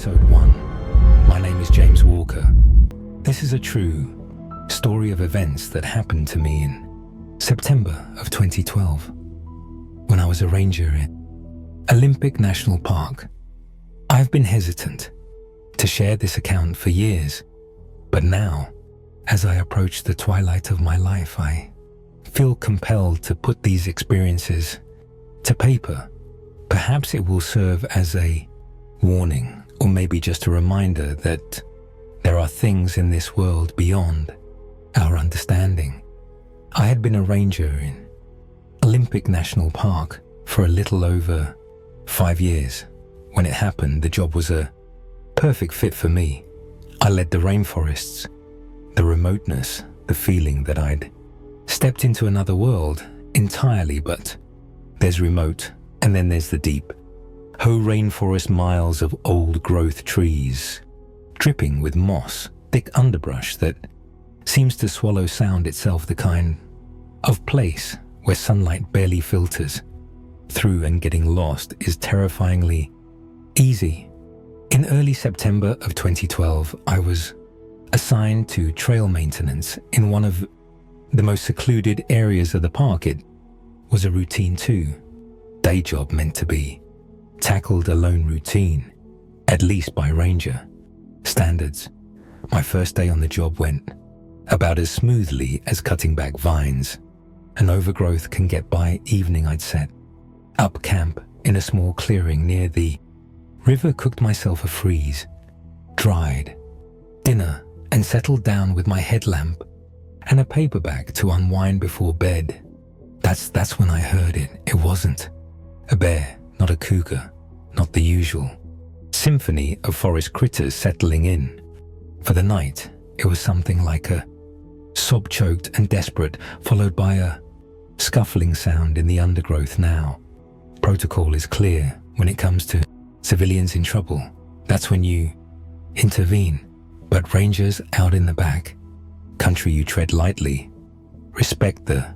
Episode 1. My name is James Walker. This is a true story of events that happened to me in September of 2012 when I was a ranger in Olympic National Park. I've been hesitant to share this account for years, but now, as I approach the twilight of my life, I feel compelled to put these experiences to paper. Perhaps it will serve as a warning, or maybe just a reminder that there are things in this world beyond our understanding. I had been a ranger in Olympic National Park for a little over 5 years. When it happened, the job was a perfect fit for me. I led the rainforests, the remoteness, the feeling that I'd stepped into another world entirely, but there's remote and then there's the deep. Whole rainforest miles of old-growth trees, dripping with moss, thick underbrush that seems to swallow sound itself, the kind of place where sunlight barely filters through, and getting lost is terrifyingly easy. In early September of 2012, I was assigned to trail maintenance in one of the most secluded areas of the park. It was a routine too. Day job meant to be. Tackled a lone routine, at least by ranger standards. My first day on the job went about as smoothly as cutting back vines an overgrowth can get by. Evening, I'd set up camp in a small clearing near the river, cooked myself a freeze, dried dinner, and settled down with my headlamp and a paperback to unwind before bed. That's when I heard it. It wasn't a bear, not a cougar, not the usual symphony of forest critters settling in for the night. It was something like a sob, choked and desperate, followed by a scuffling sound in the undergrowth. Now, protocol is clear when it comes to civilians in trouble. That's when you intervene. But rangers out in the back country, you tread lightly. Respect the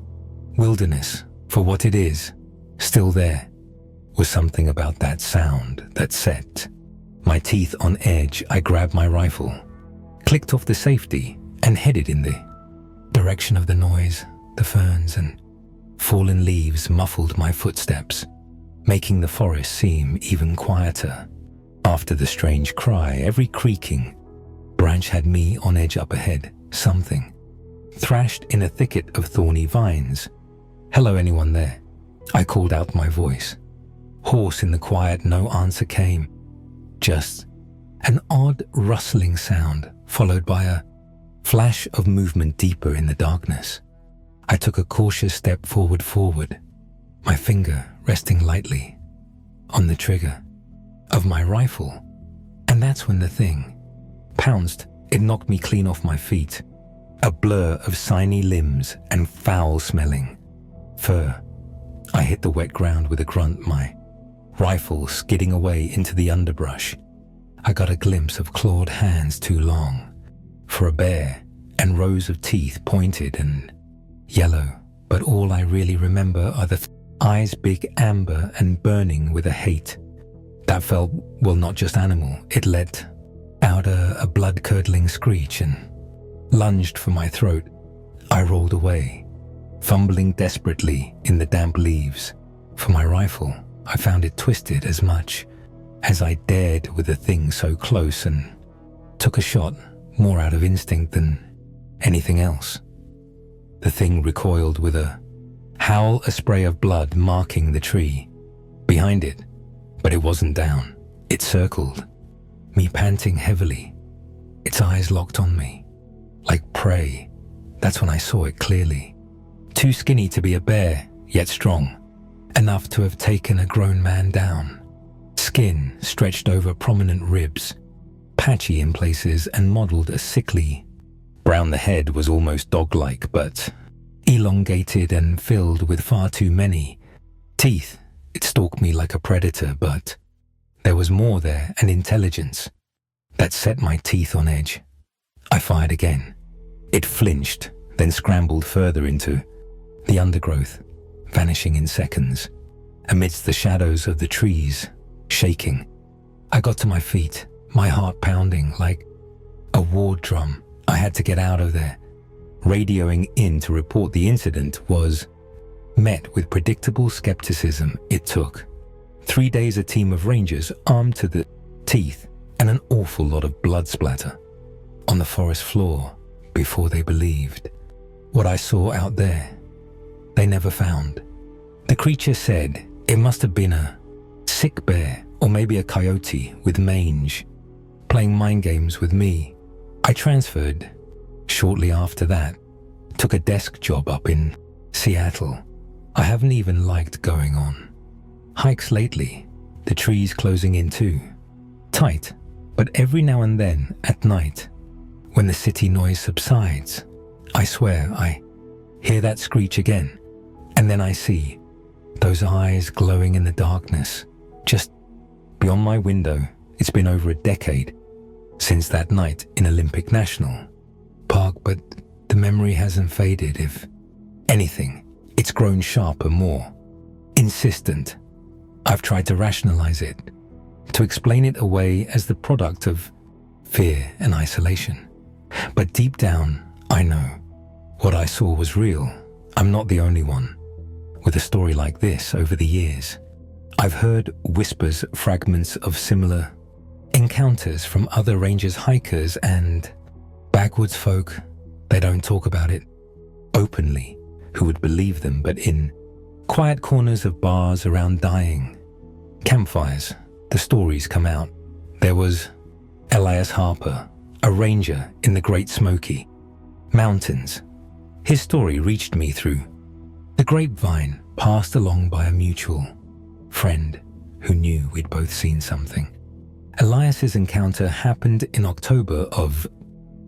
wilderness for what it is. Still, there was something about that sound that set my teeth on edge. I grabbed my rifle, clicked off the safety, and headed in the direction of the noise. The ferns and fallen leaves muffled my footsteps, making the forest seem even quieter. After the strange cry, every creaking branch had me on edge. Up ahead, something thrashed in a thicket of thorny vines. "Hello, anyone there?" I called out, my voice hoarse in the quiet. No answer came, just an odd rustling sound, followed by a flash of movement deeper in the darkness. I took a cautious step forward, my finger resting lightly on the trigger of my rifle. And that's when the thing pounced. It knocked me clean off my feet. A blur of siny limbs and foul-smelling fur. I hit the wet ground with a grunt, my rifle skidding away into the underbrush. I got a glimpse of clawed hands too long for a bear, and rows of teeth, pointed and yellow. But all I really remember are the eyes, big, amber, and burning with a hate that felt, well, not just animal. It let out a blood-curdling screech and lunged for my throat. I rolled away, fumbling desperately in the damp leaves for my rifle. I found it twisted as much as I dared with the thing so close, and took a shot more out of instinct than anything else. The thing recoiled with a howl, a spray of blood marking the tree behind it. But it wasn't down. It circled me, panting heavily, its eyes locked on me like prey. That's when I saw it clearly. Too skinny to be a bear, yet strong enough to have taken a grown man down. Skin stretched over prominent ribs, patchy in places, and modeled a sickly brown. The head was almost dog-like, but elongated and filled with far too many teeth. It stalked me like a predator, but there was more there, an intelligence that set my teeth on edge. I fired again. It flinched, then scrambled further into the undergrowth, vanishing in seconds amidst the shadows of the trees, shaking. I got to my feet, my heart pounding like a war drum. I had to get out of there. Radioing in to report the incident was met with predictable skepticism. It took 3 days, a team of rangers armed to the teeth, and an awful lot of blood splatter on the forest floor before they believed what I saw out there. They never found. The creature said it must have been a sick bear or maybe a coyote with mange playing mind games with me. I transferred shortly after that, took a desk job up in Seattle. I haven't even liked going on hikes lately, the trees closing in too tight, but every now and then at night, when the city noise subsides, I swear I hear that screech again, and then I see those eyes glowing in the darkness just beyond my window. It's been over a decade since that night in Olympic National Park, but the memory hasn't faded. If anything, it's grown sharper, more insistent. I've tried to rationalize it, to explain it away as the product of fear and isolation. But deep down, I know what I saw was real. I'm not the only one with a story like this. Over the years, I've heard whispers, fragments of similar encounters from other rangers, hikers, and backwoods folk. They don't talk about it openly. Who would believe them? But in quiet corners of bars around dying campfires, the stories come out. There was Elias Harper, a ranger in the Great Smoky Mountains. His story reached me through the grapevine, passed along by a mutual friend who knew we'd both seen something. Elias's encounter happened in October of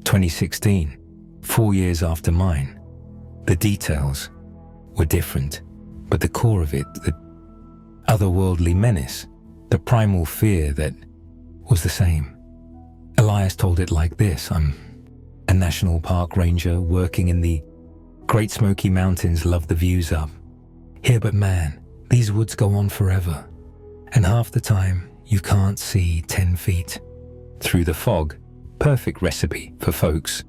2016, 4 years after mine. The details were different, but the core of it, the otherworldly menace, the primal fear, that was the same. Elias told it like this: I'm a national park ranger working in the Great Smoky Mountains, love the views up here, but man, these woods go on forever, and half the time you can't see 10 feet through the fog. Perfect recipe for folks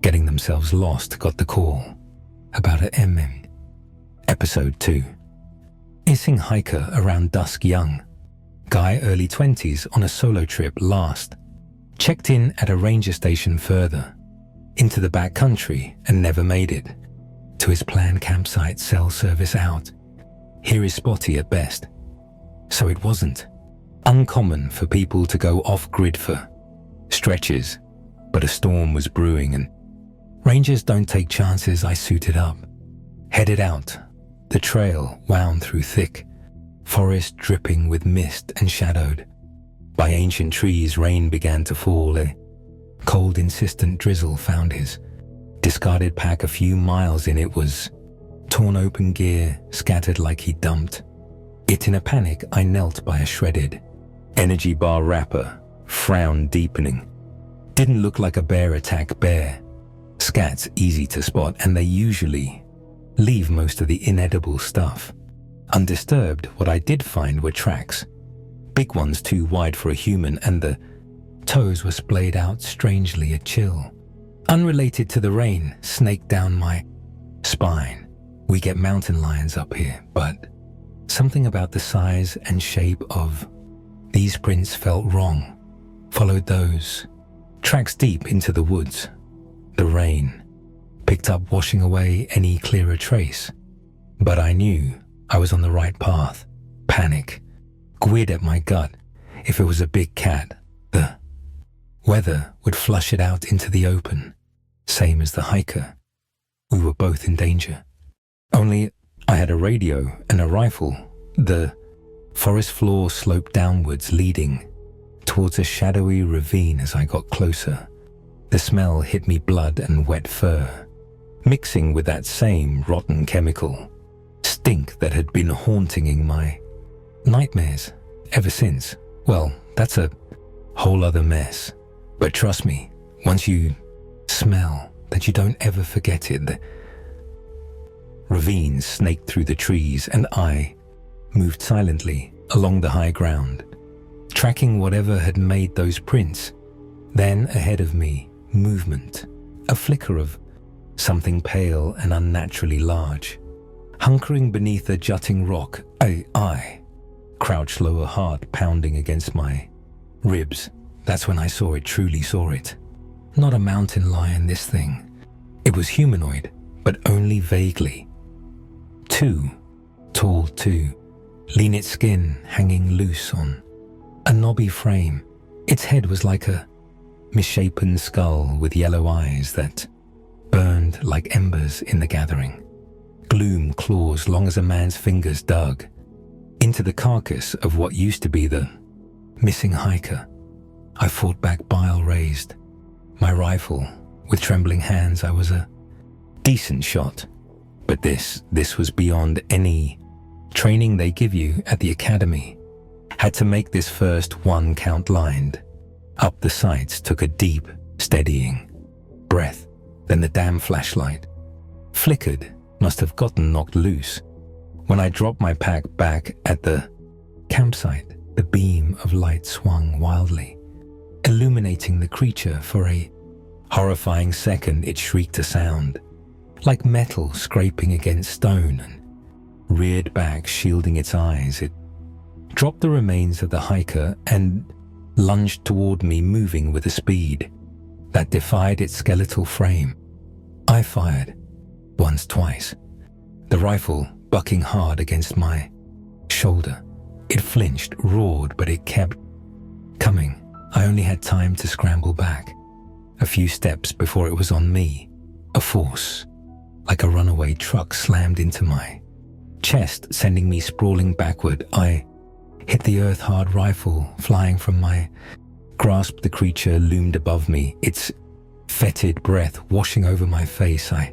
getting themselves lost. Got the call about it. Episode 2. Missing hiker around dusk, young guy, early 20s, on a solo trip last. Checked in at a ranger station further into the back country and never made it to his planned campsite. Cell service out here is spotty at best, so it wasn't uncommon for people to go off-grid for stretches, but a storm was brewing and rangers don't take chances. I suited up, headed out. The trail wound through thick forest, dripping with mist and shadowed by ancient trees. Rain began to fall. A cold, insistent drizzle found his discarded pack a few miles in. It was torn open, gear scattered like he dumped it in a panic. I knelt by a shredded energy bar wrapper, frown deepening. Didn't look like a bear attack. Bear scats easy to spot, and they usually leave most of the inedible stuff undisturbed. What I did find were tracks, big ones too wide for a human, and the toes were splayed out strangely. A chill, unrelated to the rain, snaked down my spine. We get mountain lions up here, but something about the size and shape of these prints felt wrong. Followed those tracks deep into the woods. The rain picked up, washing away any clearer trace, but I knew I was on the right path. Panic gwid at my gut. If it was a big cat, the weather would flush it out into the open. Same as the hiker. We were both in danger. Only I had a radio and a rifle. The forest floor sloped downwards, leading towards a shadowy ravine. As I got closer, the smell hit me, blood and wet fur, mixing with that same rotten chemical stink that had been haunting my nightmares ever since. Well, that's a whole other mess. But trust me, once you smell that, you don't ever forget it. The ravines snaked through the trees, and I moved silently along the high ground, tracking whatever had made those prints. Then ahead of me, movement, a flicker of something pale and unnaturally large. Hunkering beneath a jutting rock, I crouched lower, heart pounding against my ribs. That's when I saw it, truly saw it. Not a mountain lion, this thing. It was humanoid, but only vaguely. Tall too, lean skin hanging loose on a knobby frame. Its head was like a misshapen skull with yellow eyes that burned like embers in the gathering. Gloom claws long as a man's fingers dug into the carcass of what used to be the missing hiker. I fought back, bile raised. My rifle, with trembling hands, I was a decent shot. But this was beyond any training they give you at the academy. Had to make this first one count lined. Up the sights, took a deep, steadying breath. Then the damn flashlight flickered, must have gotten knocked loose. When I dropped my pack back at the campsite, the beam of light swung wildly, illuminating the creature. For a horrifying second, it shrieked a sound, like metal scraping against stone, and reared back, shielding its eyes. It dropped the remains of the hiker and lunged toward me, moving with a speed that defied its skeletal frame. I fired, once, twice, the rifle bucking hard against my shoulder. It flinched, roared, but it kept coming. I only had time to scramble back a few steps before it was on me. A force, like a runaway truck, slammed into my chest, sending me sprawling backward. I hit the earth-hard rifle flying from my grasp. The creature loomed above me, its fetid breath washing over my face. I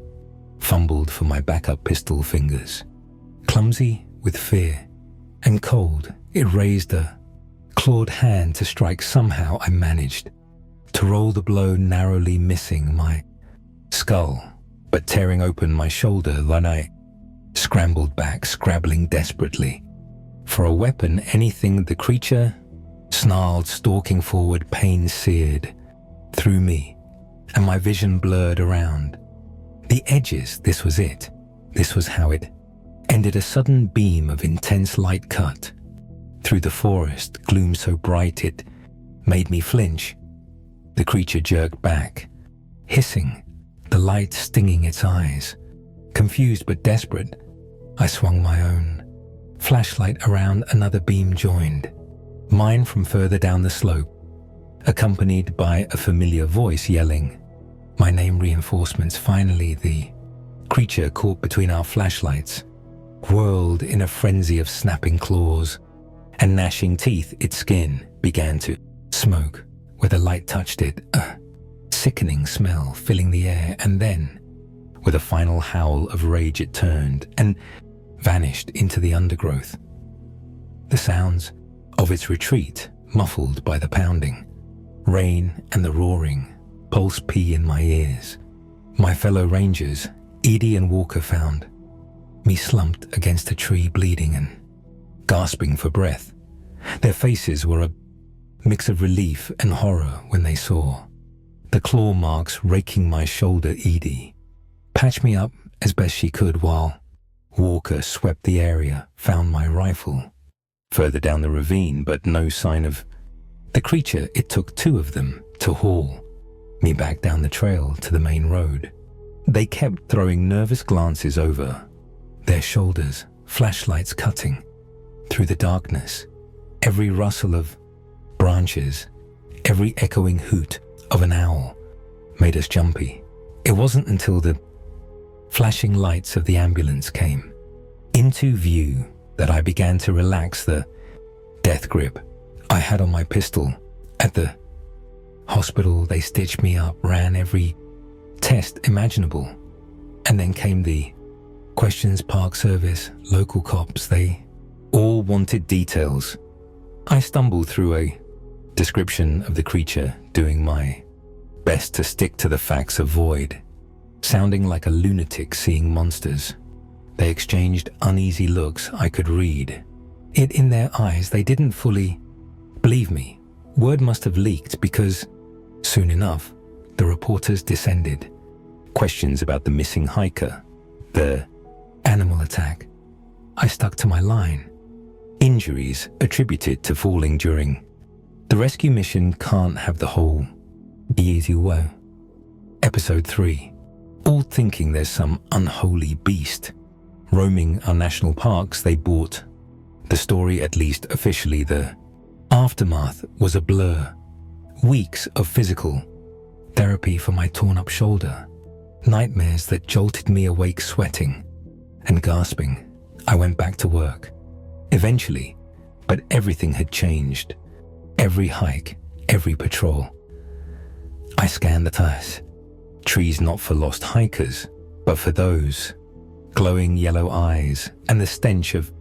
fumbled for my backup pistol fingers. Clumsy with fear and cold, it raised a clawed hand to strike. Somehow I managed to roll the blow, narrowly missing my skull, but tearing open my shoulder. Then I scrambled back, scrabbling desperately for a weapon, anything. The creature snarled, stalking forward, pain seared through me, and my vision blurred around the edges. This was it. This was how it ended. A sudden beam of intense light cut through the forest, gloom so bright it made me flinch. The creature jerked back, hissing, the light stinging its eyes. Confused but desperate, I swung my own flashlight around. Another beam joined mine from further down the slope, accompanied by a familiar voice yelling my name. Reinforcements. Finally, the creature, caught between our flashlights, whirled in a frenzy of snapping claws and gnashing teeth. Its skin began to smoke where the light touched it, a sickening smell filling the air. And then, with a final howl of rage, it turned and vanished into the undergrowth. The sounds of its retreat muffled by the pounding rain and the roaring pulse pee in my ears. My fellow rangers, Edie and Walker, found me slumped against a tree, bleeding and gasping for breath. Their faces were a mix of relief and horror when they saw the claw marks raking my shoulder. Edie patched me up as best she could, while Walker swept the area, found my rifle further down the ravine, but no sign of the creature. It took two of them to haul me back down the trail to the main road. They kept throwing nervous glances over their shoulders, flashlights cutting through the darkness. Every rustle of branches, every echoing hoot of an owl made us jumpy. It wasn't until the flashing lights of the ambulance came into view that I began to relax the death grip I had on my pistol. At the hospital, they stitched me up, ran every test imaginable, and then came the questions. Park Service, local cops, they all wanted details. I stumbled through a description of the creature, doing my best to stick to the facts, avoid sounding like a lunatic seeing monsters. They exchanged uneasy looks. I could read it in their eyes. They didn't fully Believe me, word must have leaked because, soon enough, the reporters descended. Questions about the missing hiker, the animal attack. I stuck to my line. Injuries attributed to falling during the rescue mission can't have the whole Yizhuo. Episode 3. All thinking there's some unholy beast roaming our national parks, they bought the story, at least officially. The aftermath was a blur. Weeks of physical therapy for my torn-up shoulder. Nightmares that jolted me awake, sweating and gasping. I went back to work. Eventually, but everything had changed. Every hike, every patrol. I scanned the tires. Trees not for lost hikers, but for those. Glowing yellow eyes and the stench of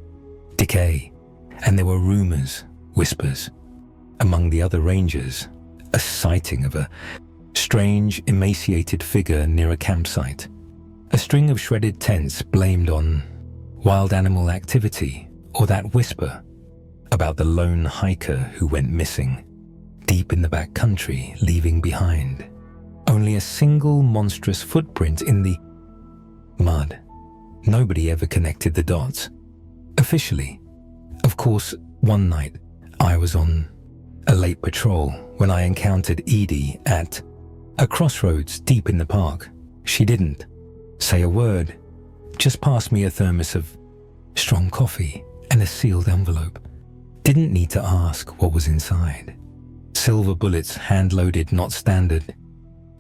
decay. And there were rumors, whispers, among the other rangers. A sighting of a strange, emaciated figure near a campsite. A string of shredded tents blamed on wild animal activity, or that whisper about the lone hiker who went missing, deep in the back country, leaving behind only a single monstrous footprint in the mud. Nobody ever connected the dots. Officially. Of course, one night I was on a late patrol when I encountered Edie at a crossroads deep in the park. She didn't say a word, just passed me a thermos of strong coffee and a sealed envelope. Didn't need to ask what was inside. Silver bullets, hand-loaded, not standard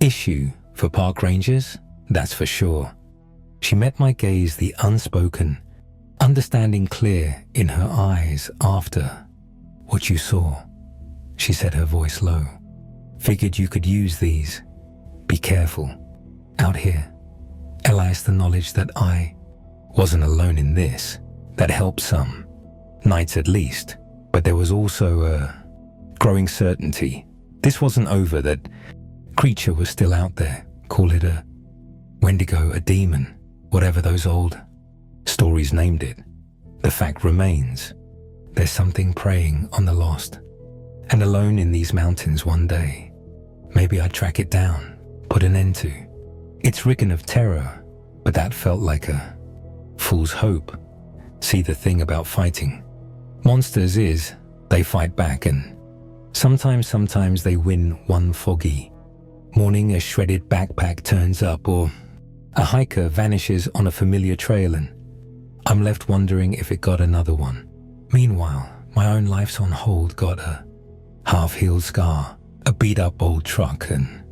issue for park rangers, that's for sure. She met my gaze, the unspoken, understanding clear in her eyes. After what you saw, she said, her voice low. Figured you could use these. Be careful. Out here. Elias, the knowledge that I wasn't alone in this, that helped some nights at least, but there was also a growing certainty. This wasn't over, that creature was still out there. Call it a Wendigo, a demon, whatever those old stories named it. The fact remains, there's something preying on the lost. And alone in these mountains one day, maybe I'd track it down, put an end to its reign of terror, but that felt like a fool's hope. See, the thing about fighting monsters is they fight back, and sometimes they win one foggy morning. A shredded backpack turns up, or a hiker vanishes on a familiar trail, and I'm left wondering if it got another one. Meanwhile, my own life's on hold, got a half-healed scar, a beat-up old truck, and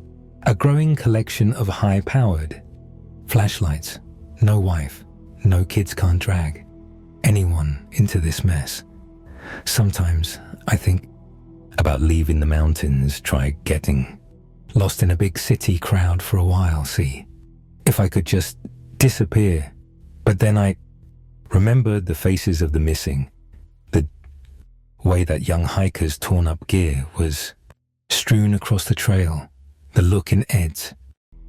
a growing collection of high-powered flashlights. No wife, no kids, can't drag anyone into this mess. Sometimes I think about leaving the mountains, try getting lost in a big city crowd for a while, see if I could just disappear. But then I remembered the faces of the missing, the way that young hiker's torn-up gear was strewn across the trail, the look in Ed's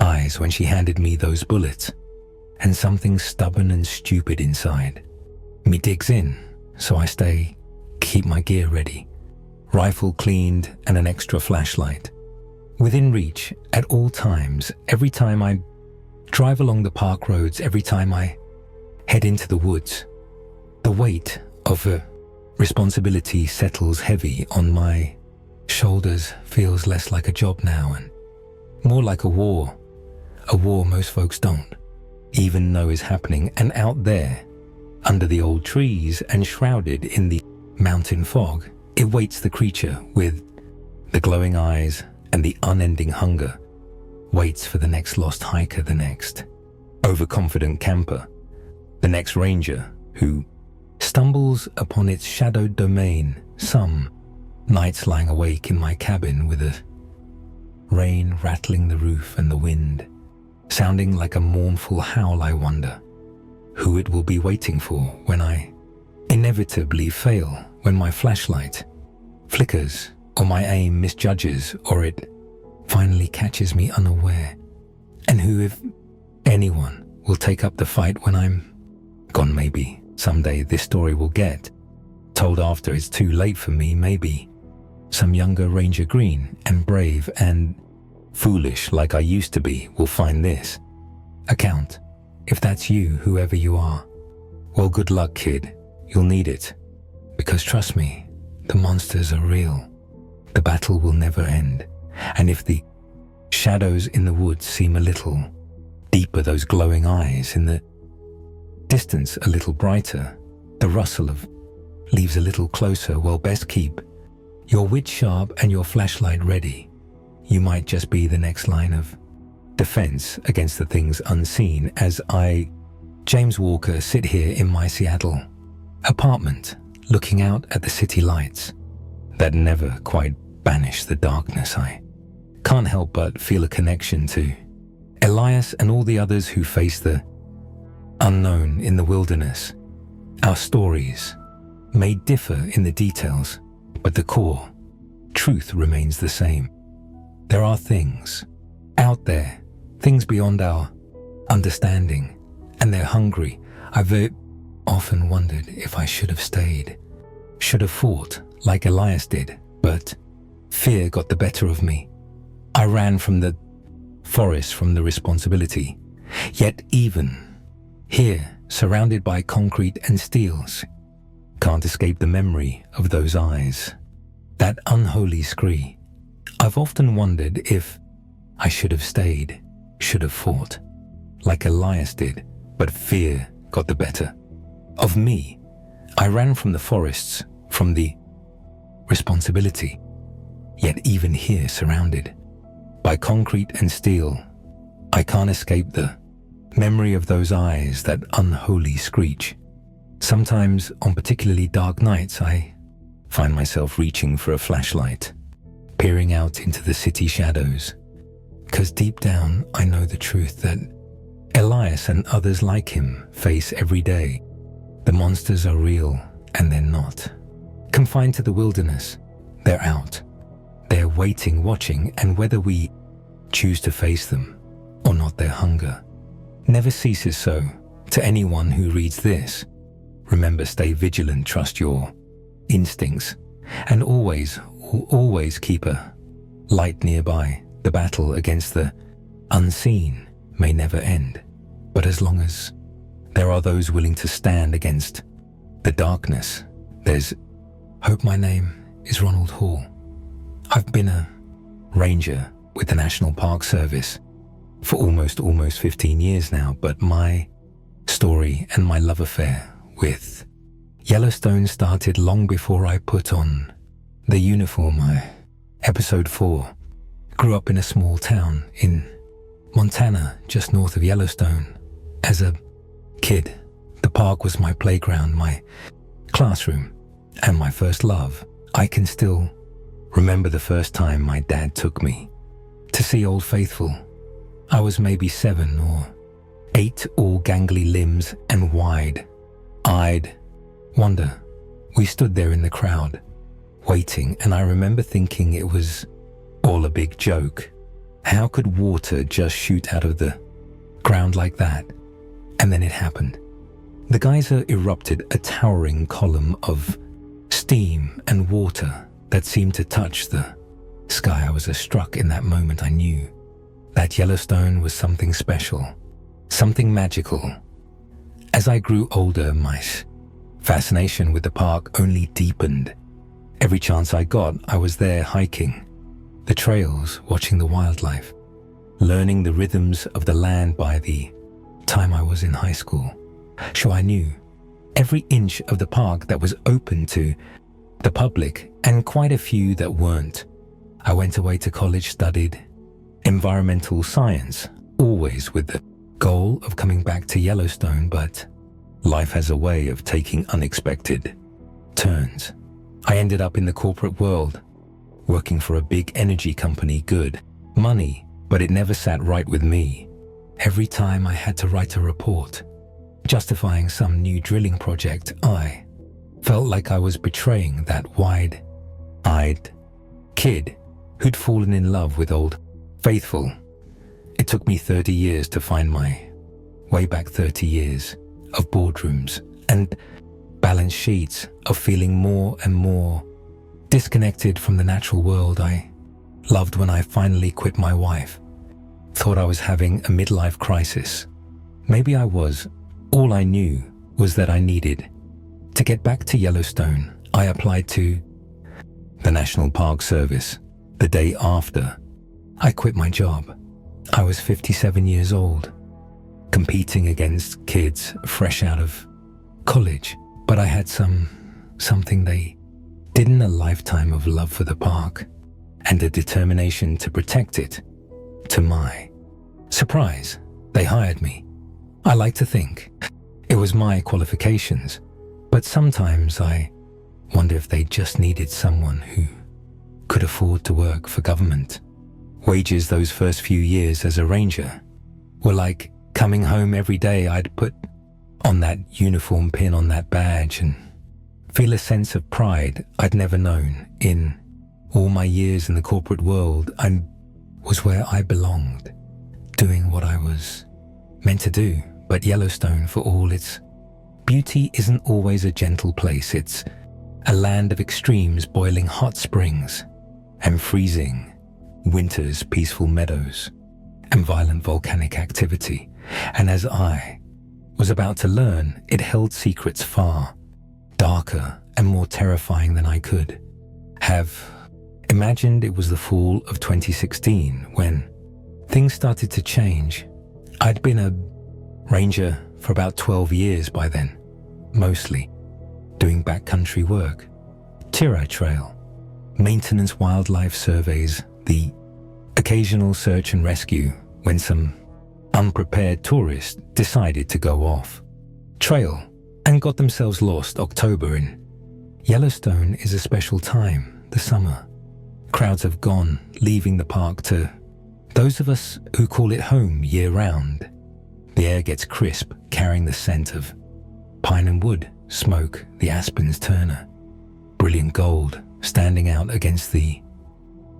eyes when she handed me those bullets, and something stubborn and stupid inside me digs in, so I keep my gear ready, rifle cleaned and an extra flashlight within reach at all times. Every time I drive along the park roads, every time I head into the woods, the weight of a responsibility settles heavy on my shoulders. Feels less like a job now and more like a war most folks don't even know is happening. And out there, under the old trees and shrouded in the mountain fog, it waits the creature with the glowing eyes and the unending hunger, waits for the next lost hiker, the next overconfident camper, the next ranger who stumbles upon its shadowed domain. Some nights lying awake in my cabin with the rain rattling the roof and the wind sounding like a mournful howl, I wonder who it will be waiting for when I inevitably fail, when my flashlight flickers or my aim misjudges, or it finally catches me unaware. And who, if anyone, will take up the fight when I'm gone. Maybe someday this story will get told after it's too late for me. Maybe Some younger Ranger Green and brave and foolish like I used to be will find this account. If that's you, whoever you are, well, good luck, kid. You'll need it. Because trust me, the monsters are real. The battle will never end. And if the shadows in the woods seem a little deeper, those glowing eyes in the distance a little brighter, the rustle of leaves a little closer, well, best keep your wit sharp and your flashlight ready. You might just be the next line of defense against the things unseen as I, James Walker, sit here in my Seattle apartment, looking out at the city lights that never quite banish the darkness. I can't help but feel a connection to Elias and all the others who face the unknown in the wilderness. Our stories may differ in the details, but the core truth remains the same. There are things out there, things beyond our understanding, and they're hungry. I've often wondered if I should have stayed, should have fought like Elias did, but fear got the better of me. I ran from the forest, from the responsibility. Yet even here, surrounded by concrete and steels, can't escape the memory of those eyes, that unholy scree. I've often wondered if I should have stayed, should have fought, like Elias did, but fear got the better of me. I ran from the forests, from the responsibility. Yet even here, surrounded by concrete and steel, I can't escape the memory of those eyes, that unholy screech. Sometimes, on particularly dark nights, I find myself reaching for a flashlight, peering out into the city shadows, because deep down I know the truth that Elias and others like him face every day. The monsters are real, and they're not confined to the wilderness. They're out. They're waiting, watching, and whether we choose to face them or not, their hunger never ceases. So, to anyone who reads this, remember, stay vigilant, trust your instincts, and always keep a light nearby. The battle against the unseen may never end, but as long as there are those willing to stand against the darkness, there's hope. My name is Ronald Hall. I've been a ranger with the National Park Service for almost 15 years now, but my story and my love affair with Yellowstone started long before I put on the uniform. Episode 4, grew up in a small town in Montana, just north of Yellowstone. As a kid, the park was my playground, my classroom, and my first love. I can still remember the first time my dad took me to see Old Faithful. I was maybe 7 or 8, all gangly limbs and wide-eyed wonder. We stood there in the crowd, waiting, and I remember thinking it was all a big joke. How could water just shoot out of the ground like that? And then it happened. The geyser erupted, a towering column of steam and water that seemed to touch the sky. I was struck in that moment. I knew that Yellowstone was something special, something magical. As I grew older, my fascination with the park only deepened. Every chance I got, I was there hiking the trails, watching the wildlife, learning the rhythms of the land. By the time I was in high school, sure, I knew every inch of the park that was open to the public and quite a few that weren't. I went away to college, studied environmental science, always with the goal of coming back to Yellowstone, but life has a way of taking unexpected turns. I ended up in the corporate world, working for a big energy company. Good money, but it never sat right with me. Every time I had to write a report justifying some new drilling project, I felt like I was betraying that wide-eyed kid who'd fallen in love with Old Faithful. It took me 30 years to find my way back, 30 years of boardrooms and balance sheets, of feeling more and more disconnected from the natural world I loved when I finally quit my wife. Thought I was having a midlife crisis. Maybe I was. All I knew was that I needed to get back to Yellowstone. I applied to the National Park Service the day after I quit my job. I was 57 years old, competing against kids fresh out of college, but I had something they didn't, a lifetime of love for the park and a determination to protect it. To my surprise, they hired me. I like to think it was my qualifications, but sometimes I wonder if they just needed someone who could afford to work for government. Wages those first few years as a ranger were like coming home every day. I'd put on that uniform, pin on that badge, and feel a sense of pride I'd never known. In all my years in the corporate world, I was where I belonged, doing what I was meant to do. But Yellowstone, for all its beauty, isn't always a gentle place. It's a land of extremes, boiling hot springs and freezing winters, peaceful meadows, and violent volcanic activity. And as I was about to learn, it held secrets far darker and more terrifying than I could have imagined. It was the fall of 2016 when things started to change. I'd been a ranger for about 12 years by then, mostly doing backcountry work, Tira Trail, maintenance, wildlife surveys, the occasional search and rescue when some unprepared tourist decided to go off trail and got themselves lost. October in Yellowstone is a special time, the summer. Crowds have gone, leaving the park to those of us who call it home year-round. The air gets crisp, carrying the scent of pine and wood, smoke, the aspens turn a brilliant gold, standing out against the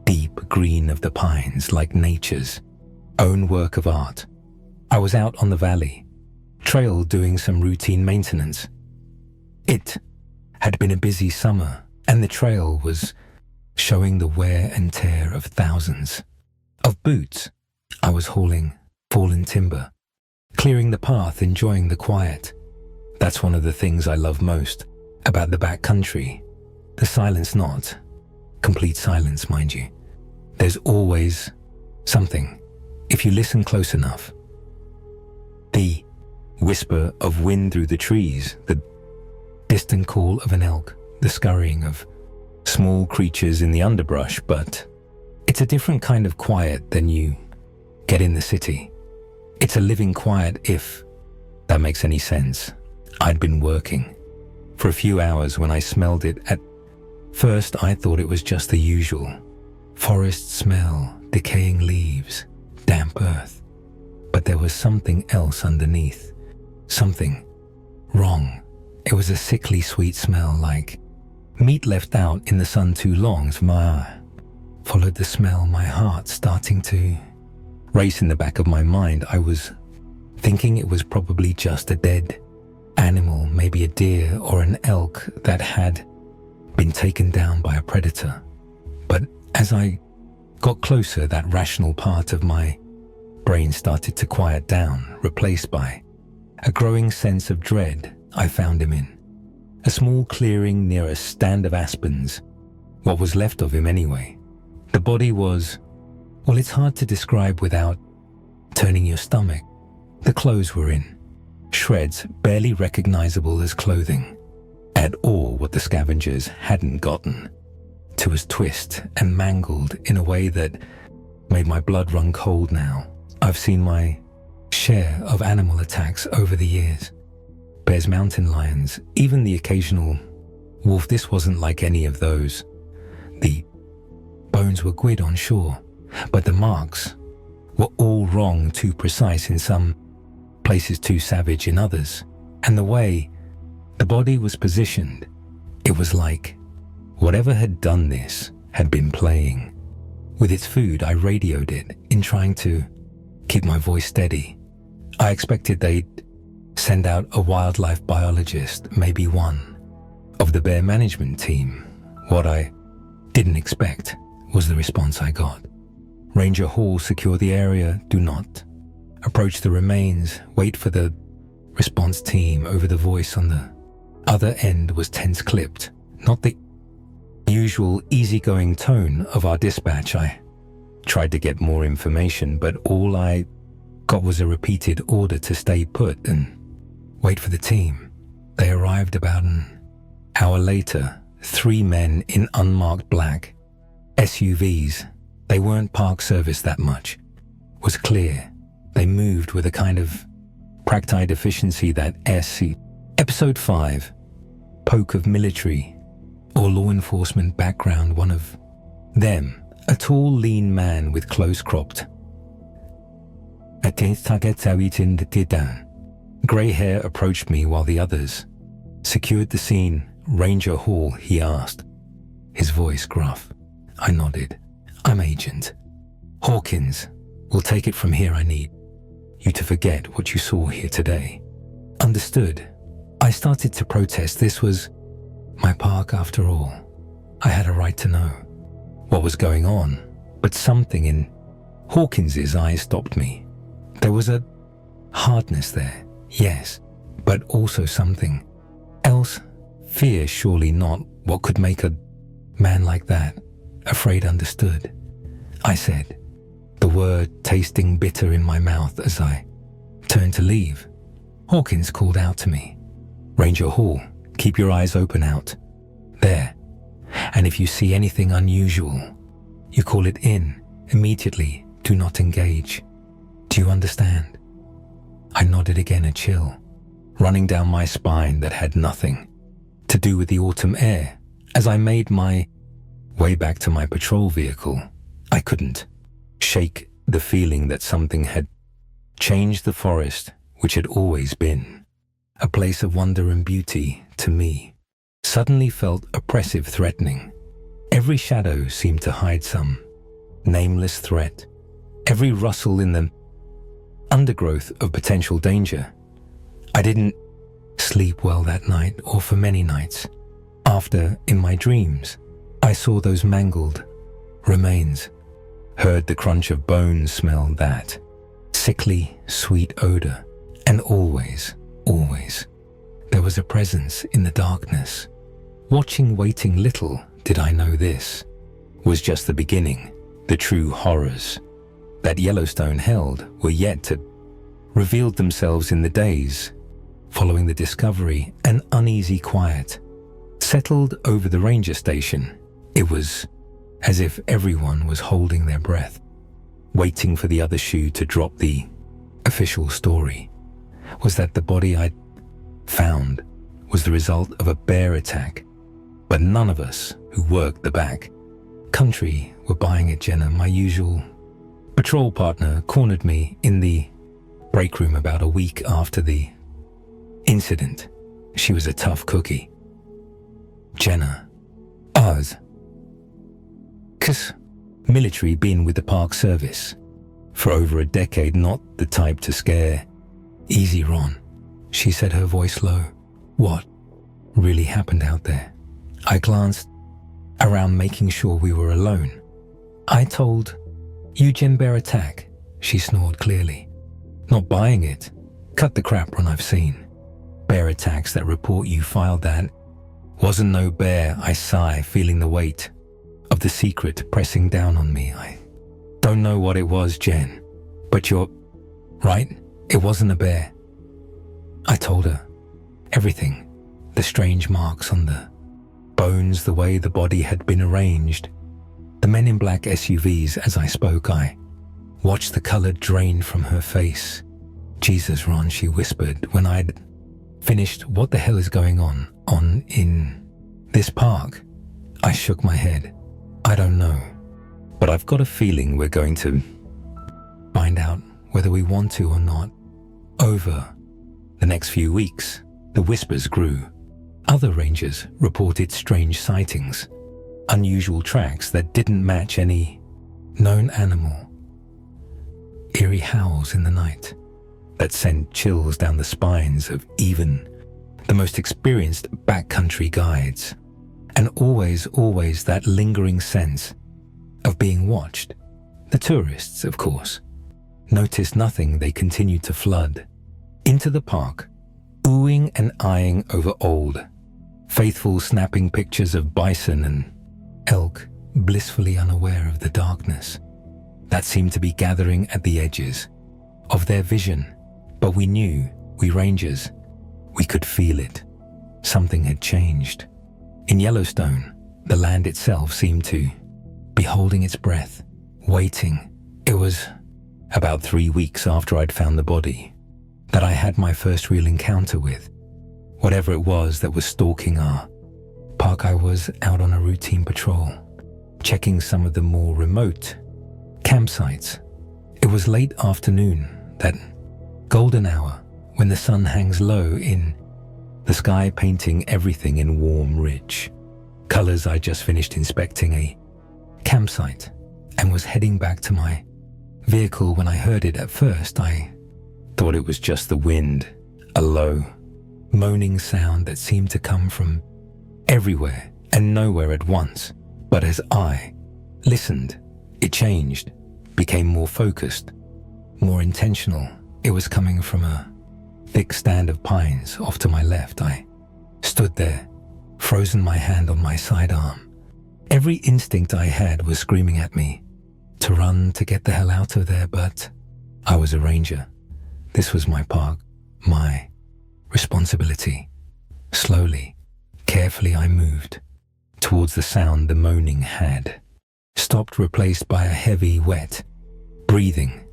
deep green of the pines like nature's own work of art. I was out on the valley trail doing some routine maintenance. It had been a busy summer, and the trail was showing the wear and tear of thousands of boots. I was hauling fallen timber, clearing the path, enjoying the quiet. That's one of the things I love most about the backcountry. The silence, not complete silence, mind you. There's always something, if you listen close enough. The whisper of wind through the trees, the distant call of an elk, the scurrying of small creatures in the underbrush, but it's a different kind of quiet than you get in the city. It's a living quiet, if that makes any sense. I'd been working for a few hours when I smelled it. At first, I thought it was just the usual forest smell, decaying leaves, damp earth. But there was something else underneath, something wrong. It was a sickly sweet smell, like meat left out in the sun too long. So I followed the smell, my heart starting to race in the back of my mind. I was thinking it was probably just a dead animal, maybe a deer or an elk that had been taken down by a predator. But as I got closer, that rational part of my brain started to quiet down, replaced by a growing sense of dread. I found him in a small clearing near a stand of aspens, what was left of him anyway. The body was, well, it's hard to describe without turning your stomach. The clothes were in shreds, barely recognizable as clothing at all. What the scavengers hadn't gotten to was twist and mangled in a way that made my blood run cold now. I've seen my share of animal attacks over the years. Bears, mountain lions, even the occasional wolf. This wasn't like any of those. The bones were good on shore, but the marks were all wrong, too precise in some places, too savage in others. And the way the body was positioned, it was like whatever had done this had been playing with its food. I radioed it in trying to keep my voice steady. I expected they'd send out a wildlife biologist, maybe one of the bear management team. What I didn't expect was the response I got. Ranger Hall, secure the area, do not approach the remains, wait for the response team. Over the voice on the other end was tense-clipped, not the usual easygoing tone of our dispatch. I tried to get more information, but all I got was a repeated order to stay put and wait for the team. They arrived about an hour later, 3 men in unmarked black SUVs. They weren't park service that much. It was clear they moved with a kind of practide efficiency that Episode 5, poke of military or law enforcement background. One of them, a tall, lean man with close-cropped grey hair, approached me while the others secured the scene. Ranger Hall, he asked, his voice gruff. I nodded. I'm Agent Hawkins. We'll take it from here. I need you to forget what you saw here today. Understood. I started to protest. This was my park after all. I had a right to know what was going on, but something in Hawkins's eyes stopped me. There was a hardness there, yes, but also something else. Fear, surely not. What could make a man like that afraid? Understood, I said, the word tasting bitter in my mouth as I turned to leave. Hawkins called out to me, Ranger Hall, keep your eyes open out there, and if you see anything unusual, you call it in immediately. Do not engage. Do you understand? I nodded again, a chill running down my spine that had nothing to do with the autumn air. As I made my way back to my patrol vehicle, I couldn't shake the feeling that something had changed the forest, which had always been a place of wonder and beauty to me, suddenly felt oppressive, threatening. Every shadow seemed to hide some nameless threat, every rustle in the undergrowth of potential danger. I didn't sleep well that night, or for many nights after. In my dreams, I saw those mangled remains, heard the crunch of bones, smelled that sickly, sweet odor, and always, there was a presence in the darkness, watching, waiting. Little did I know this was just the beginning. The true horrors that Yellowstone held were yet to reveal themselves in the days following the discovery. An uneasy quiet settled over the ranger station. It was as if everyone was holding their breath, waiting for the other shoe to drop. The official story was that the body I'd found was the result of a bear attack, but none of us who worked the back country were buying it. Jenna, my usual patrol partner, cornered me in the break room about a week after the incident. She was a tough cookie. Jenna, ours. 'Cause military, been with the Park Service for over a decade, not the type to scare easy, Ron. She said, her voice low. What really happened out there? I glanced around, making sure we were alone. I told you, Jim, bear attack. She snored clearly. Not buying it. Cut the crap, Ron. I've seen bear attacks. That report you filed, that wasn't no bear. I sigh, feeling the weight of the secret pressing down on me. I don't know what it was, Jen, but you're right. It wasn't a bear. I told her everything, the strange marks on the bones, the way the body had been arranged, the men in black SUVs. As I spoke, I watched the color drain from her face. Jesus, Ron, she whispered when I'd finished. What the hell is going on in this park? I shook my head. I don't know, but I've got a feeling we're going to find out, whether we want to or not. Over the next few weeks, the whispers grew. Other rangers reported strange sightings, unusual tracks that didn't match any known animal, eerie howls in the night that sent chills down the spines of even the most experienced backcountry guides. and always that lingering sense of being watched. The tourists, of course, noticed nothing. They continued to flood into the park, oohing and eyeing over old, faithful snapping pictures of bison and elk, blissfully unaware of the darkness that seemed to be gathering at the edges of their vision. But we knew, we rangers, we could feel it. Something had changed. In Yellowstone, the land itself seemed to be holding its breath, waiting. It was about 3 weeks after I'd found the body that I had my first real encounter with whatever it was that was stalking our park. I was out on a routine patrol, checking some of the more remote campsites. It was late afternoon, that golden hour when the sun hangs low in the sky, painting everything in warm, rich colors. I just finished inspecting a campsite and was heading back to my vehicle when I heard it. At first, I thought it was just the wind, a low, moaning sound that seemed to come from everywhere and nowhere at once. But as I listened, it changed, became more focused, more intentional. It was coming from a thick stand of pines off to my left. I stood there, frozen, my hand on my sidearm. Every instinct I had was screaming at me to run, to get the hell out of there, but I was a ranger. This was my park, my responsibility. Slowly, carefully, I moved towards the sound the moaning had stopped, replaced by a heavy, wet breathing.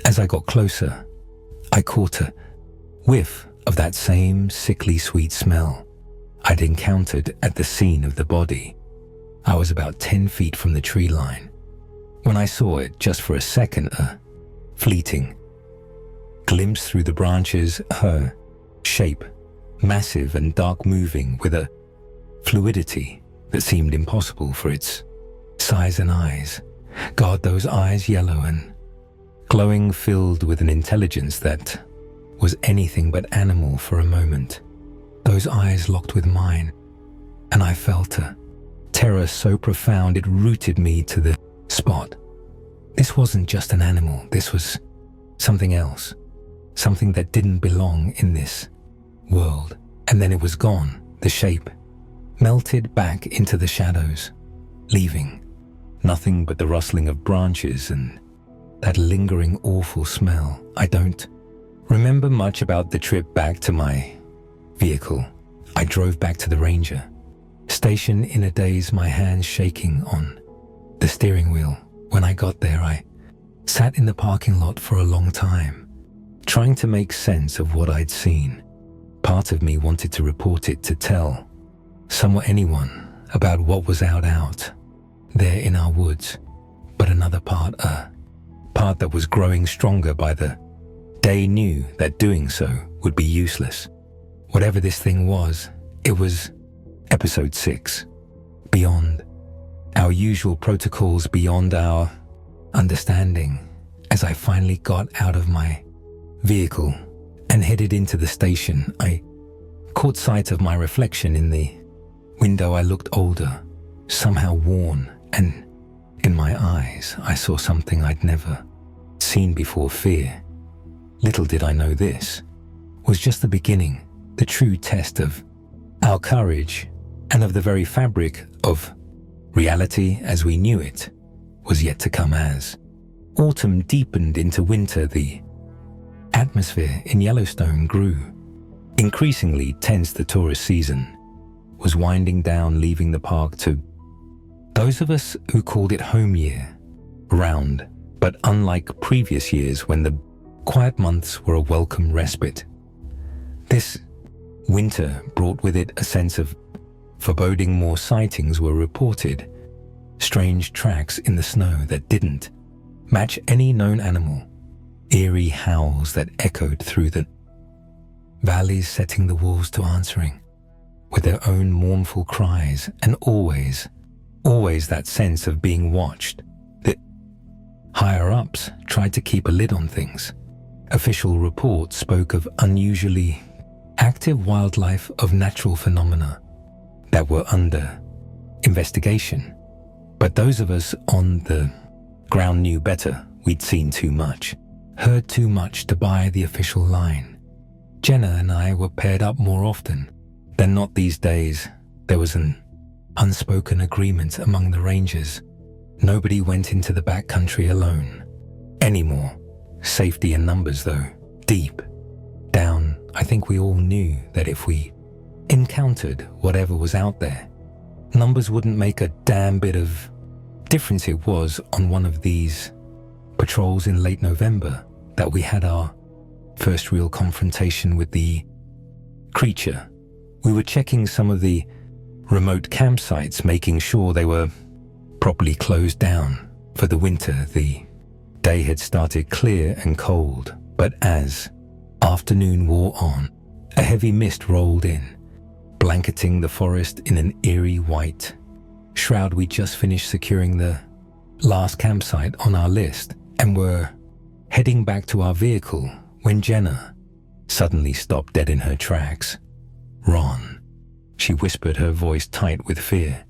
As I got closer, I caught a whiff of that same sickly sweet smell I'd encountered at the scene of the body. I was about 10 feet from the tree line when I saw it, just for a second, a fleeting glimpse through the branches, her shape, massive and dark, moving with a fluidity that seemed impossible for its size and eyes. God, those eyes, yellow and glowing, filled with an intelligence that was anything but animal. For a moment, those eyes locked with mine, and I felt a terror so profound it rooted me to the spot. This wasn't just an animal. This was something else, something that didn't belong in this world. And then it was gone. The shape melted back into the shadows, leaving nothing but the rustling of branches and that lingering awful smell. I don't remember much about the trip back to my vehicle. I drove back to the ranger station in a daze, my hands shaking on the steering wheel. When I got there, I sat in the parking lot for a long time, trying to make sense of what I'd seen. Part of me wanted to report it, to tell someone, anyone, about what was out there in our woods. But another part, a part that was growing stronger by the day, knew that doing so would be useless. Whatever this thing was, it was episode 6, beyond our usual protocols, beyond our understanding. As I finally got out of my vehicle and headed into the station, I caught sight of my reflection in the window. I looked older, somehow worn, and in my eyes I saw something I'd never seen before: fear. Little did I know this was just the beginning. The true test of our courage and of the very fabric of reality as we knew it was yet to come. As autumn deepened into winter, the atmosphere in Yellowstone grew increasingly tense. The tourist season was winding down, leaving the park to those of us who called it home year round. But unlike previous years when the quiet months were a welcome respite, this winter brought with it a sense of foreboding. More sightings were reported, strange tracks in the snow that didn't match any known animal, eerie howls that echoed through the valleys, setting the wolves to answering with their own mournful cries, and always that sense of being watched. The higher-ups tried to keep a lid on things. Official reports spoke of unusually active wildlife, of natural phenomena that were under investigation. But those of us on the ground knew better. We'd seen too much, heard too much to buy the official line. Jenna and I were paired up more often than not these days. There was an unspoken agreement among the rangers. Nobody went into the backcountry alone anymore. Safety in numbers, though. Deep down, I think we all knew that if we encountered whatever was out there, numbers wouldn't make a damn bit of difference. It was on one of these patrols in late November that we had our first real confrontation with the creature. We were checking some of the remote campsites, making sure they were properly closed down for the winter. The day had started clear and cold, but as afternoon wore on, a heavy mist rolled in, blanketing the forest in an eerie white shroud. We just finished securing the last campsite on our list and were heading back to our vehicle when Jenna suddenly stopped dead in her tracks. "Ron," she whispered, her voice tight with fear.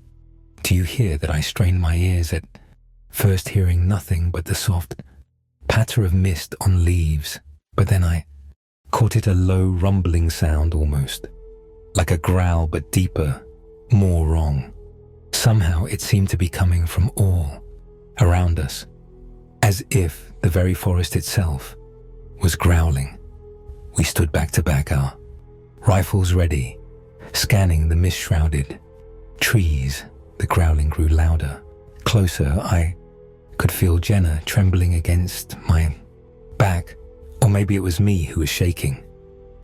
"Do you hear that?" I strained my ears, at first hearing nothing but the soft patter of mist on leaves, but then I caught it, a low rumbling sound, almost like a growl, but deeper, more wrong. Somehow it seemed to be coming from all around us, as if the very forest itself was growling. We stood back to back, our rifles ready, scanning the mist-shrouded trees. The growling grew louder, closer. I could feel Jenna trembling against my back, or maybe it was me who was shaking.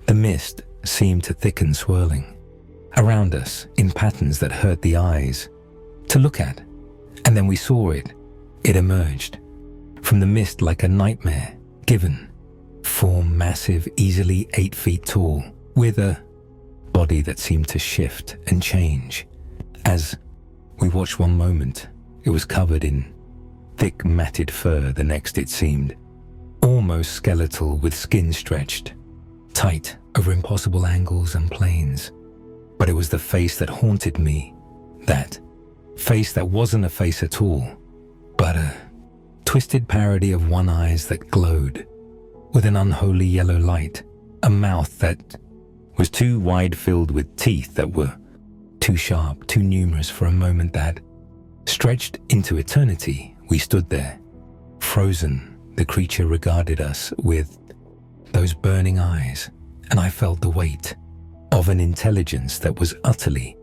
The mist seemed to thicken, swirling around us in patterns that hurt the eyes to look at. And then we saw it. It emerged from the mist like a nightmare given form, massive, easily 8 feet tall, with a body that seemed to shift and change. As we watched one moment, it was covered in thick matted fur. The next it seemed almost skeletal, with skin stretched tight over impossible angles and planes. But it was the face that haunted me, that face that wasn't a face at all, but a twisted parody of one eyes that glowed with an unholy yellow light, a mouth that was too wide, filled with teeth that were too sharp, too numerous for a moment that stretched into eternity. We stood there, frozen. The creature regarded us with those burning eyes, and I felt the weight of an intelligence that was utterly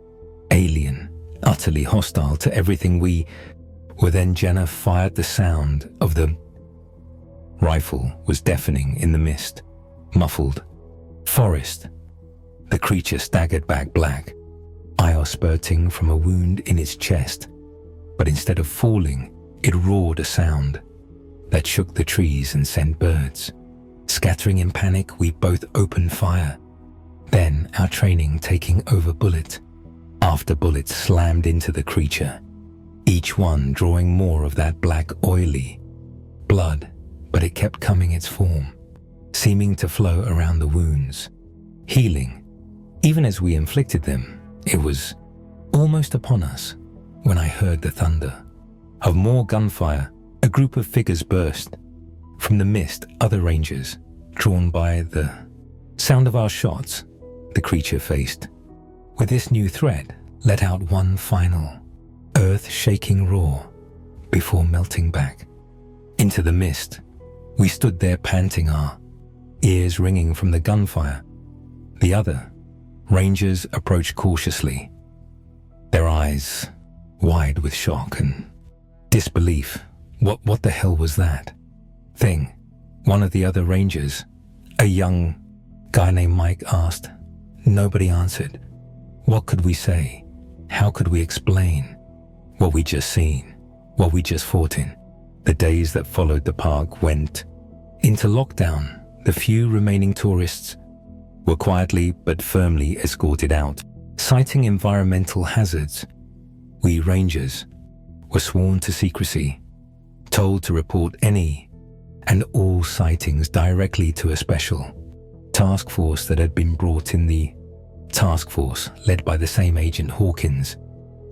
alien, utterly hostile to everything we were. Then Jenna fired. The sound of the rifle was deafening in the mist, muffled forest. The creature staggered back, black ire spurting from a wound in its chest, but instead of falling, it roared, a sound that shook the trees and sent birds scattering. In panic, we both opened fire. Then, our training taking over, bullet after bullet slammed into the creature, each one drawing more of that black, oily blood, but it kept coming, its form seeming to flow around the wounds, healing even as we inflicted them. It was almost upon us when I heard the thunder of more gunfire. A group of figures burst from the mist, other rangers, drawn by the sound of our shots. The creature, faced with this new threat, let out one final earth-shaking roar before melting back into the mist. We stood there panting, our ears ringing from the gunfire. The other rangers approached cautiously, their eyes wide with shock and disbelief. What the hell was that thing? One of the other rangers, a young guy named Mike, asked. Nobody answered. What could we say? How could we explain what we just seen, what we just fought in? The days that followed, the park went into lockdown. The few remaining tourists were quietly but firmly escorted out, citing environmental hazards. We rangers were sworn to secrecy, told to report any and all sightings directly to a special task force that had been brought in. The task force, led by the same Agent Hawkins,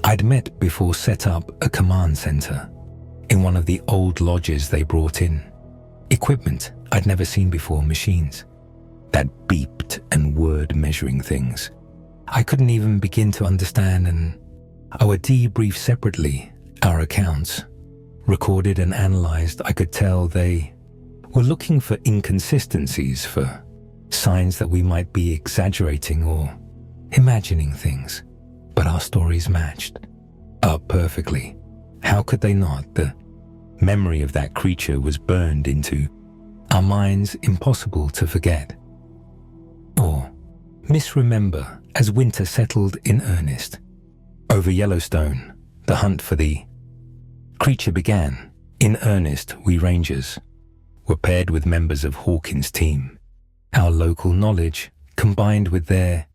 I'd met before set up a command center in one of the old lodges they brought in. Equipment I'd never seen before, machines that beeped and word measuring things I couldn't even begin to understand, and I would debrief separately our accounts. Recorded and analyzed, I could tell they were looking for inconsistencies, for signs that we might be exaggerating or imagining things. But our stories matched up perfectly. How could they not? The memory of that creature was burned into our minds, impossible to forget or misremember as winter settled in earnest. Over Yellowstone, the hunt for the creature began. In earnest, we rangers were paired with members of Hawkins' team. Our local knowledge, combined with their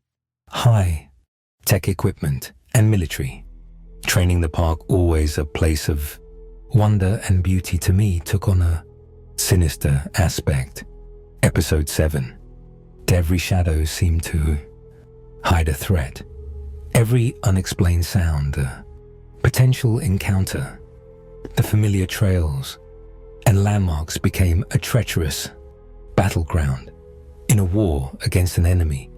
high-tech equipment and military, training the park, always a place of wonder and beauty to me, took on a sinister aspect. Episode 7. Every shadow seemed to hide a threat. Every unexplained sound, a potential encounter. The familiar trails and landmarks became a treacherous battleground in a war against an enemy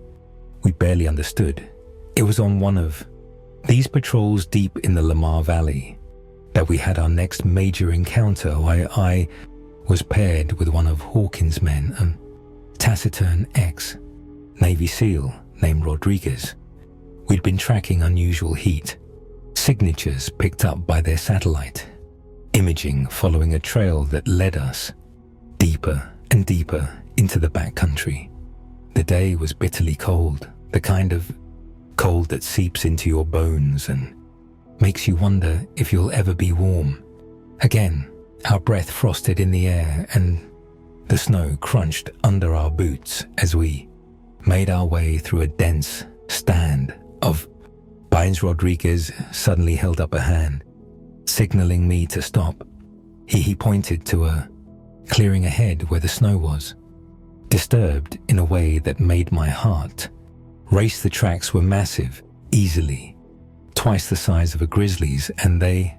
we barely understood. It was on one of these patrols deep in the Lamar Valley that we had our next major encounter, where I was paired with one of Hawkins' men, a taciturn ex-Navy SEAL named Rodriguez. We'd been tracking unusual heat signatures picked up by their satellite imaging, following a trail that led us deeper and deeper into the backcountry. The day was bitterly cold, the kind of cold that seeps into your bones and makes you wonder if you'll ever be warm. Again, our breath frosted in the air and the snow crunched under our boots as we made our way through a dense stand of pines. Rodriguez suddenly held up a hand, signaling me to stop. He pointed to a clearing ahead where the snow was, disturbed in a way that made my heart race. The tracks were massive, easily twice the size of a grizzly's, and they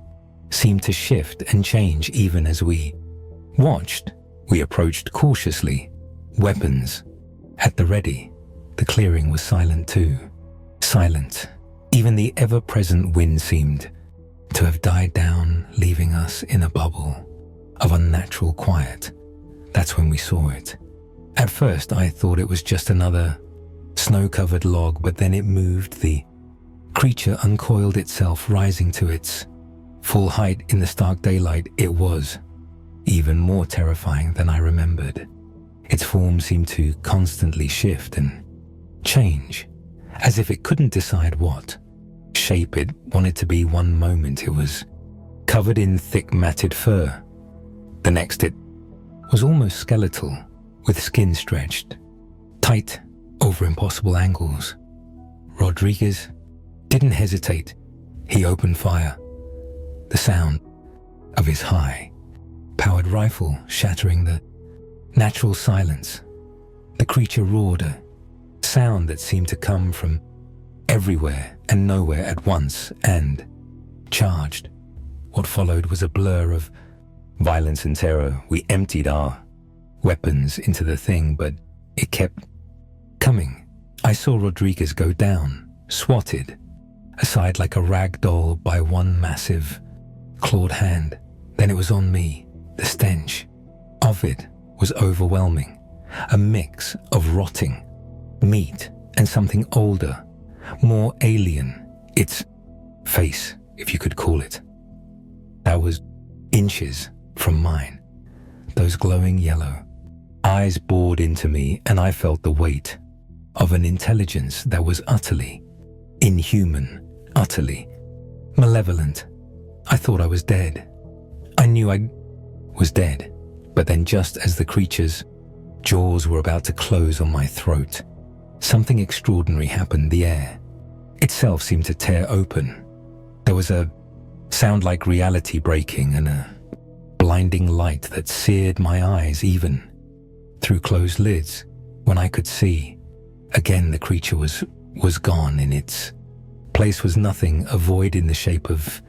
seemed to shift and change even as we watched. We approached cautiously, weapons at the ready. The clearing was silent too. Silent. Even the ever-present wind seemed to have died down, leaving us in a bubble of unnatural quiet. That's when we saw it. At first, I thought it was just another snow-covered log, but then it moved. The creature uncoiled itself, rising to its full height in the stark daylight. It was even more terrifying than I remembered. Its form seemed to constantly shift and change, as if it couldn't decide what shape it wanted to be. One moment it was covered in thick matted fur. The next it was almost skeletal, with skin stretched tight over impossible angles. Rodriguez didn't hesitate. He opened fire, the sound of his high-powered rifle shattering the natural silence. The creature roared, a sound that seemed to come from everywhere and nowhere at once, and charged. What followed was a blur of violence and terror. We emptied our weapons into the thing, but it kept coming. I saw Rodriguez go down, swatted aside like a rag doll by one massive clawed hand. Then it was on me. The stench of it was overwhelming, a mix of rotting meat and something older, more alien. Its face, if you could call it, that was inches from mine. Those glowing yellow eyes bored into me, and I felt the weight of an intelligence that was utterly inhuman, utterly malevolent. I thought I was dead. I knew I was dead, but then just as the creature's jaws were about to close on my throat, something extraordinary happened. The air itself seemed to tear open. There was a sound like reality breaking and a blinding light that seared my eyes even through closed lids. When I could see, again the creature was gone in its place was nothing, a void in the shape of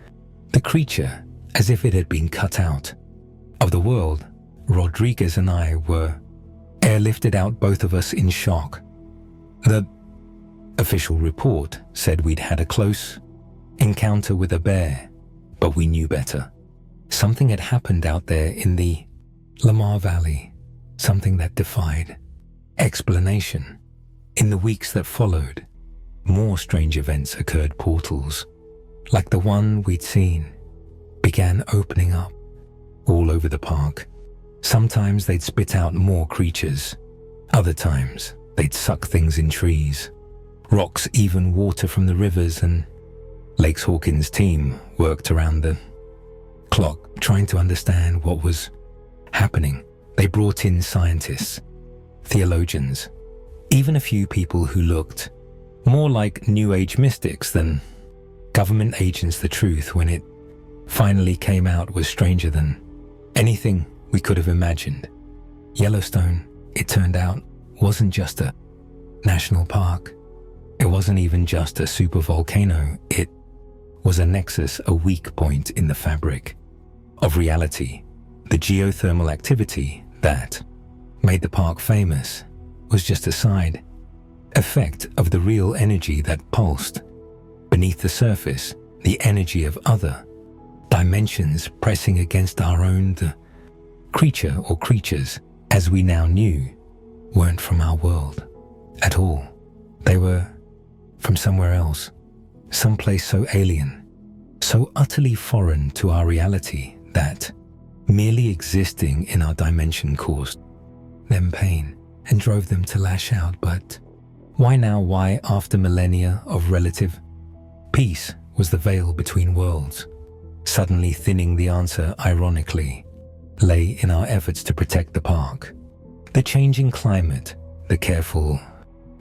the creature, as if it had been cut out of the world. Rodriguez and I were airlifted out, both of us in shock. The official report said we'd had a close encounter with a bear, but we knew better. Something had happened out there in the Lamar Valley, something that defied explanation. In the weeks that followed, more strange events occurred. Portals, like the one we'd seen, began opening up all over the park. Sometimes they'd spit out more creatures. Other times, they'd suck things in trees, rocks, even water from the rivers, and Lakes Hawkins' team worked around the clock trying to understand what was happening. They brought in scientists, theologians, even a few people who looked more like New Age mystics than government agents. The truth, when it finally came out, was stranger than anything we could have imagined. Yellowstone, it turned out, wasn't just a national park. It wasn't even just a supervolcano. It was a nexus, a weak point in the fabric of reality. The geothermal activity that made the park famous was just a side effect of the real energy that pulsed beneath the surface, the energy of other dimensions pressing against our own. The creature, or creatures, as we now knew, weren't from our world at all. They were from somewhere else, someplace so alien, so utterly foreign to our reality that merely existing in our dimension caused them pain and drove them to lash out. But why now? Why, after millennia of relative peace, was the veil between worlds suddenly thinning? The answer, ironically, lay in our efforts to protect the park. The changing climate, the careful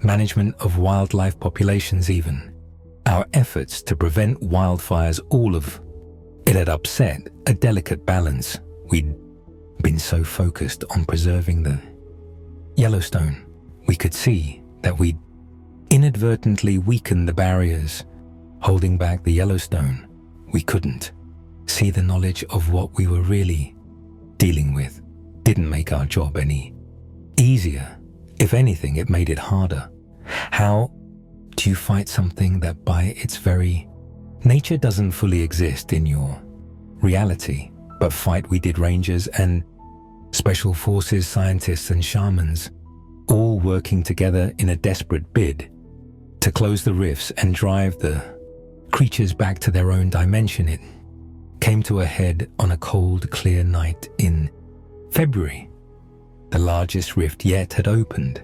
management of wildlife populations, even our efforts to prevent wildfires, all of it had upset a delicate balance. We'd been so focused on preserving the Yellowstone, we could see that we'd inadvertently weakened the barriers holding back the Yellowstone. We couldn't see the knowledge of what we were really dealing with. Didn't make our job any easier. If anything, it made it harder. How do you fight something that by its very nature doesn't fully exist in your reality? But fight we did. Rangers and special forces, scientists and shamans, all working together in a desperate bid to close the rifts and drive the creatures back to their own dimension. It came to a head on a cold, clear night in February. The largest rift yet had opened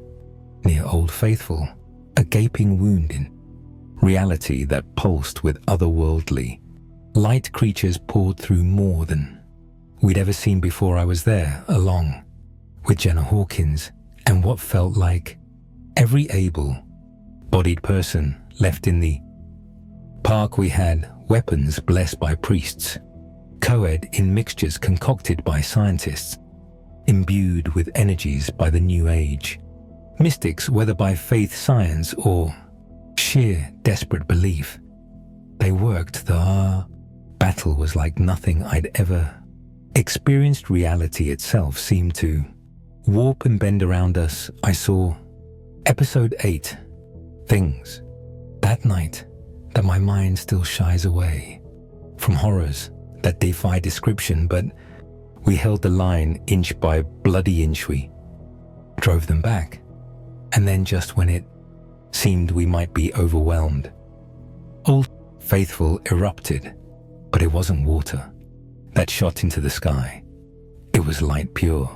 near Old Faithful, a gaping wound in reality that pulsed with otherworldly light. Creatures poured through more than we'd ever seen before. I was there, along with Jenna Hawkins, and what felt like every able-bodied person left in the park. We had weapons blessed by priests, co-ed in mixtures concocted by scientists, imbued with energies by the New Age mystics, whether by faith, science, or sheer desperate belief. They worked. The battle was like nothing I'd ever experienced. Reality itself seemed to warp and bend around us. I saw episode 8, things, that night that my mind still shies away from, horrors that defy description, but we held the line inch by bloody inch. We drove them back. And then just when it seemed we might be overwhelmed, Old Faithful erupted. But it wasn't water that shot into the sky. It was light, pure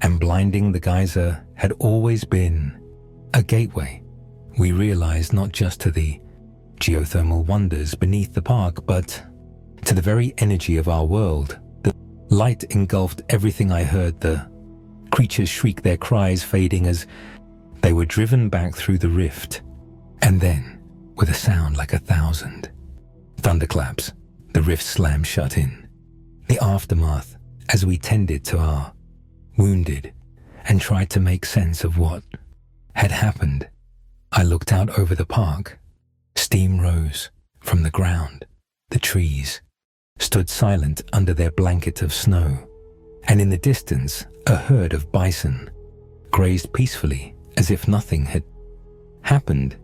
and blinding. The geyser had always been a gateway, we realized, not just to the geothermal wonders beneath the park, but to the very energy of our world. The light engulfed everything. I heard the creatures shriek, their cries fading as they were driven back through the rift. And then, with a sound like 1,000 thunderclaps, the rift slammed shut in. The aftermath, as we tended to our wounded and tried to make sense of what had happened. I looked out over the park, Steam rose from the ground. The trees stood silent under their blanket of snow, and in the distance, a herd of bison grazed peacefully as if nothing had happened.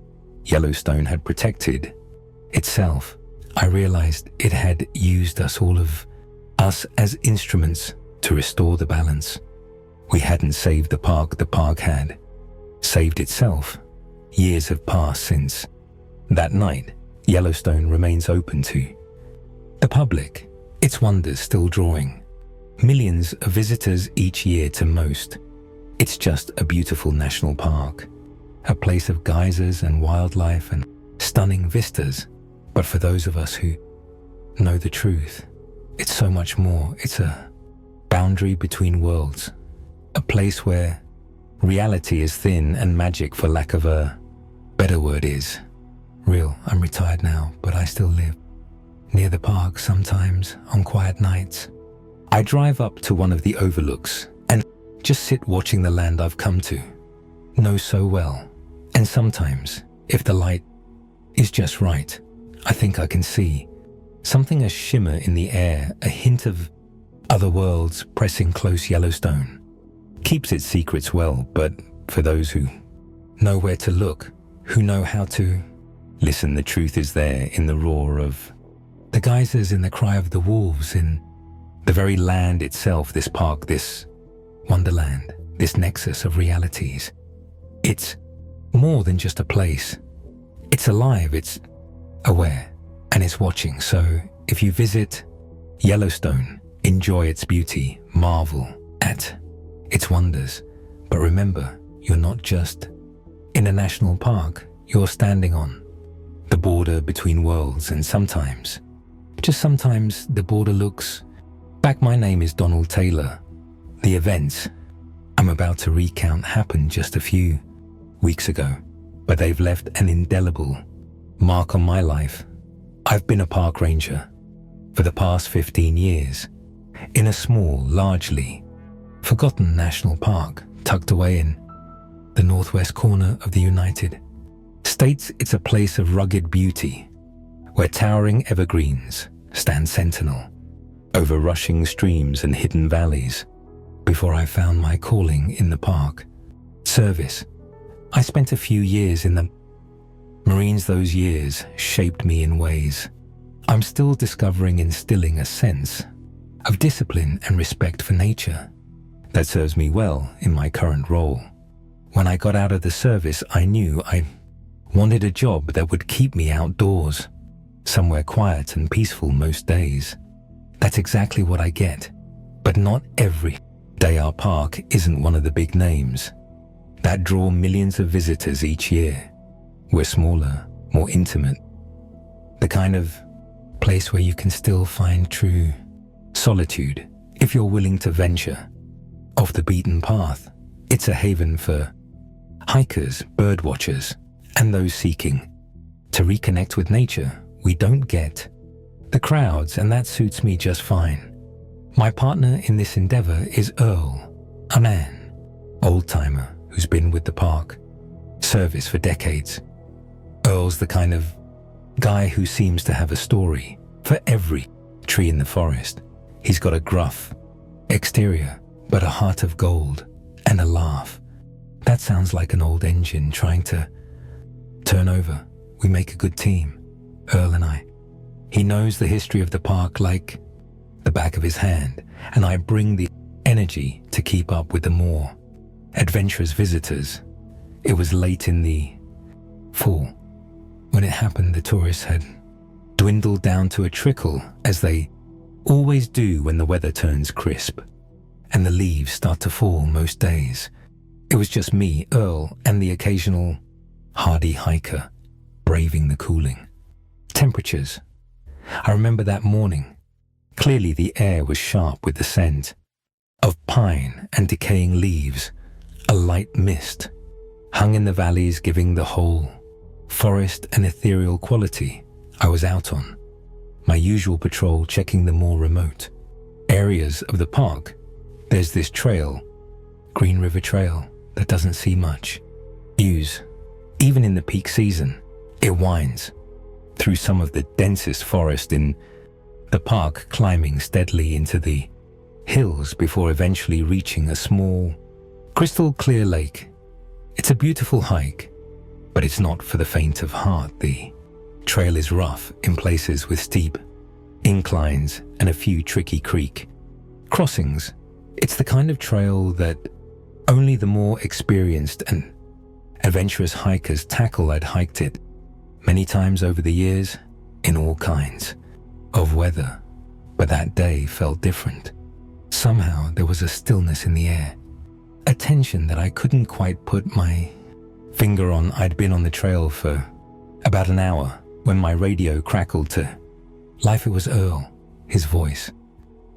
Yellowstone had protected itself. I realized it had used all of us as instruments to restore the balance. We hadn't saved the park had saved itself. Years have passed since that night. Yellowstone remains open to the public, its wonders still drawing millions of visitors each year. To most, it's just a beautiful national park, a place of geysers and wildlife and stunning vistas. But for those of us who know the truth, it's so much more. It's a boundary between worlds, a place where reality is thin and magic, for lack of a better word, is real. I'm retired now, but I still live near the park sometimes on quiet nights. I drive up to one of the overlooks and just sit watching the land I've come to know so well. And sometimes, if the light is just right, I think I can see something, a shimmer in the air, a hint of other worlds pressing close. Yellowstone keeps its secrets well, but for those who know where to look, who know how to listen, the truth is there in the roar of the geysers, in the cry of the wolves, in the very land itself. This park, this wonderland, this nexus of realities. It's more than just a place. It's alive, it's aware, and it's watching. So if you visit Yellowstone, enjoy its beauty, marvel at its wonders. But remember, you're not just in a national park, you're standing on the border between worlds, and sometimes, just sometimes, the border looks back. My name is Donald Taylor. The events I'm about to recount happened just a few weeks ago, but they've left an indelible mark on my life. I've been a park ranger for the past 15 years in a small, largely forgotten national park tucked away in the northwest corner of the United States. It's a place of rugged beauty where towering evergreens stand sentinel over rushing streams and hidden valleys. Before I found my calling in the park service, I spent a few years in the Marines. Those years shaped me in ways I'm still discovering, instilling a sense of discipline and respect for nature that serves me well in my current role. When I got out of the service, I knew I wanted a job that would keep me outdoors, somewhere quiet and peaceful most days. That's exactly what I get. But not every day. Our park isn't one of the big names that draw millions of visitors each year. We're smaller, more intimate, the kind of place where you can still find true solitude if you're willing to venture off the beaten path. It's a haven for hikers, bird watchers, and those seeking to reconnect with nature. We don't get the crowds, and that suits me just fine. My partner in this endeavor is Earl, a man, old-timer who's been with the park service for decades. Earl's the kind of guy who seems to have a story for every tree in the forest. He's got a gruff exterior, but a heart of gold and a laugh. That sounds like an old engine trying to turn over. We make a good team, Earl and I. He knows the history of the park like the back of his hand, and I bring the energy to keep up with the more adventurous visitors. It was late in the fall. When it happened, the tourists had dwindled down to a trickle, as they always do when the weather turns crisp and the leaves start to fall most days. It was just me, Earl, and the occasional hardy hiker braving the cooling temperatures. I remember that morning. Clearly the air was sharp with the scent of pine and decaying leaves. A light mist hung in the valleys, giving the whole forest an ethereal quality. I was out on my usual patrol, checking the more remote areas of the park. There's this trail, Green River Trail, that doesn't see much use. Even in the peak season, it winds through some of the densest forest in the park, climbing steadily into the hills before eventually reaching a small, crystal clear lake. It's a beautiful hike, but it's not for the faint of heart. The trail is rough in places with steep inclines and a few tricky creek crossings. It's the kind of trail that only the more experienced and adventurous hikers tackle. I'd hiked it many times over the years in all kinds of weather, but that day felt different. Somehow there was a stillness in the air, a tension that I couldn't quite put my finger on. I'd been on the trail for about an hour when my radio crackled to life. It was Earl, his voice,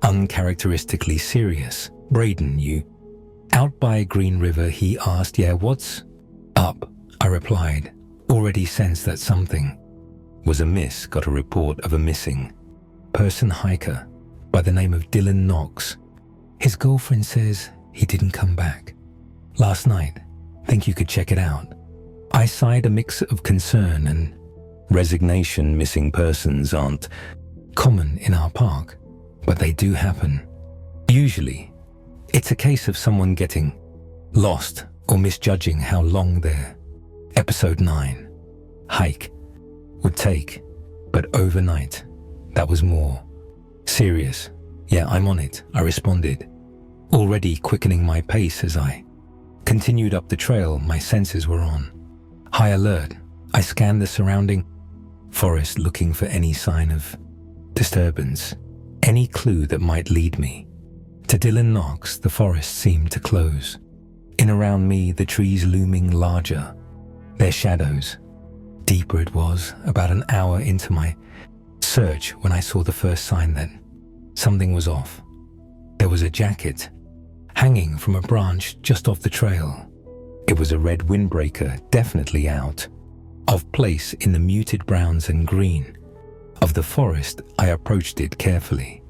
uncharacteristically serious. "Braden, you out by Green River?" he asked. "Yeah, what's up?" I replied, already sensed that something was amiss. "Got a report of a missing person hiker by the name of Dylan Knox. His girlfriend says he didn't come back last night. Think you could check it out?" I sighed, a mix of concern and resignation. Missing persons aren't common in our park, but they do happen. Usually, it's a case of someone getting lost or misjudging how long their Episode 9 hike would take, but overnight, that was more serious. "Yeah, I'm on it," I responded, already quickening my pace as I continued up the trail. My senses were on high alert. I scanned the surrounding forest, looking for any sign of disturbance, any clue that might lead me to Dylan Knox. The forest seemed to close in around me, the trees looming larger, their shadows deeper. It was about an hour into my search when I saw the first sign that something was off. There was a jacket hanging from a branch just off the trail. It was a red windbreaker, definitely out of place in the muted browns and green of the forest. I approached it carefully,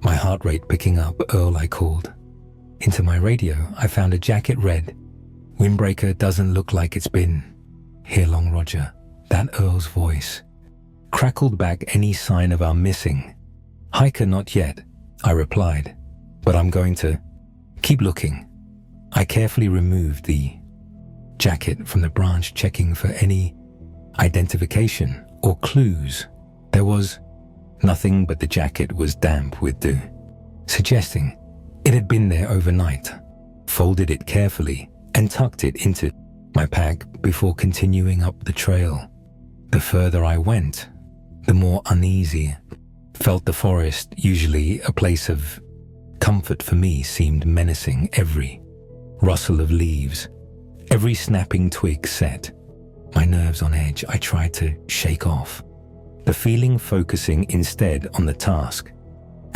my heart rate picking up. "Earl," I called into my radio. "I found a jacket, red windbreaker. Doesn't look like it's been here long." "Roger." That Earl's voice crackled back. "Any sign of our missing hiker?" "Not yet," I replied, "but I'm going to keep looking." I carefully removed the jacket from the branch, checking for any identification or clues. There was nothing, but the jacket was damp with dew, suggesting it had been there overnight. Folded it carefully and tucked it into my pack before continuing up the trail. The further I went, the more uneasy felt the forest. Usually a place of comfort for me seemed menacing. Every rustle of leaves, every snapping twig set my nerves on edge. I tried to shake off the feeling, focusing instead on the task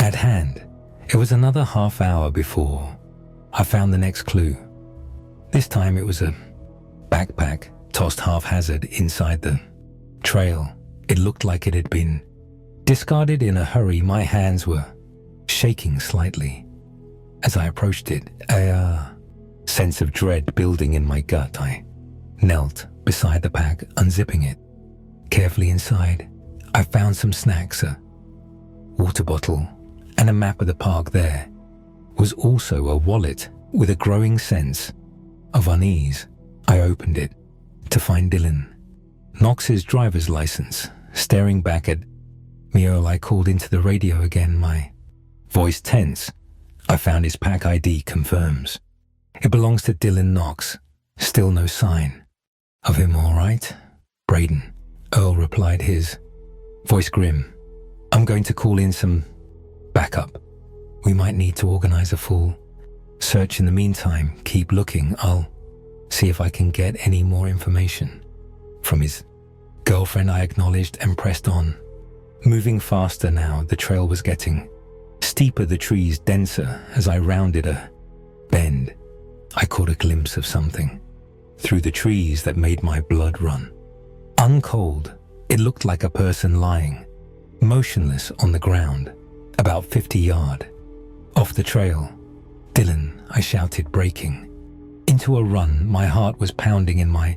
at hand. It was another half hour before I found the next clue. This time it was a backpack tossed haphazard inside the trail. It looked like it had been discarded in a hurry. My hands were shaking slightly as I approached it, a sense of dread building in my gut. I knelt beside the pack, unzipping it carefully. Inside, I found some snacks, a water bottle, and a map of the park. There was also a wallet. With a growing sense of unease, I opened it to find Dylan Knox's driver's license staring back at me. "Earl," I called into the radio again, my voice tense. "I found his pack ID. Confirms it belongs to Dylan Knox. Still no sign of him." "All right, Braden," Earl replied, his voice grim. "I'm going to call in some backup. We might need to organize a full search. In the meantime, keep looking. I'll see if I can get any more information from his girlfriend." I acknowledged and pressed on, moving faster now. The trail was getting steeper, the trees denser. As I rounded a bend, I caught a glimpse of something through the trees that made my blood run uncold. It looked like a person lying motionless on the ground, about 50 yards off the trail. "Dylan," I shouted, breaking into a run. My heart was pounding in my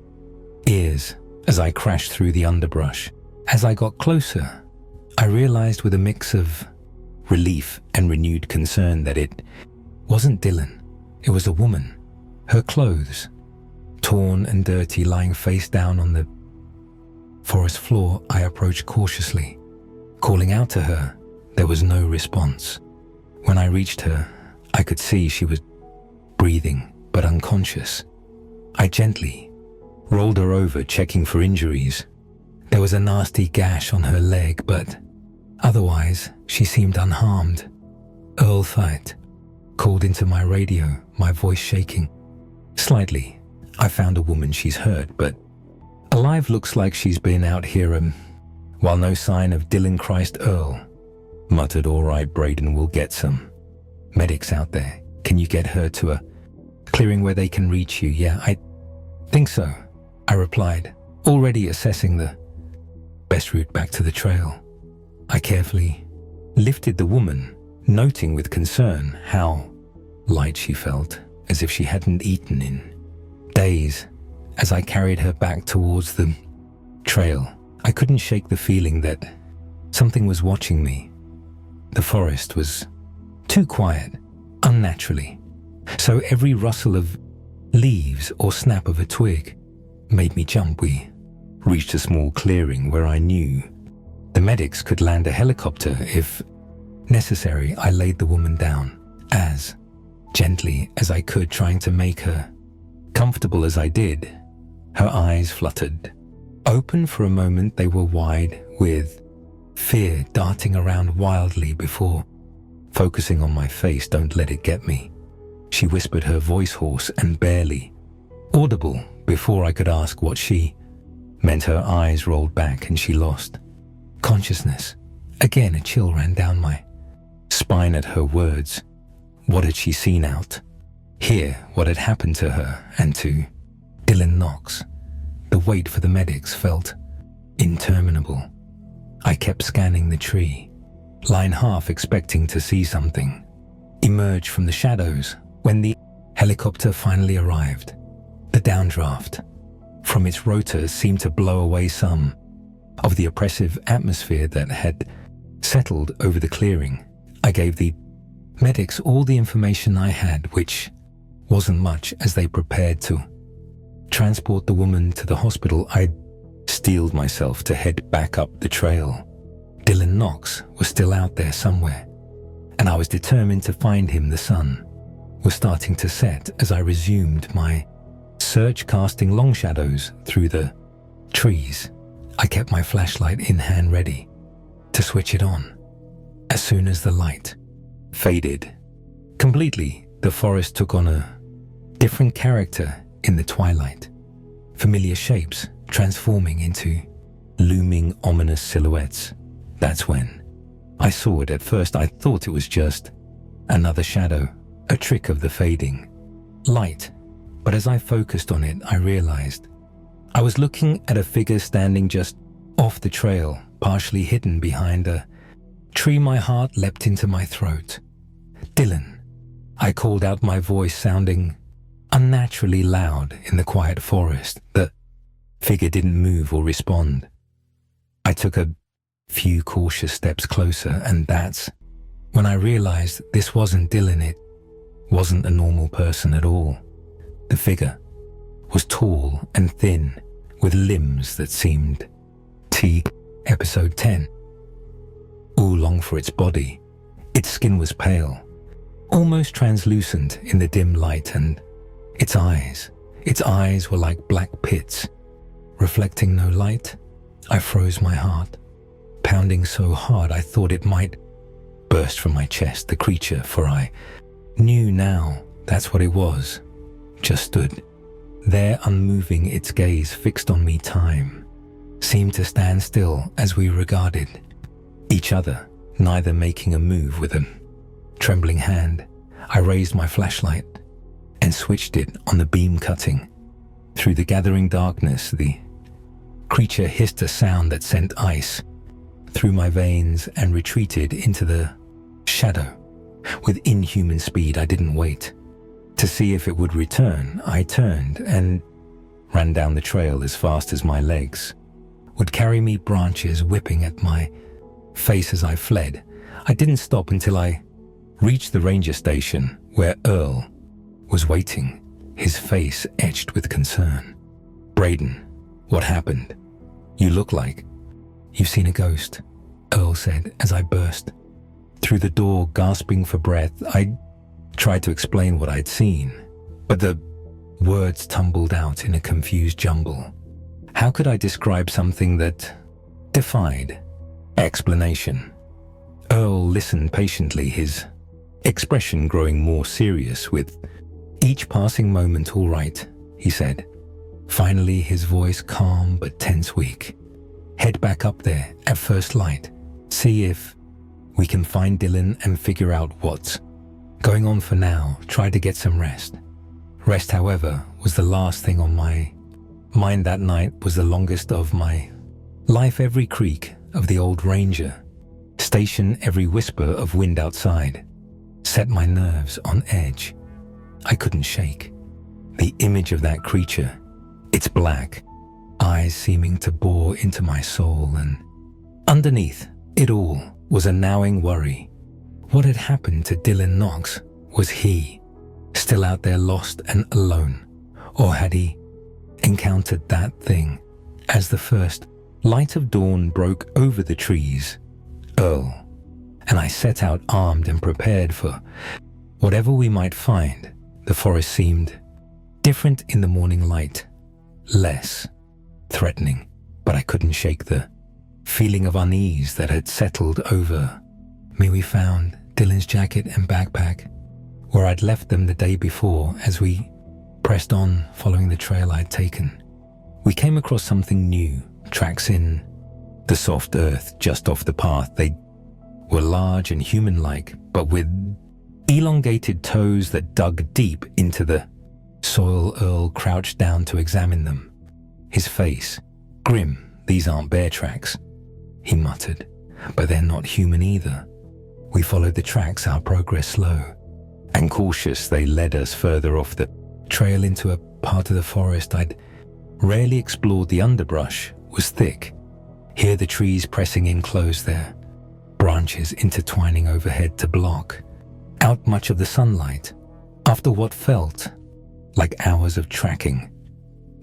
ears as I crashed through the underbrush As I got closer, I realized with a mix of relief and renewed concern that it wasn't Dylan. It was a woman, her clothes, torn and dirty, lying face down on the forest floor. I approached cautiously, calling out to her. There was no response. When I reached her, I could see she was breathing but unconscious. I gently rolled her over, checking for injuries. There was a nasty gash on her leg, but otherwise she seemed unharmed. Earl Thite called into my radio, my voice shaking slightly. I found a woman. She's hurt, but alive. Looks like she's been out here, while no sign of Dylan. Christ, Earl muttered. All right, Braden, we'll get some medics out there. Can you get her to a clearing where they can reach you? Yeah, I think so, I replied, already assessing the best route back to the trail. I carefully lifted the woman, noting with concern how light she felt, as if she hadn't eaten in days. As I carried her back towards the trail, I couldn't shake the feeling that something was watching me. The forest was too quiet, unnaturally, so every rustle of leaves or snap of a twig made me jump. We reached a small clearing where I knew the medics could land a helicopter if necessary. I laid the woman down as gently as I could, trying to make her comfortable. As I did, her eyes fluttered open. For a moment they were wide, with fear darting around wildly before focusing on my face. Don't let it get me, she whispered, her voice hoarse and barely audible. Before I could ask what she meant, her eyes rolled back and she lost consciousness. Again, a chill ran down my spine at her words. What had she seen out here? What had happened to her and to Dylan Knox? The wait for the medics felt interminable. I kept scanning the tree, lying half expecting to see something emerge from the shadows. When the helicopter finally arrived, the downdraft from its rotors seemed to blow away some of the oppressive atmosphere that had settled over the clearing. I gave the medics all the information I had, which wasn't much, as they prepared to transport the woman to the hospital. I steeled myself to head back up the trail. Dylan Knox was still out there somewhere, and I was determined to find him. The sun was starting to set as I resumed my search, casting long shadows through the trees. I kept my flashlight in hand, ready to switch it on as soon as the light faded completely. The forest took on a different character in the twilight, familiar shapes transforming into looming, ominous silhouettes. That's when I saw it. At first I thought it was just another shadow, a trick of the fading light, but as I focused on it, I realized I was looking at a figure standing just off the trail, partially hidden behind a tree. My heart leapt into my throat. Dylan, I called out, my voice sounding unnaturally loud in the quiet forest. The figure didn't move or respond. I took a few cautious steps closer, and that's when I realized this wasn't Dylan. It wasn't a normal person at all. The figure was tall and thin, with limbs that seemed Episode 10. Oolong for its body. Its skin was pale, almost translucent in the dim light, and its eyes were like black pits, reflecting no light. I froze, my heart pounding so hard I thought it might burst from my chest. The creature, for I knew now that's what it was, just stood there unmoving, its gaze fixed on me. Time seemed to stand still as we regarded each other, neither making a move. With a trembling hand, I raised my flashlight and switched it on the beam, cutting through the gathering darkness. The creature hissed a sound that sent ice through my veins and retreated into the shadow with inhuman speed. I didn't wait to see if it would return. I turned and ran down the trail as fast as my legs would carry me, branches whipping at my face as I fled. I didn't stop until I reached the ranger station where Earl was waiting, his face etched with concern. "Braden, what happened? You look like you've seen a ghost," Earl said as I burst through the door, gasping for breath. I tried to explain what I'd seen, but the words tumbled out in a confused jumble. How could I describe something that defied explanation? Earl listened patiently, his expression growing more serious with each passing moment. "All right," he said. Finally, his voice calm but tense, weak. "Head back up there at first light. See if we can find Dylan and figure out what's going on. For now, try to get some rest." Rest, however, was the last thing on my mind that night. Was the longest of my life. Every creak of the old ranger station, every whisper of wind outside, set my nerves on edge. I couldn't shake the image of that creature, its black eyes seeming to bore into my soul, and underneath it all was a gnawing worry. What had happened to Dylan Knox? Was he still out there lost and alone? Or had he encountered that thing as the first light of dawn broke over the trees? Earl and I set out armed and prepared for whatever we might find. The forest seemed different in the morning light, less threatening, but I couldn't shake the feeling of unease that had settled over me. We found Dylan's jacket and backpack where I'd left them the day before. As we pressed on, following the trail I'd taken, we came across something new, tracks in the soft earth just off the path. They were large and human-like, but with elongated toes that dug deep into the soil. Earl crouched down to examine them, his face grim. "These aren't bear tracks," he muttered, "but they're not human either." We followed the tracks, our progress slow and cautious. They led us further off the trail into a part of the forest I'd rarely explored. The underbrush was thick. Here the trees pressing in close, their branches intertwining overhead to block out much of the sunlight. After what felt like hours of tracking,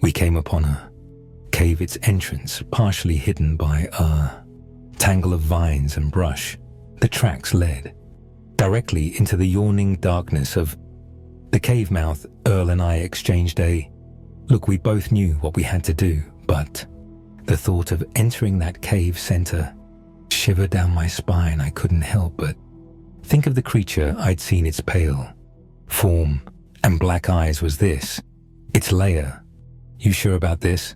we came upon a cave, its entrance partially hidden by a tangle of vines and brush. The tracks led directly into the yawning darkness of the cave mouth. Earl and I exchanged a look. We both knew what we had to do, but the thought of entering that cave sent a shiver down my spine. I couldn't help but think of the creature I'd seen, its pale form and black eyes. Was this its lair? "You sure about this?"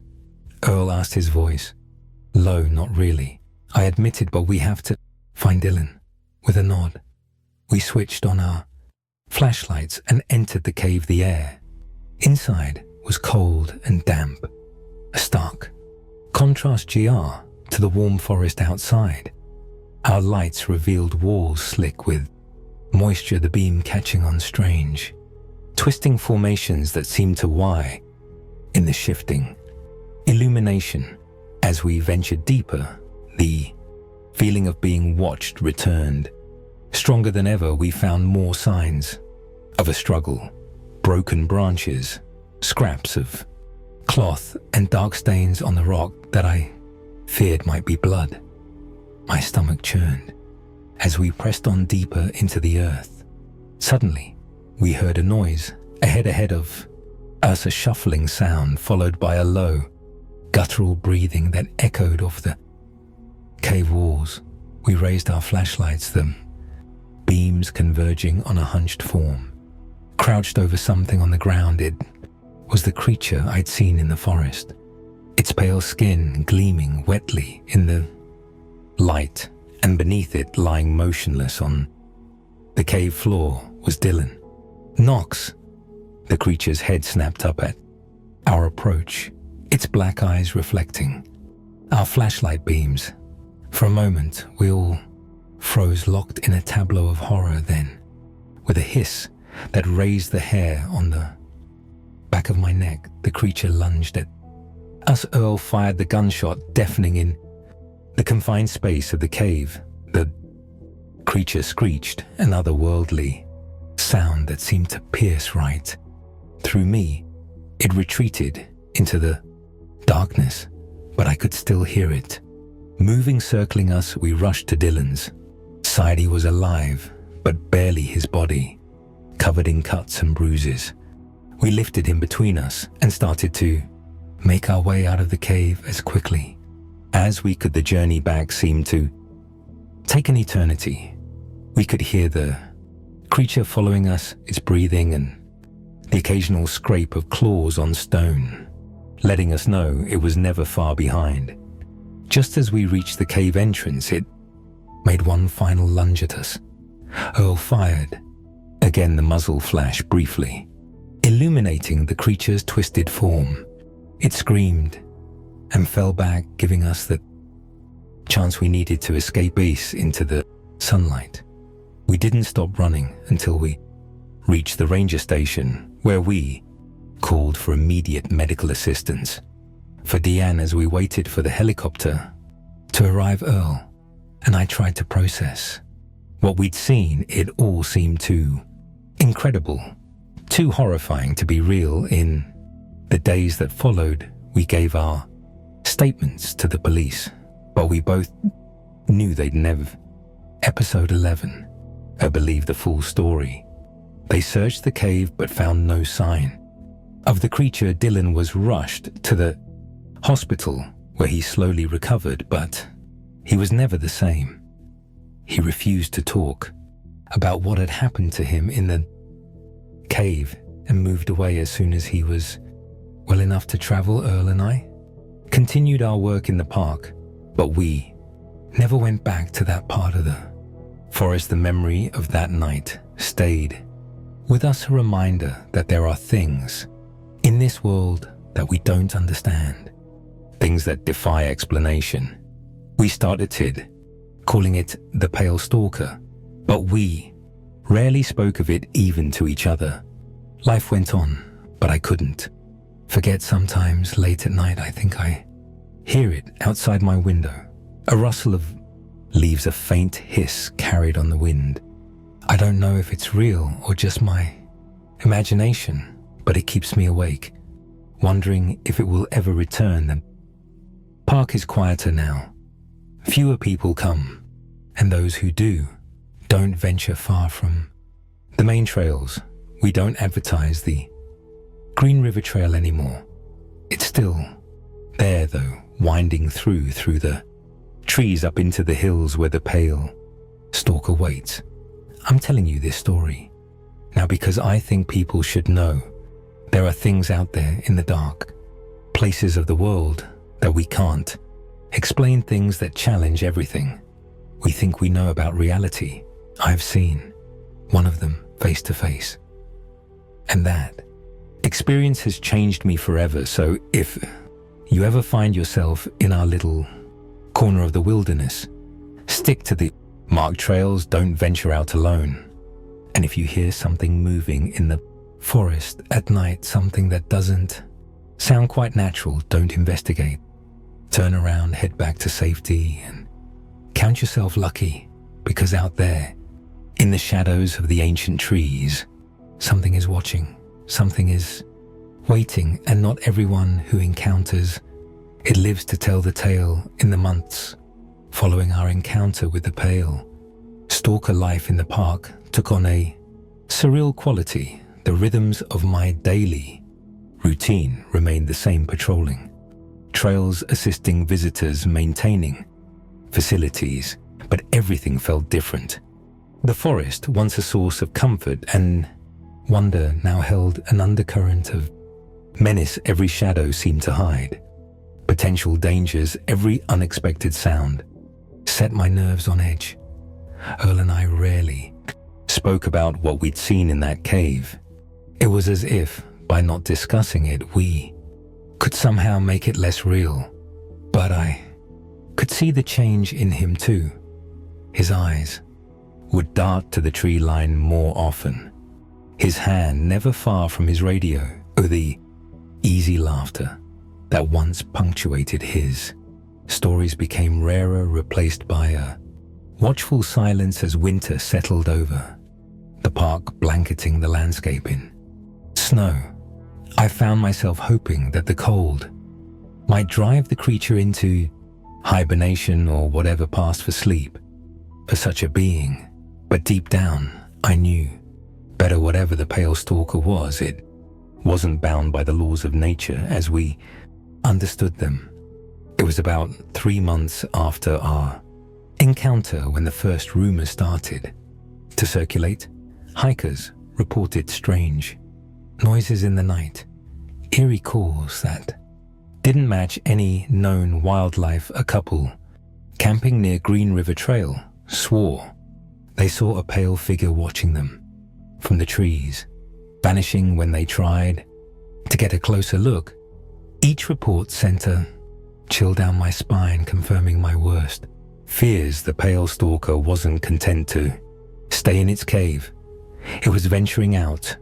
Earl asked, his voice low. "Not really," I admitted, "but we have to find Dylan." With a nod, we switched on our flashlights and entered the cave. The air inside was cold and damp, a stark contrast to the warm forest outside. Our lights revealed walls slick with moisture, the beam catching on strange, twisting formations that seemed to why in the shifting illumination. As we ventured deeper, the feeling of being watched returned. Stronger than ever, we found more signs of a struggle. Broken branches, scraps of cloth, and dark stains on the rock that I feared might be blood. My stomach churned as we pressed on deeper into the earth. Suddenly, we heard a noise ahead of us, a shuffling sound followed by a low, guttural breathing that echoed off the cave walls. We raised our flashlights, the beams converging on a hunched form, crouched over something on the ground. It was the creature I'd seen in the forest, its pale skin gleaming wetly in the light, and beneath it, lying motionless on the cave floor, was Dylan Knox. The creature's head snapped up at our approach, its black eyes reflecting our flashlight beams. For a moment, we all froze, locked in a tableau of horror. Then, with a hiss that raised the hair on the back of my neck, the creature lunged at As Earl fired the gunshot, deafening in the confined space of the cave, the creature screeched, an otherworldly sound that seemed to pierce right through me. It retreated into the darkness, but I could still hear it. Moving, circling us, we rushed to Dylan's side. He was alive, but barely, his body covered in cuts and bruises. We lifted him between us and started to make our way out of the cave as quickly as we could. The journey back seemed to take an eternity. We could hear the creature following us, its breathing and the occasional scrape of claws on stone, letting us know it was never far behind. Just as we reached the cave entrance, it made one final lunge at us. Earl fired. Again, the muzzle flashed briefly, illuminating the creature's twisted form. It screamed and fell back, giving us the chance we needed to escape into the sunlight. We didn't stop running until we reached the ranger station, where we called for immediate medical assistance for Deanne. As we waited for the helicopter to arrive, Earl and I tried to process what we'd seen. It all seemed too incredible, too horrifying to be real. In the days that followed, we gave our statements to the police, but we both knew they'd never. Episode 11. I believe the full story. They searched the cave but found no sign of the creature. Dylan was rushed to the hospital, where he slowly recovered, but he was never the same. He refused to talk about what had happened to him in the cave and moved away as soon as he was well enough to travel. Earl and I continued our work in the park, but we never went back to that part of the forest. The memory of that night stayed with us, a reminder that there are things in this world that we don't understand, things that defy explanation. We started calling it the Pale Stalker, but we rarely spoke of it even to each other. Life went on, but I couldn't forget. Sometimes late at night, I think I hear it outside my window, a rustle of leaves, a faint hiss carried on the wind. I don't know if it's real or just my imagination, but it keeps me awake, wondering if it will ever return. The park is quieter now. Fewer people come, and those who do don't venture far from the main trails. We don't advertise the Green River Trail anymore. It's still there though, winding through the trees up into the hills where the Pale Stalker waits. I'm telling you this story now because I think people should know there are things out there in the dark, places of the world that we can't explain, things that challenge everything we think we know about reality. I've seen one of them face to face, and that experience has changed me forever. So if you ever find yourself in our little corner of the wilderness, stick to the marked trails, don't venture out alone. And if you hear something moving in the forest at night, something that doesn't sound quite natural, don't investigate. Turn around, head back to safety, and count yourself lucky, because out there, in the shadows of the ancient trees, something is watching, something is waiting, and not everyone who encounters it lives to tell the tale. In the months following our encounter with the Pale Stalker, life in the park took on a surreal quality. The rhythms of my daily routine remained the same: patrolling trails, assisting visitors, maintaining facilities, but everything felt different. The forest, once a source of comfort and wonder, now held an undercurrent of menace. Every shadow seemed to hide potential dangers. Every unexpected sound set my nerves on edge. Earl and I rarely spoke about what we'd seen in that cave. It was as if, by not discussing it, we could somehow make it less real. But I could see the change in him too. His eyes would dart to the tree line more often, his hand never far from his radio. Oh, the easy laughter, that once punctuated his. Stories became rarer, replaced by a watchful silence as winter settled over, the park blanketing the landscape in snow. I found myself hoping that the cold might drive the creature into hibernation or whatever passed for sleep for such a being. But deep down, I knew better whatever the pale stalker was, it wasn't bound by the laws of nature as we understood them. It was about 3 months after our encounter when the first rumors started to circulate. Hikers reported strange noises in the night, eerie calls that didn't match any known wildlife. A couple camping near Green River Trail swore they saw a pale figure watching them from the trees, vanishing when they tried to get a closer look. Each report sent a chill down my spine, confirming my worst fears. The pale stalker wasn't content to stay in its cave. It was venturing out,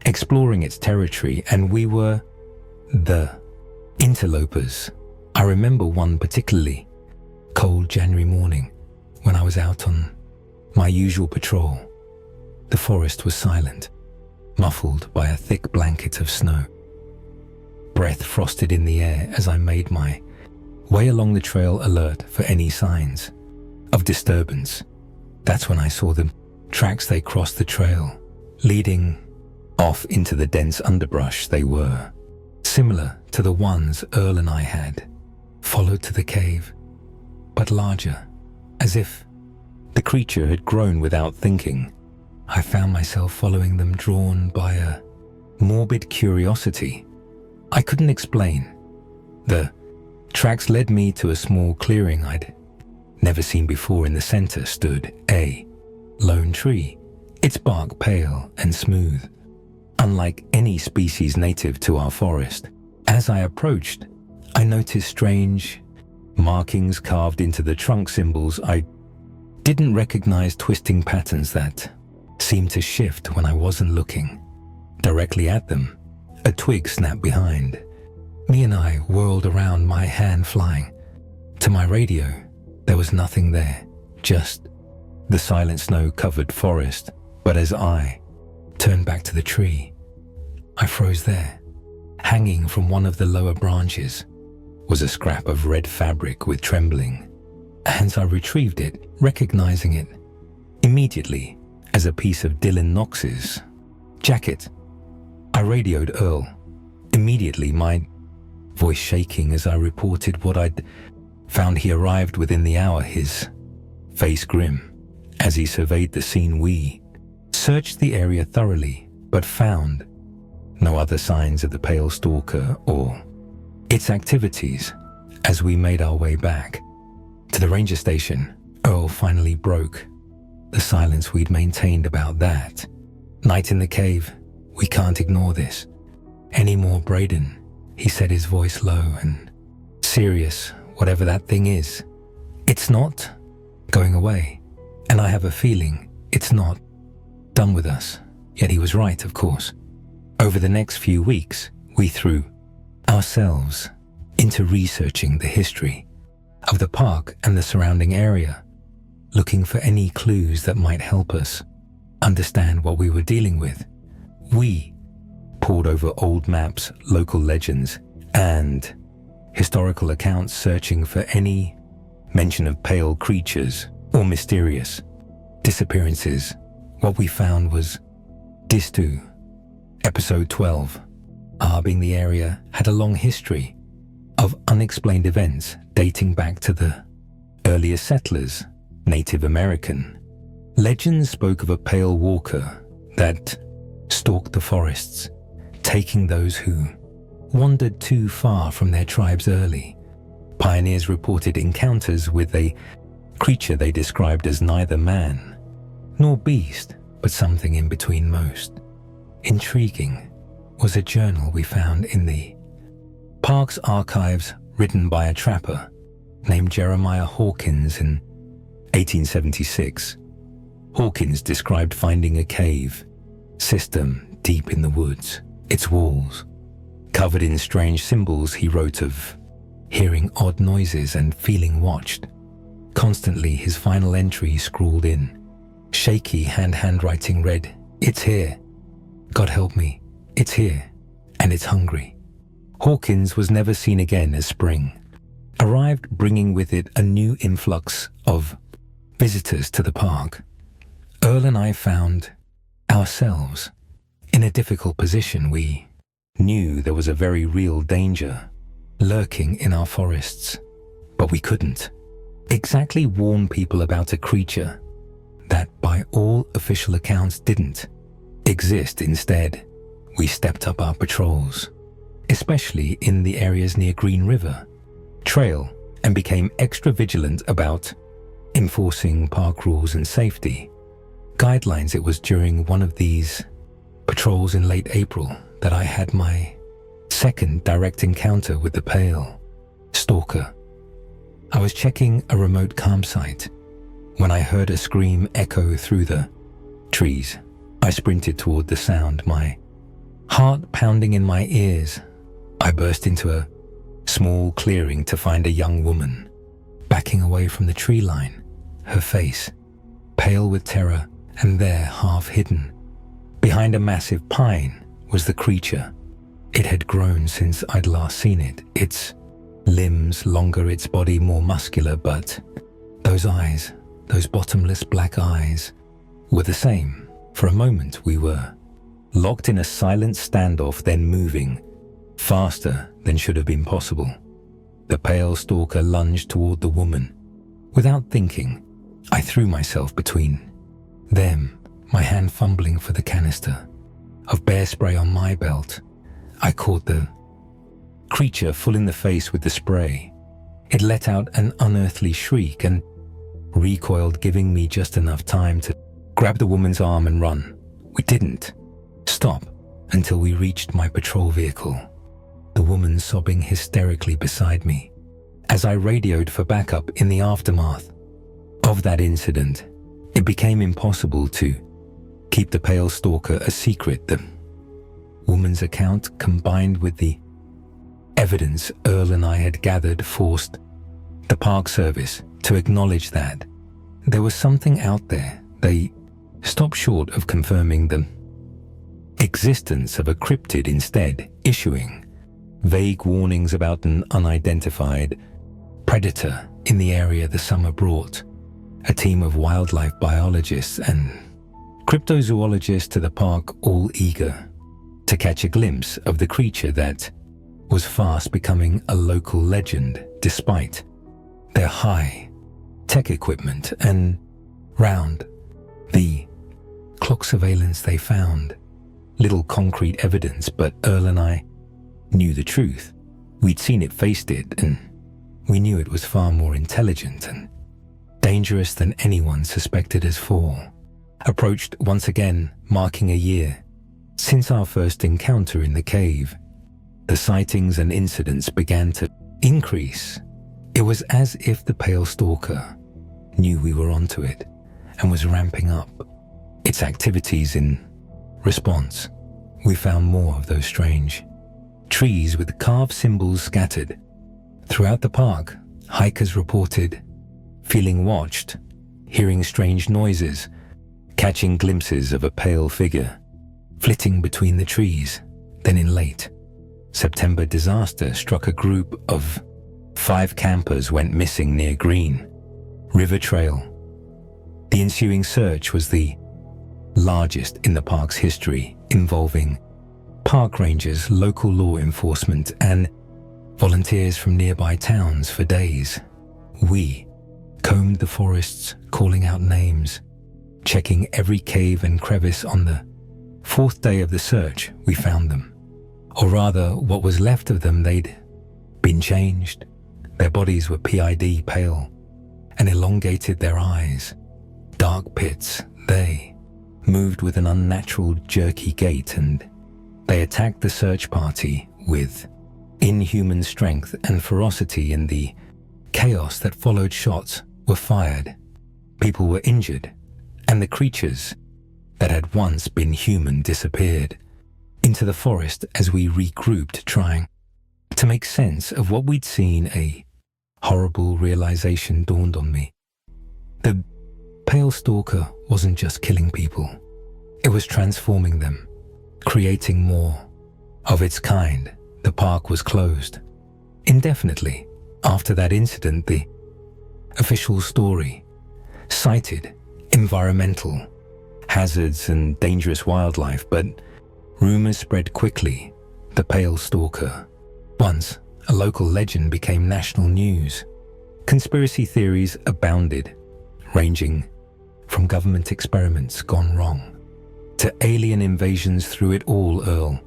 exploring its territory, and we were the interlopers. I remember one particularly cold January morning when I was out on my usual patrol. The forest was silent, muffled by a thick blanket of snow. Breath frosted in the air as I made my way along the trail, alert for any signs of disturbance. That's when I saw the tracks. They crossed the trail, leading off into the dense underbrush. They were similar to the ones Earl and I had followed to the cave, but larger, as if the creature had grown without thinking. I found myself following them, drawn by a morbid curiosity I couldn't explain. The tracks led me to a small clearing I'd never seen before. In the center stood a lone tree, its bark pale and smooth, unlike any species native to our forest. As I approached, I noticed strange markings carved into the trunk, symbols I didn't recognize, twisting patterns that seemed to shift when I wasn't looking directly at them. A twig snapped behind me and I whirled around, my hand flying to my radio. There was nothing there, just the silent snow-covered forest. But as I turned back to the tree, I froze there. Hanging from one of the lower branches was a scrap of red fabric with trembling hands. I retrieved it, recognizing it immediately as a piece of Dylan Knox's jacket. I radioed Earl immediately, my voice shaking as I reported what I'd found. He arrived within the hour, his face grim as he surveyed the scene. We searched the area thoroughly, but found no other signs of the pale stalker or its activities. As we made our way back to the ranger station, Earl finally broke the silence we'd maintained about that night in the cave. We can't ignore this anymore, Braden, he said, his voice low and serious. Whatever that thing is, it's not going away, and I have a feeling it's not done with us. Yet he was right, of course. Over the next few weeks, we threw ourselves into researching the history of the park and the surrounding area, looking for any clues that might help us understand what we were dealing with. We pored over old maps, local legends, and historical accounts, searching for any mention of pale creatures or mysterious disappearances. What we found was Distu, episode 12. Being the area had a long history of unexplained events dating back to the earliest settlers, Native American. Legends spoke of a pale walker that stalked the forests, taking those who wandered too far from their tribes early. Pioneers reported encounters with a creature they described as neither man nor beast, but something in between. Most intriguing was a journal we found in the park's archives, written by a trapper named Jeremiah Hawkins in 1876. Hawkins described finding a cave system deep in the woods, its walls Covered in strange symbols, he wrote of hearing odd noises and feeling watched. Constantly, his final entry scrawled in shaky handwriting read, "It's here. God help me. It's here. And it's hungry." Hawkins was never seen again as spring arrived, bringing with it a new influx of visitors to the park. Earl and I found ourselves in a difficult position. We knew there was a very real danger lurking in our forests, but we couldn't exactly warn people about a creature that, by all official accounts, didn't exist. Instead, we stepped up our patrols, especially in the areas near Green River Trail, and became extra vigilant about enforcing park rules and safety guidelines. It was during one of these patrols in late April that I had my second direct encounter with the pale stalker. I was checking a remote campsite when I heard a scream echo through the trees. I sprinted toward the sound, my heart pounding in my ears. I burst into a small clearing to find a young woman backing away from the tree line, her face pale with terror, and there, half hidden behind a massive pine, was the creature. It had grown since I'd last seen it, its limbs longer, its body more muscular, but those eyes, those bottomless black eyes, were the same. For a moment we were locked in a silent standoff, then moving faster than should have been possible. The pale stalker lunged toward the woman. Without thinking, I threw myself between them, my hand fumbling for the canister of bear spray on my belt. I caught the creature full in the face with the spray. It let out an unearthly shriek and recoiled, giving me just enough time to grab the woman's arm and run. We didn't stop until we reached my patrol vehicle, the woman sobbing hysterically beside me. As I radioed for backup in the aftermath of that incident, it became impossible to keep the pale stalker a secret. The woman's account, combined with the evidence Earl and I had gathered, forced the Park Service to acknowledge that there was something out there. They stopped short of confirming the existence of a cryptid, instead issuing vague warnings about an unidentified predator in the area. The summer brought a team of wildlife biologists and cryptozoologists to the park, all eager to catch a glimpse of the creature that was fast becoming a local legend. Despite their high-tech equipment and round the clock surveillance, they found little concrete evidence, but Earl and I knew the truth. We'd seen it, faced it, and we knew it was far more intelligent and dangerous than anyone suspected. As fall approached, once again marking a year since our first encounter in the cave, the sightings and incidents began to increase. It was as if the pale stalker knew we were onto it and was ramping up its activities. In response, we found more of those strange trees with carved symbols scattered throughout the park. Hikers reported feeling watched, hearing strange noises, catching glimpses of a pale figure flitting between the trees. Then in late September, disaster struck. A group of 5 campers went missing near Green River Trail. The ensuing search was the largest in the park's history, involving park rangers, local law enforcement, and volunteers from nearby towns. For days, we combed the forests, calling out names, checking every cave and crevice. On the 4th day of the search, we found them. Or rather, what was left of them. They'd been changed. Their bodies were PID, pale and elongated, their eyes dark pits. They moved with an unnatural, jerky gait, and they attacked the search party with inhuman strength and ferocity. In the chaos that followed, shots were fired, people were injured, and the creatures that had once been human disappeared. into the forest as we regrouped, trying to make sense of what we'd seen. A horrible realization dawned on me. The pale stalker wasn't just killing people. It was transforming them, creating more of its kind. The park was closed indefinitely. After that incident, the official story cited environmental hazards and dangerous wildlife, but rumors spread quickly. The pale stalker, once a local legend, became national news. Conspiracy theories abounded, ranging from government experiments gone wrong to alien invasions. Through it all, Earl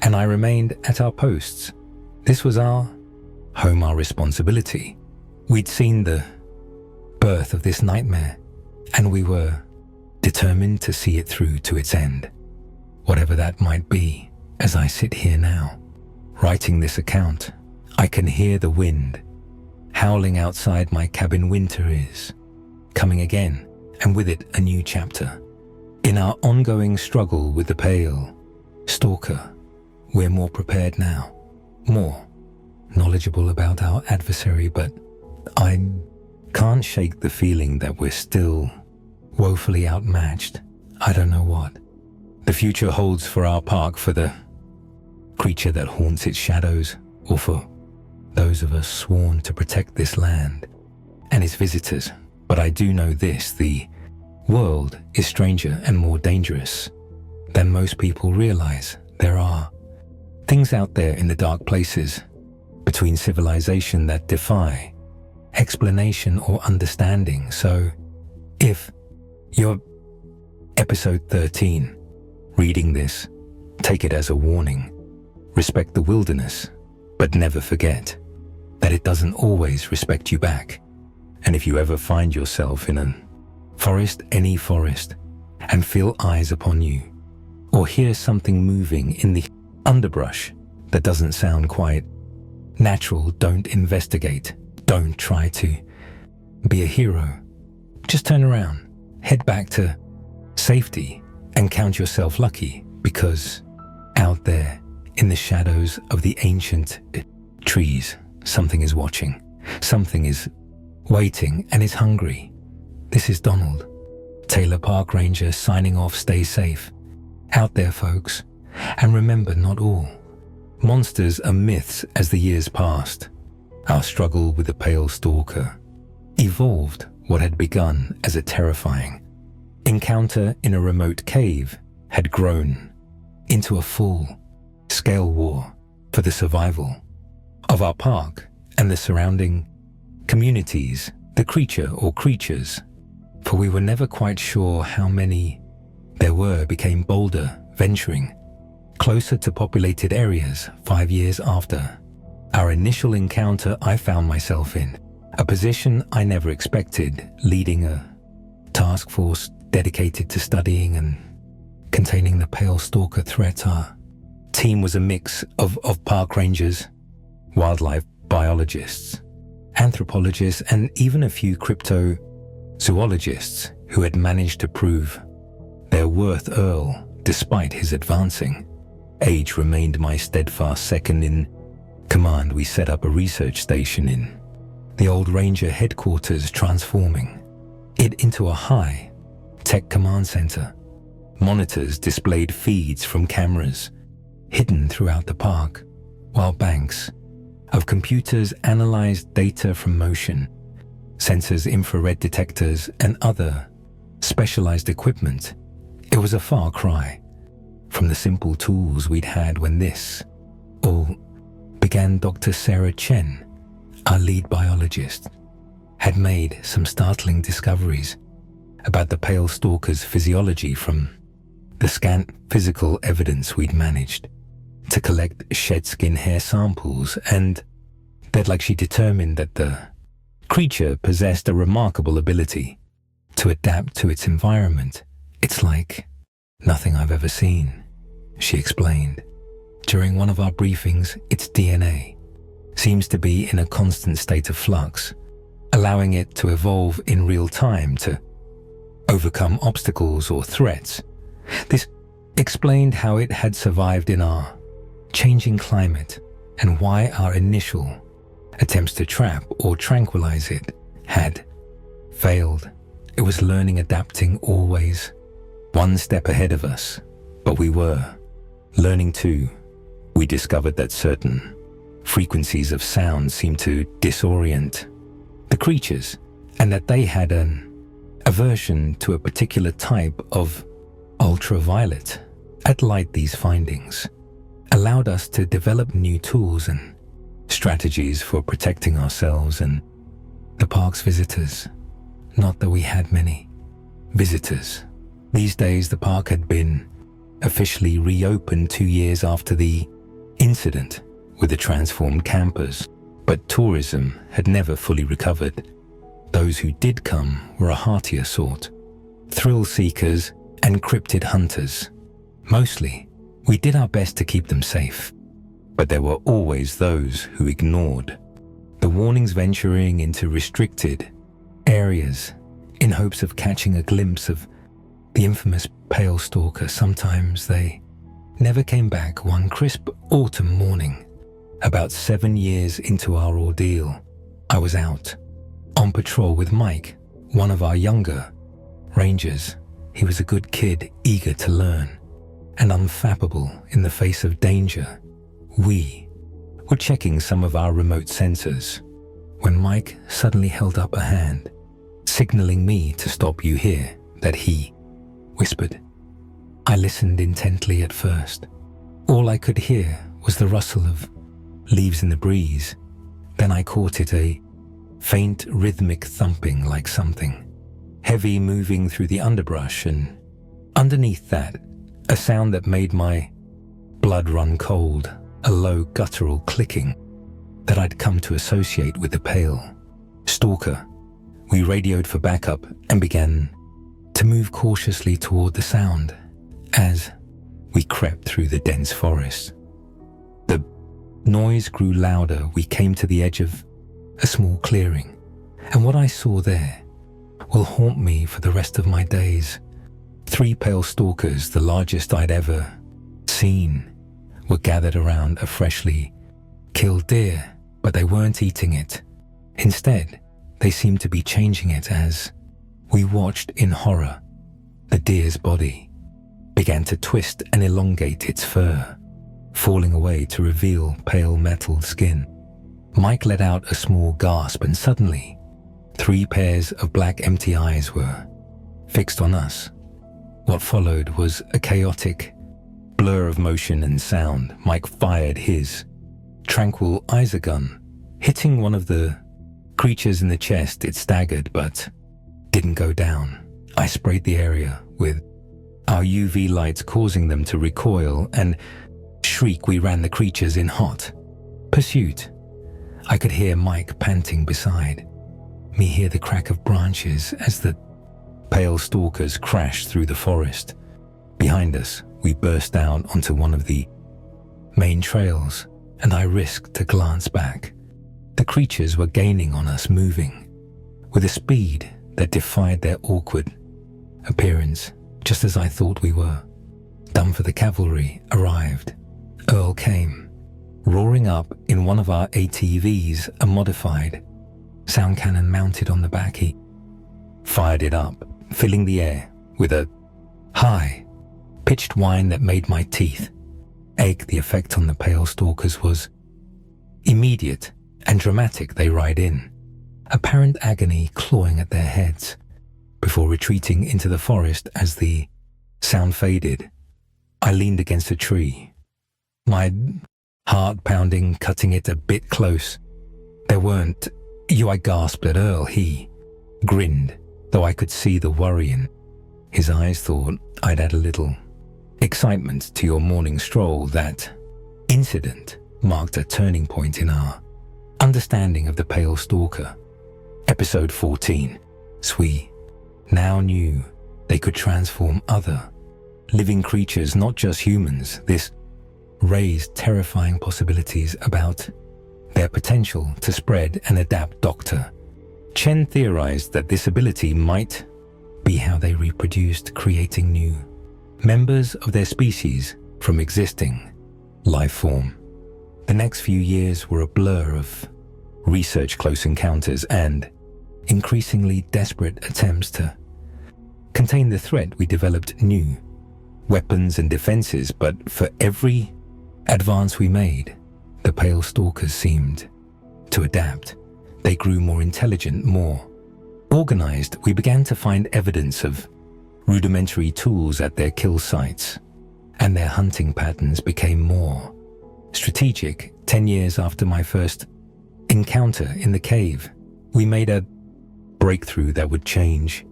and I remained at our posts. This was our home, our responsibility. We'd seen the birth of this nightmare, and we were determined to see it through to its end, whatever that might be. As I sit here now, writing this account, I can hear the wind howling outside my cabin. Winter is coming again, and with it a new chapter. In our ongoing struggle with the pale stalker, we're more prepared now, more knowledgeable about our adversary, but I can't shake the feeling that we're still woefully outmatched. I don't know what the future holds for our park, for the creature that haunts its shadows, or for those of us sworn to protect this land and its visitors. But I do know this: the world is stranger and more dangerous than most people realize. There are things out there in the dark places between civilization that defy explanation or understanding. So if you're episode 13 reading this, take it as a warning. Respect the wilderness, but never forget that it doesn't always respect you back. And if you ever find yourself in a forest, any forest, and feel eyes upon you, or hear something moving in the underbrush that doesn't sound quite natural, don't investigate. Don't try to be a hero. Just turn around, head back to safety, and count yourself lucky, because out there in the shadows of the ancient trees, something is watching, something is waiting, and is hungry. This is Donald, Taylor Park Ranger, signing off. Stay safe out there, folks. And remember, not all monsters are myths. As the years passed, our struggle with the pale stalker evolved. What had begun as a terrifying encounter in a remote cave had grown into a full-scale war for the survival of our park and the surrounding communities, the creature or creatures, for we were never quite sure how many there were, became bolder, venturing closer to populated areas. 5 years after our initial encounter, I found myself in a position I never expected, leading a task force dedicated to studying and containing the pale stalker threat. Our team was a mix of park rangers, wildlife biologists, anthropologists, and even a few cryptozoologists who had managed to prove their worth. Earl, despite his advancing age, remained my steadfast second in command. We set up a research station in the old Ranger headquarters, transforming it into a high-tech command center. Monitors displayed feeds from cameras hidden throughout the park, while banks of computers analyzed data from motion sensors, infrared detectors, and other specialized equipment. It was a far cry from the simple tools we'd had when this all began. Dr. Sarah Chen, our lead biologist, had made some startling discoveries about the pale stalker's physiology from the scant physical evidence we'd managed to collect shed skin hair samples, and she determined that the creature possessed a remarkable ability to adapt to its environment. It's like nothing I've ever seen, she explained. During one of our briefings, its DNA seems to be in a constant state of flux, allowing it to evolve in real time to overcome obstacles or threats. This explained how it had survived in our changing climate and why our initial attempts to trap or tranquilize it had failed. It was learning, adapting, always one step ahead of us, but we were learning too. We discovered that certain frequencies of sound seemed to disorient the creatures, and that they had an aversion to a particular type of ultraviolet. At light, these findings allowed us to develop new tools and strategies for protecting ourselves and the park's visitors. Not that we had many visitors. These days, the park had been officially reopened 2 years after the incident with the transformed campers, but tourism had never fully recovered. Those who did come were a heartier sort, thrill seekers and cryptid hunters. Mostly, we did our best to keep them safe, but there were always those who ignored the warnings, venturing into restricted areas in hopes of catching a glimpse of the infamous pale stalker. Sometimes they never came back. One crisp autumn morning, about 7 years into our ordeal, I was out on patrol with Mike, one of our younger rangers. He was a good kid, eager to learn and unflappable in the face of danger. We were checking some of our remote sensors when Mike suddenly held up a hand, signaling me to stop. "You hear that?" he whispered. I listened intently at first. All I could hear was the rustle of leaves in the breeze. Then I caught it, a faint rhythmic thumping, like something heavy moving through the underbrush, and underneath that, a sound that made my blood run cold, a low guttural clicking that I'd come to associate with the pale stalker. We radioed for backup and began to move cautiously toward the sound. As we crept through the dense forest, the noise grew louder. We came to the edge of a small clearing, and what I saw there will haunt me for the rest of my days. 3 pale stalkers, the largest I'd ever seen, were gathered around a freshly killed deer, but they weren't eating it. Instead, they seemed to be changing it. As we watched in horror, the deer's body began to twist and elongate, its fur falling away to reveal pale metal skin. Mike let out a small gasp, and suddenly 3 pairs of black empty eyes were fixed on us. What followed was a chaotic blur of motion and sound. Mike fired his tranquil Iser gun, hitting one of the creatures in the chest. It staggered but didn't go down. I sprayed the area with our UV lights, causing them to recoil and shriek. We ran the creatures in hot pursuit. I could hear Mike panting beside me, hear the crack of branches as the pale stalkers crashed through the forest. Behind us, we burst out onto one of the main trails, and I risked to glance back. The creatures were gaining on us, moving with a speed that defied their awkward appearance, just as I thought we were. Done for. The cavalry arrived. Earl came, roaring up in one of our ATVs, a modified sound cannon mounted on the back. He fired it up, filling the air with a high-pitched whine that made my teeth ache. The effect on the pale stalkers was immediate and dramatic. They ride in, apparent agony clawing at their heads, before retreating into the forest. As the sound faded, I leaned against a tree, my heart pounding, cutting it a bit close. "There weren't you," I gasped at Earl. He grinned, though I could see the worry in his eyes. "Thought I'd add a little excitement to your morning stroll." That incident marked a turning point in our understanding of the pale stalker. Episode 14. We now knew they could transform other living creatures, not just humans. This raised terrifying possibilities about their potential to spread and adapt. Dr. Chen theorized that this ability might be how they reproduced, creating new members of their species from existing life form. The next few years were a blur of research close encounters and increasingly desperate attempts to contain the threat. We developed new weapons and defenses, but for every advance we made, the Pale Stalkers seemed to adapt. They grew more intelligent, more organized. We began to find evidence of rudimentary tools at their kill sites, and their hunting patterns became more strategic. 10 years after my first encounter in the cave, we made a breakthrough that would change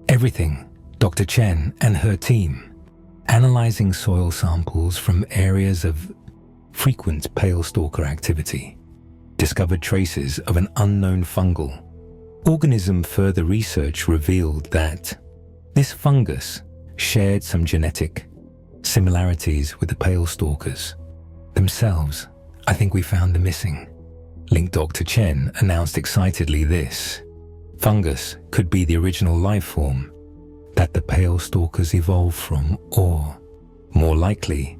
everything. Dr. Chen and her team, analyzing soil samples from areas of frequent Pale Stalker activity, discovered traces of an unknown fungal organism. Further research revealed that this fungus shared some genetic similarities with the Pale Stalkers themselves. I think we found the missing link. Dr. Chen announced excitedly this fungus could be the original life form that the Pale Stalkers evolved from, or more likely,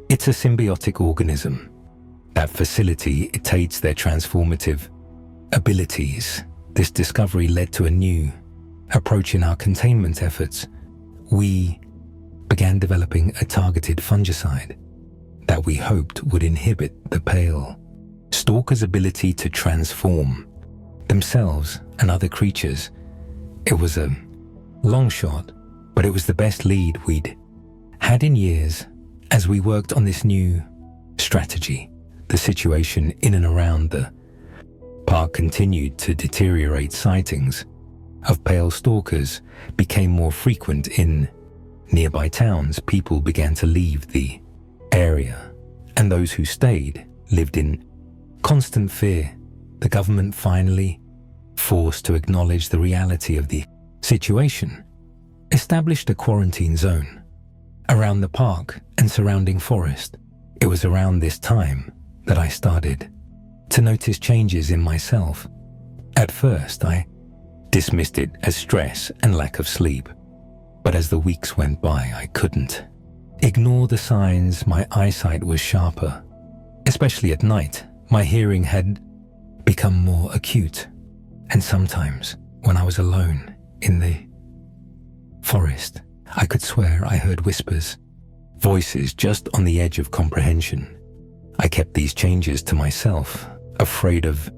it's a symbiotic organism that facilitates their transformative abilities. This discovery led to a new approach in our containment efforts. We began developing a targeted fungicide that we hoped would inhibit the Pale Stalkers' ability to transform themselves and other creatures. It was a long shot, but it was the best lead we'd had in years. As we worked on this new strategy, the situation in and around the park continued to deteriorate. Sightings of Pale Stalkers became more frequent in nearby towns. People began to leave the area, and those who stayed lived in constant fear. The government finally forced to acknowledge the reality of the situation, established a quarantine zone around the park and surrounding forest. It was around this time that I started to notice changes in myself. At first, I dismissed it as stress and lack of sleep, but as the weeks went by, I couldn't ignore the signs. My eyesight was sharper, especially at night. My hearing had become more acute, and sometimes when I was alone in the forest, I could swear I heard whispers, voices just on the edge of comprehension. I kept these changes to myself, afraid of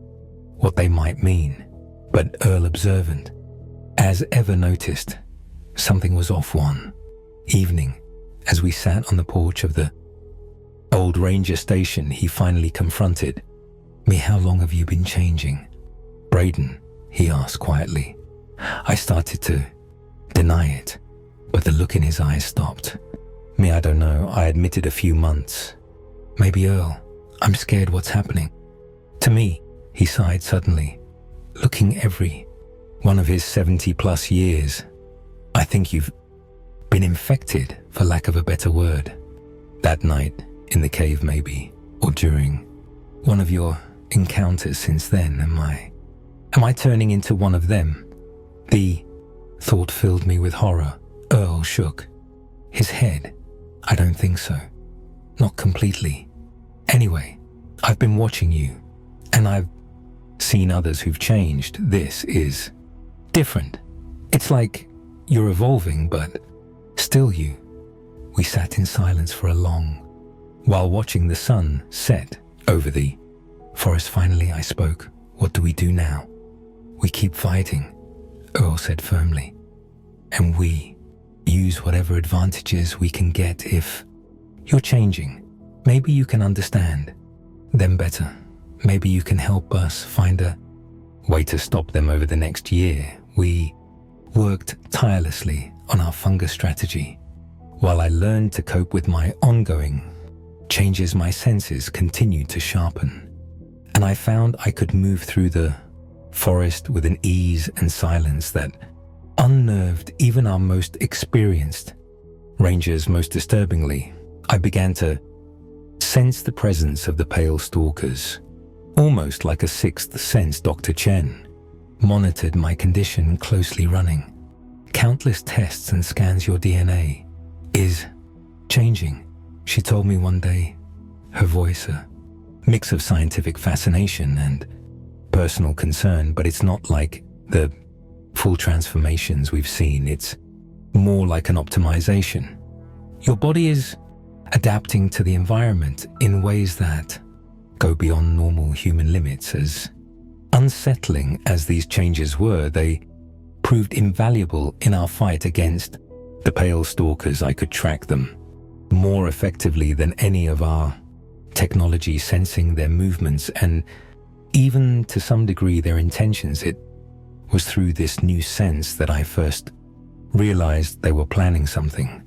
what they might mean, but Earl, observant as ever, noticed something was off one evening. As we sat on the porch of the old ranger station, he finally confronted me. "How long have you been changing, Braden?" he asked quietly. I started to deny it, but the look in his eyes stopped me. "I don't know," I admitted. "A few months. Maybe." "Earl, I'm scared. What's happening to me?" He sighed suddenly, looking every one of his 70+ years. "I think you've been infected, for lack of a better word. That night in the cave maybe, or during one of your encounters since then. Am I turning into one of them?" The thought filled me with horror. Earl shook his head. "I don't think so. Not completely. Anyway, I've been watching you, and I've seen others who've changed. This is different. It's like you're evolving, but still you." We sat in silence for a long while, watching the sun set over the forest. Finally, I spoke. "What do we do now?" "We keep fighting," Earl said firmly, "and we use whatever advantages we can get. If you're changing, maybe you can understand them better. Maybe you can help us find a way to stop them." Over the next year, we worked tirelessly on our fungus strategy. While I learned to cope with my ongoing changes, my senses continued to sharpen, and I found I could move through the forest with an ease and silence that unnerved even our most experienced rangers. Most disturbingly, I began to sense the presence of the Pale Stalkers, almost like a sixth sense. Dr. Chen monitored my condition closely, running countless tests and scans. "Your DNA is changing, she told me one day, her voice a mix of scientific fascination and personal concern, but it's not like the full transformations we've seen. It's more like an optimization. Your body is adapting to the environment in ways that go beyond normal human limits. As unsettling as these changes were, they proved invaluable in our fight against the pale stalkers. I could track them more effectively than any of our technology, sensing their movements and even to some degree their intentions. It was through this new sense that I first realized they were planning something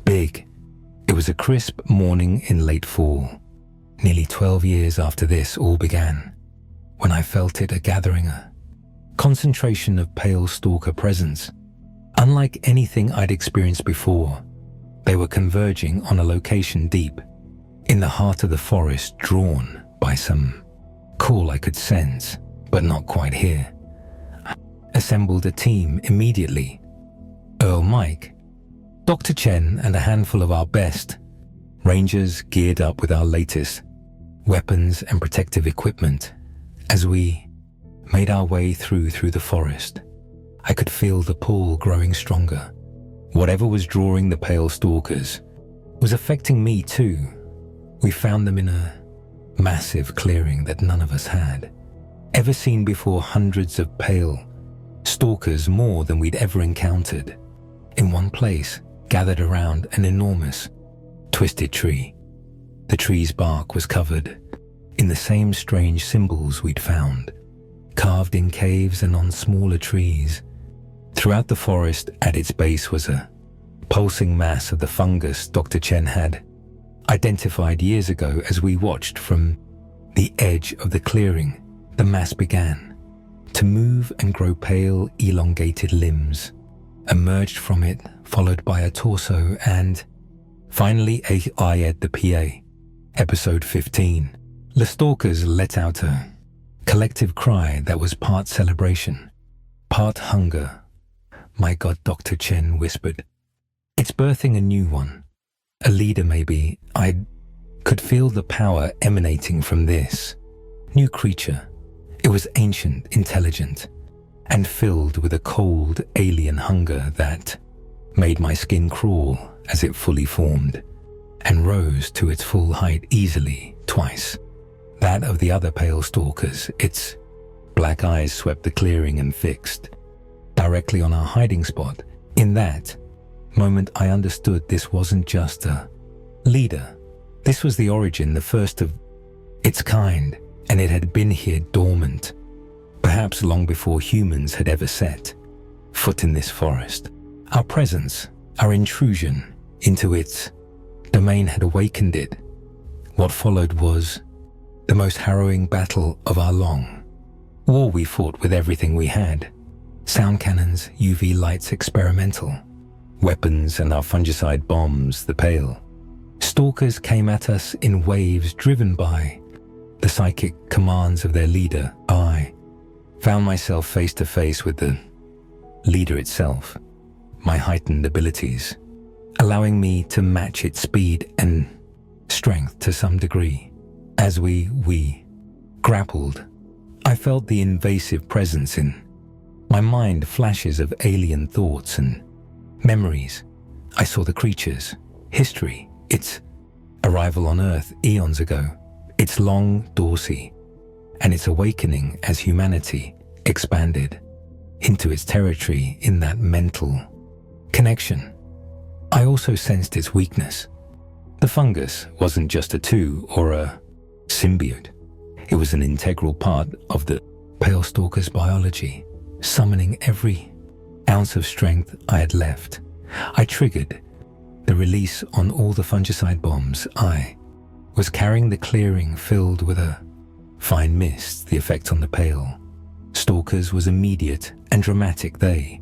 big. It was a crisp morning in late fall, nearly 12 years after this all began, when I felt it gathering, a concentration of pale stalker presence. Unlike anything I'd experienced before, they were converging on a location deep in the heart of the forest, drawn by some call I could sense, but not quite hear. I assembled a team immediately. Earl Mike, Dr. Chen, and a handful of our best rangers geared up with our latest weapons and protective equipment. As we made our way through the forest, I could feel the pull growing stronger. Whatever was drawing the pale stalkers was affecting me too. We found them in a massive clearing that none of us had ever seen before. Hundreds of pale stalkers, more than we'd ever encountered, in one place, gathered around an enormous, twisted tree. The tree's bark was covered in the same strange symbols we'd found, carved in caves and on smaller trees. Throughout the forest, at its base, was a pulsing mass of the fungus Dr. Chen had identified years ago. As we watched from the edge of the clearing, the mass began to move and grow. Pale, elongated limbs emerged from it, followed by a torso, and finally I at the PA. Episode 15. The stalkers let out a collective cry that was part celebration, part hunger. My God, Dr. Chen whispered. It's birthing a new one. A leader, maybe. I could feel the power emanating from this new creature. It was ancient, intelligent, and filled with a cold, alien hunger that made my skin crawl as it fully formed and rose to its full height easily, twice that of the other pale stalkers. Its black eyes swept the clearing and fixed directly on our hiding spot. In that moment, I understood this wasn't just a leader. This was the origin, the first of its kind, and it had been here dormant, perhaps long before humans had ever set foot in this forest. Our presence, our intrusion into its domain had awakened it. What followed was the most harrowing battle of our long war. We fought with everything we had: sound cannons, UV lights, experimental weapons, and our fungicide bombs. The pale stalkers came at us in waves, driven by the psychic commands of their leader. I found myself face to face with the leader itself, my heightened abilities allowing me to match its speed and strength to some degree. As we grappled, I felt the invasive presence in my mind, flashes of alien thoughts and memories. I saw the creature's history, its arrival on Earth eons ago, its long dorsey, and its awakening as humanity expanded into its territory. In that mental connection, I also sensed its weakness. The fungus wasn't just a tool or a symbiote. It was an integral part of the pale stalker's biology, summoning every ounce of strength I had left. I triggered the release on all the fungicide bombs. I was carrying the clearing filled with a fine mist. The effect on the pale stalkers was immediate and dramatic. They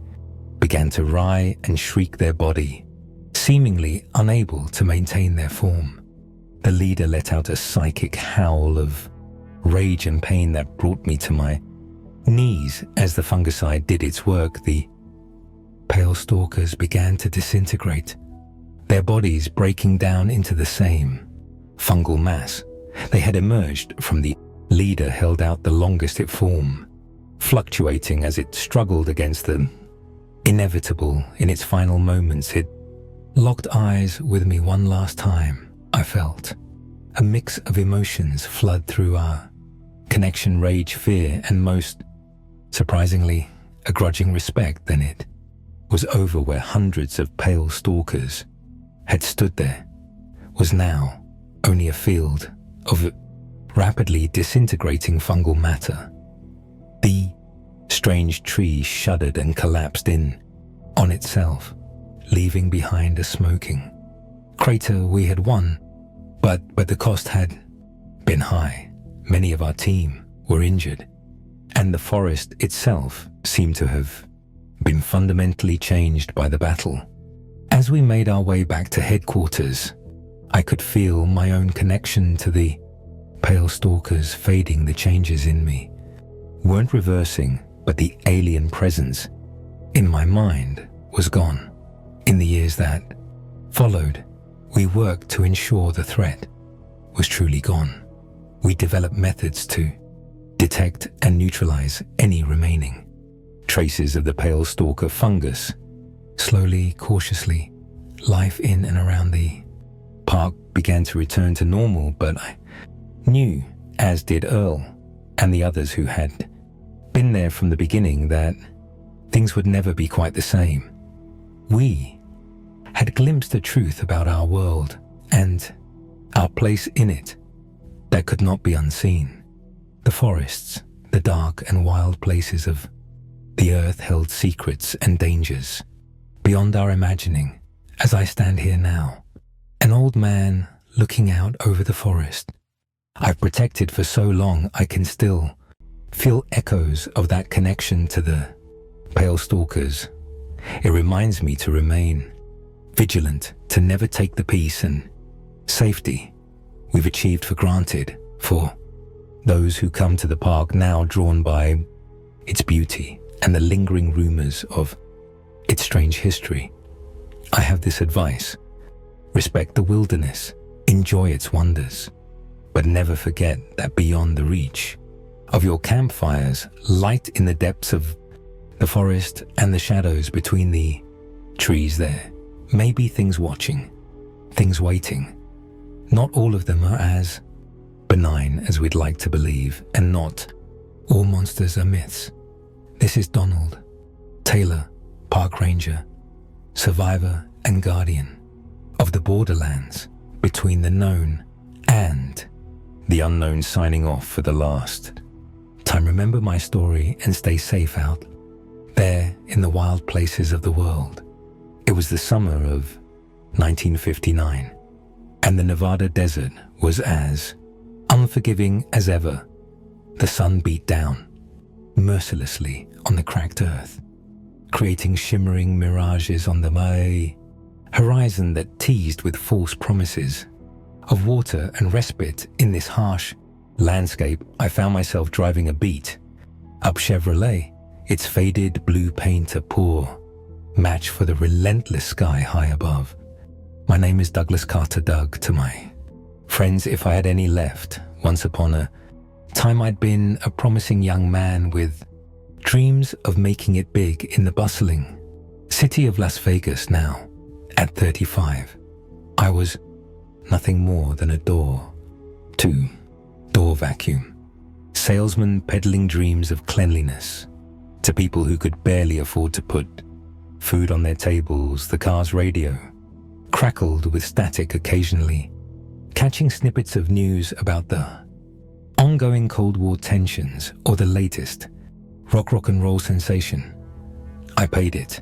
began to writhe and shriek, their body seemingly unable to maintain their form. The leader let out a psychic howl of rage and pain that brought me to my knees. As the fungicide did its work, the pale stalkers began to disintegrate, their bodies breaking down into the same fungal mass. They had emerged from the leader held out the longest it form, fluctuating as it struggled against the inevitable in its final moments. It locked eyes with me one last time. I felt a mix of emotions flood through our connection, rage, fear, and most surprisingly, a grudging respect. Then it was over. Where hundreds of pale stalkers had stood there was now only a field of rapidly disintegrating fungal matter. The strange tree shuddered and collapsed in on itself, leaving behind a smoking crater. We had won, but the cost had been high. Many of our team were injured, and the forest itself seemed to have been fundamentally changed by the battle. As we made our way back to headquarters, I could feel my own connection to the pale stalkers fading. The changes in me weren't reversing, but the alien presence in my mind was gone. In the years that followed, we worked to ensure the threat was truly gone. We developed methods to detect and neutralize any remaining traces of the pale stalker fungus. Slowly, cautiously, life in and around the park began to return to normal, but I knew, as did Earl and the others who had been there from the beginning, that things would never be quite the same. We had glimpsed the truth about our world and our place in it that could not be unseen. The forests, the dark and wild places of the earth held secrets and dangers beyond our imagining. As I stand here now, an old man looking out over the forest I've protected for so long, I can still feel echoes of that connection to the pale stalkers. It reminds me to remain vigilant, to never take the peace and safety we've achieved for granted. For those who come to the park now, drawn by its beauty and the lingering rumors of its strange history, I have this advice: respect the wilderness, enjoy its wonders, but never forget that beyond the reach of your campfires, light in the depths of the forest and the shadows between the trees, there may be things watching, things waiting. Not all of them are as benign as we'd like to believe, and not all monsters are myths. This is Donald Taylor, park ranger, survivor and guardian of the borderlands between the known and the unknown, signing off for the last time. Remember my story and stay safe out there in the wild places of the world. It was the summer of 1959, and the Nevada desert was as unforgiving as ever. The sun beat down mercilessly on the cracked earth, creating shimmering mirages on the horizon that teased with false promises of water and respite. In this harsh landscape, I found myself driving a beat up Chevrolet, its faded blue paint a poor match for the relentless sky high above. My name is Douglas Carter Doug. To my friends, if I had any left, once upon a time I'd been a promising young man with dreams of making it big in the bustling city of Las Vegas. Now, at 35, I was nothing more than a door-to-door vacuum salesman peddling dreams of cleanliness to people who could barely afford to put food on their tables. The car's radio crackled with static, occasionally catching snippets of news about the ongoing Cold War tensions or the latest rock and roll sensation. I paid it.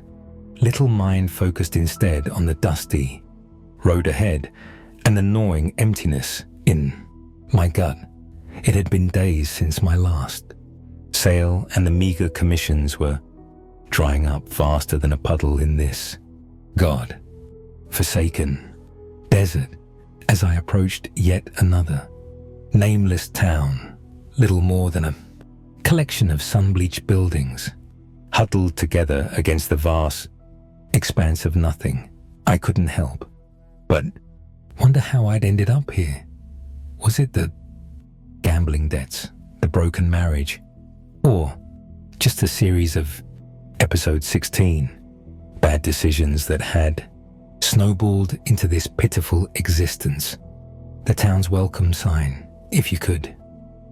Little mind focused instead on the dusty road ahead and the gnawing emptiness in my gut. It had been days since my last sale, and the meager commissions were drying up faster than a puddle in this God-forsaken desert. As I approached yet another nameless town, little more than a collection of sun-bleached buildings huddled together against the vast expanse of nothing, I couldn't help But wonder how I'd ended up here. Was it the gambling debts, the broken marriage, or just a series of episode 16 bad decisions that had snowballed into this pitiful existence? The town's welcome sign, if you could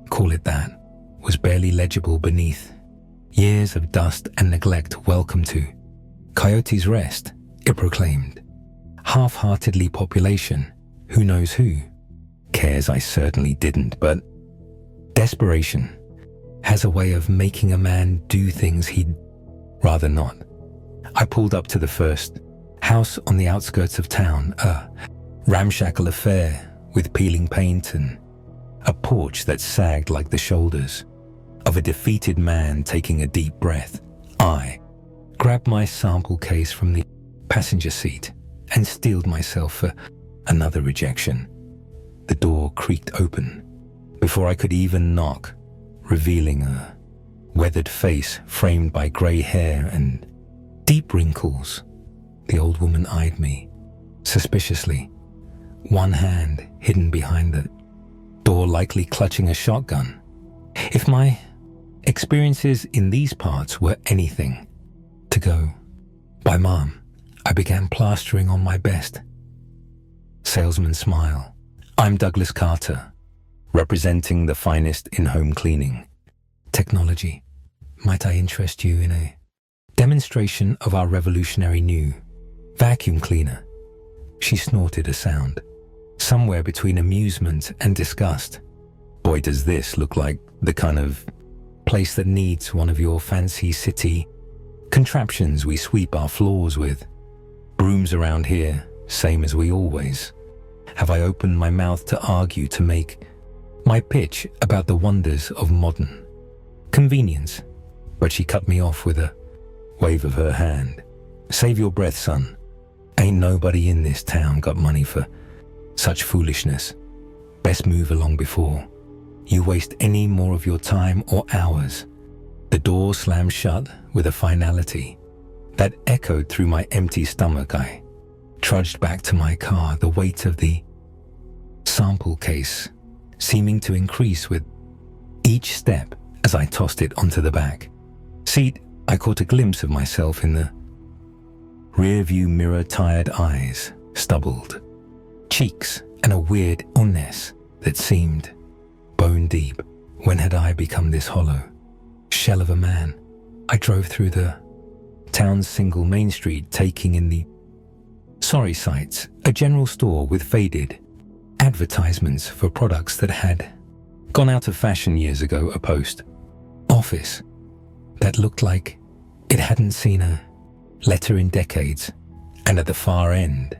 call it that, was barely legible beneath years of dust and neglect. Welcome to Coyote's Rest, it proclaimed. Half-heartedly population, who knows who? Cares I certainly didn't, but desperation has a way of making a man do things he'd rather not. I pulled up to the first house on the outskirts of town, a ramshackle affair with peeling paint and a porch that sagged like the shoulders of a defeated man taking a deep breath. I grabbed my sample case from the passenger seat and steeled myself for another rejection. The door creaked open before I could even knock, revealing a weathered face framed by grey hair and deep wrinkles. The old woman eyed me suspiciously, one hand hidden behind the door, likely clutching a shotgun. If my experiences in these parts were anything to go by, Mom, I began plastering on my best salesman smile. I'm Douglas Carter, representing the finest in home cleaning technology. Might I interest you in a demonstration of our revolutionary new vacuum cleaner? She snorted a sound somewhere between amusement and disgust. Boy, does this look like the kind of place that needs one of your fancy city contraptions we sweep our floors with. Brooms around here, same as we always. Have I opened my mouth to argue, to make my pitch about the wonders of modern convenience? But she cut me off with a wave of her hand. Save your breath, son. Ain't nobody in this town got money for such foolishness. Best move along before you waste any more of your time or hours. The door slammed shut with a finality that echoed through my empty stomach. I trudged back to my car, the weight of the sample case seeming to increase with each step as I tossed it onto the back seat. I caught a glimpse of myself in the rear-view mirror, tired eyes, stubbled cheeks, and a weird illness that seemed bone deep. When had I become this hollow shell of a man? I drove through the town's single main street, taking in the sorry sights, a general store with faded advertisements for products that had gone out of fashion years ago, a post office that looked like it hadn't seen a letter in decades, and at the far end,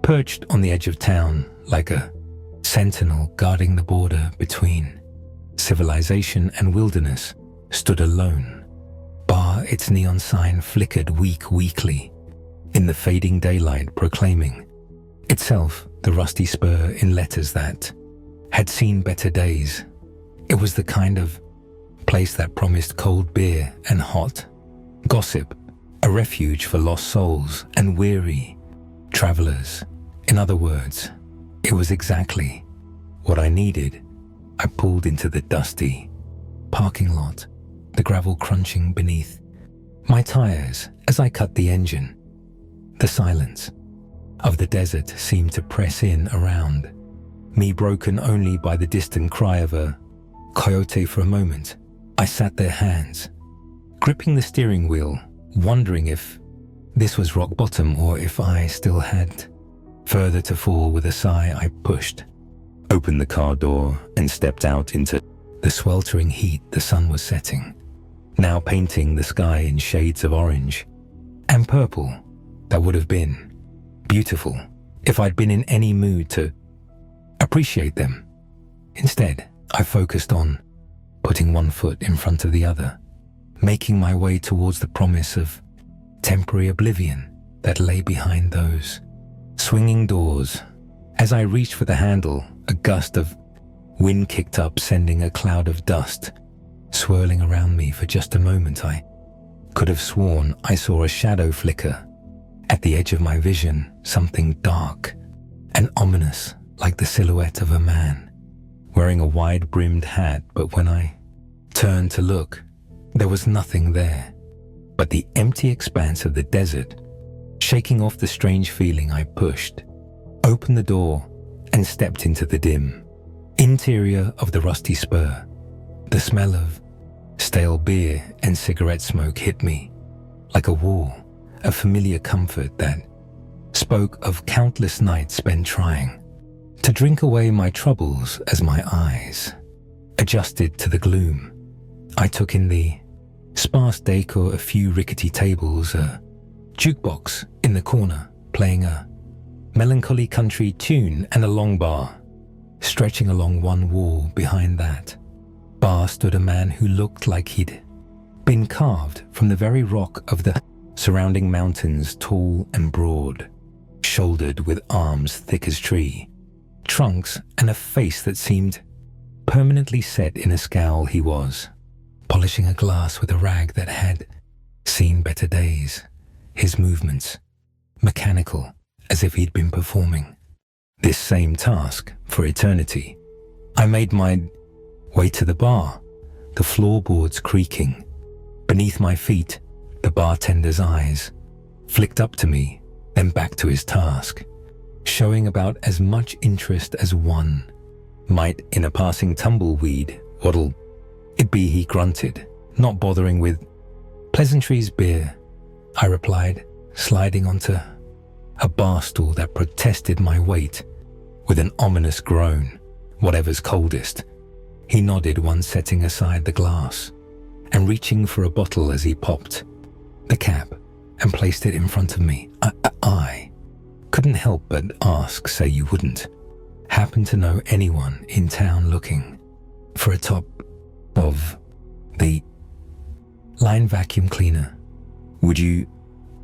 perched on the edge of town like a sentinel guarding the border between civilization and wilderness, stood a lone bar. Its neon sign flickered weakly in the fading daylight, proclaiming itself the rusty spur in letters that had seen better days. It was the kind of place that promised cold beer and hot gossip, a refuge for lost souls and weary travelers. In other words, it was exactly what I needed. I pulled into the dusty parking lot, the gravel crunching beneath my tires as I cut the engine. The silence of the desert seemed to press in around me, broken only by the distant cry of a coyote. For a moment, I sat there, hands gripping the steering wheel, wondering if this was rock bottom or if I still had further to fall. With a sigh, I pushed open the car door and stepped out into the sweltering heat. The sun was setting, now painting the sky in shades of orange and purple that would have been beautiful if I'd been in any mood to appreciate them. Instead, I focused on putting one foot in front of the other, making my way towards the promise of temporary oblivion that lay behind those swinging doors. As I reached for the handle, a gust of wind kicked up, sending a cloud of dust swirling around me. For just a moment, I could have sworn I saw a shadow flicker at the edge of my vision, something dark and ominous like the silhouette of a man, wearing a wide-brimmed hat, but when I turned to look, there was nothing there but the empty expanse of the desert. Shaking off the strange feeling, I pushed, opened the door, and stepped into the dim interior of the rusty spur. The smell of stale beer and cigarette smoke hit me like a wall, a familiar comfort that spoke of countless nights spent trying to drink away my troubles. As my eyes adjusted to the gloom, I took in the sparse decor, a few rickety tables, a jukebox in the corner playing a melancholy country tune, and a long bar stretching along one wall. Behind that bar stood a man who looked like he'd been carved from the very rock of the surrounding mountains, tall and broad, shouldered, with arms thick as tree trunks and a face that seemed permanently set in a scowl. He was polishing a glass with a rag that had seen better days, his movements mechanical, as if he'd been performing this same task for eternity. I made my way to the bar, the floorboards creaking beneath my feet. The bartender's eyes flicked up to me, then back to his task, showing about as much interest as one might in a passing tumbleweed. "What'll it be?" he grunted, not bothering with pleasantries. "Beer," I replied, sliding onto a bar stool that protested my weight with an ominous groan. "Whatever's coldest." He nodded, once setting aside the glass and reaching for a bottle as he popped the cap and placed it in front of me. I couldn't help but ask, "Say you wouldn't happen to know anyone in town looking for a top of the line vacuum cleaner? Would you?"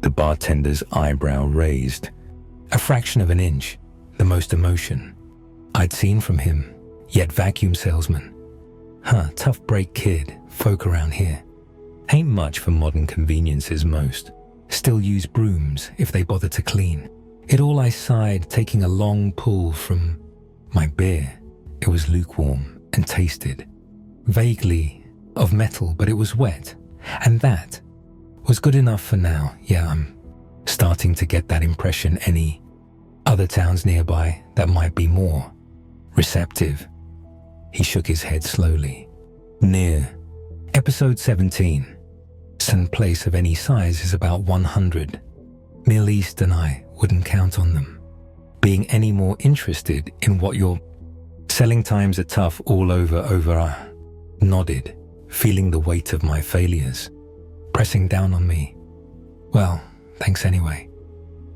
The bartender's eyebrow raised a fraction of an inch, the most emotion I'd seen from him yet. "Vacuum salesman? Tough break, kid. Folk around here ain't much for modern conveniences. Most still use brooms if they bother to clean it all." I sighed, taking a long pull from my beer. It was lukewarm and tasted vaguely of metal, but it was wet, and that was good enough for now. "Yeah, I'm starting to get that impression. Any other towns nearby that might be more receptive?" He shook his head slowly. "Near episode 17, some place of any size is about 100 Middle East, and I wouldn't count on them being any more interested in what you're selling. Times are tough all over." I nodded, feeling the weight of my failures pressing down on me. "Well, thanks anyway.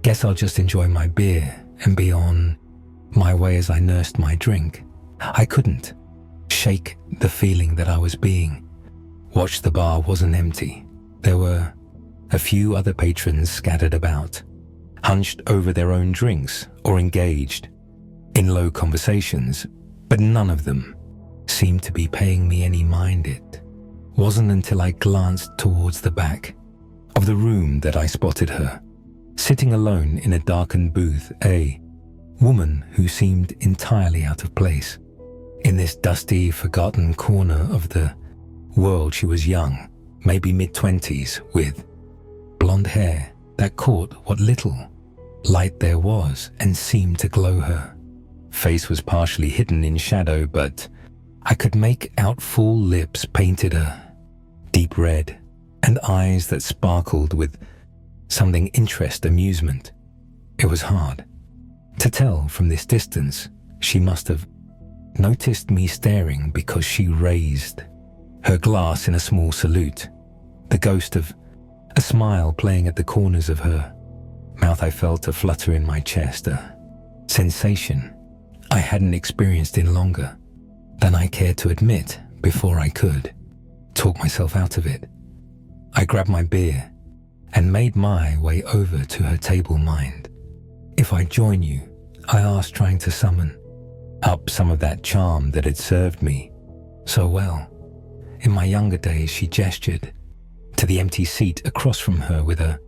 Guess I'll just enjoy my beer and be on my way." As I nursed my drink, I couldn't shake the feeling that I was being watched. The bar wasn't empty. There were a few other patrons scattered about, hunched over their own drinks or engaged in low conversations, but none of them seemed to be paying me any mind. It wasn't until I glanced towards the back of the room that I spotted her, sitting alone in a darkened booth, a woman who seemed entirely out of place in this dusty, forgotten corner of the world. She was young, maybe mid-20s, with blonde hair that caught what little light there was and seemed to glow. Her face was partially hidden in shadow, but I could make out full lips painted a deep red and eyes that sparkled with something interest, amusement. It was hard to tell from this distance. She must have noticed me staring, because she raised her glass in a small salute, the ghost of a smile playing at the corners of her mouth. I felt a flutter in my chest, a sensation I hadn't experienced in longer than I cared to admit. Before I could talk myself out of it, I grabbed my beer and made my way over to her table. "Mind if I join you?" I asked, trying to summon up some of that charm that had served me so well in my younger days. She gestured to the empty seat across from her with a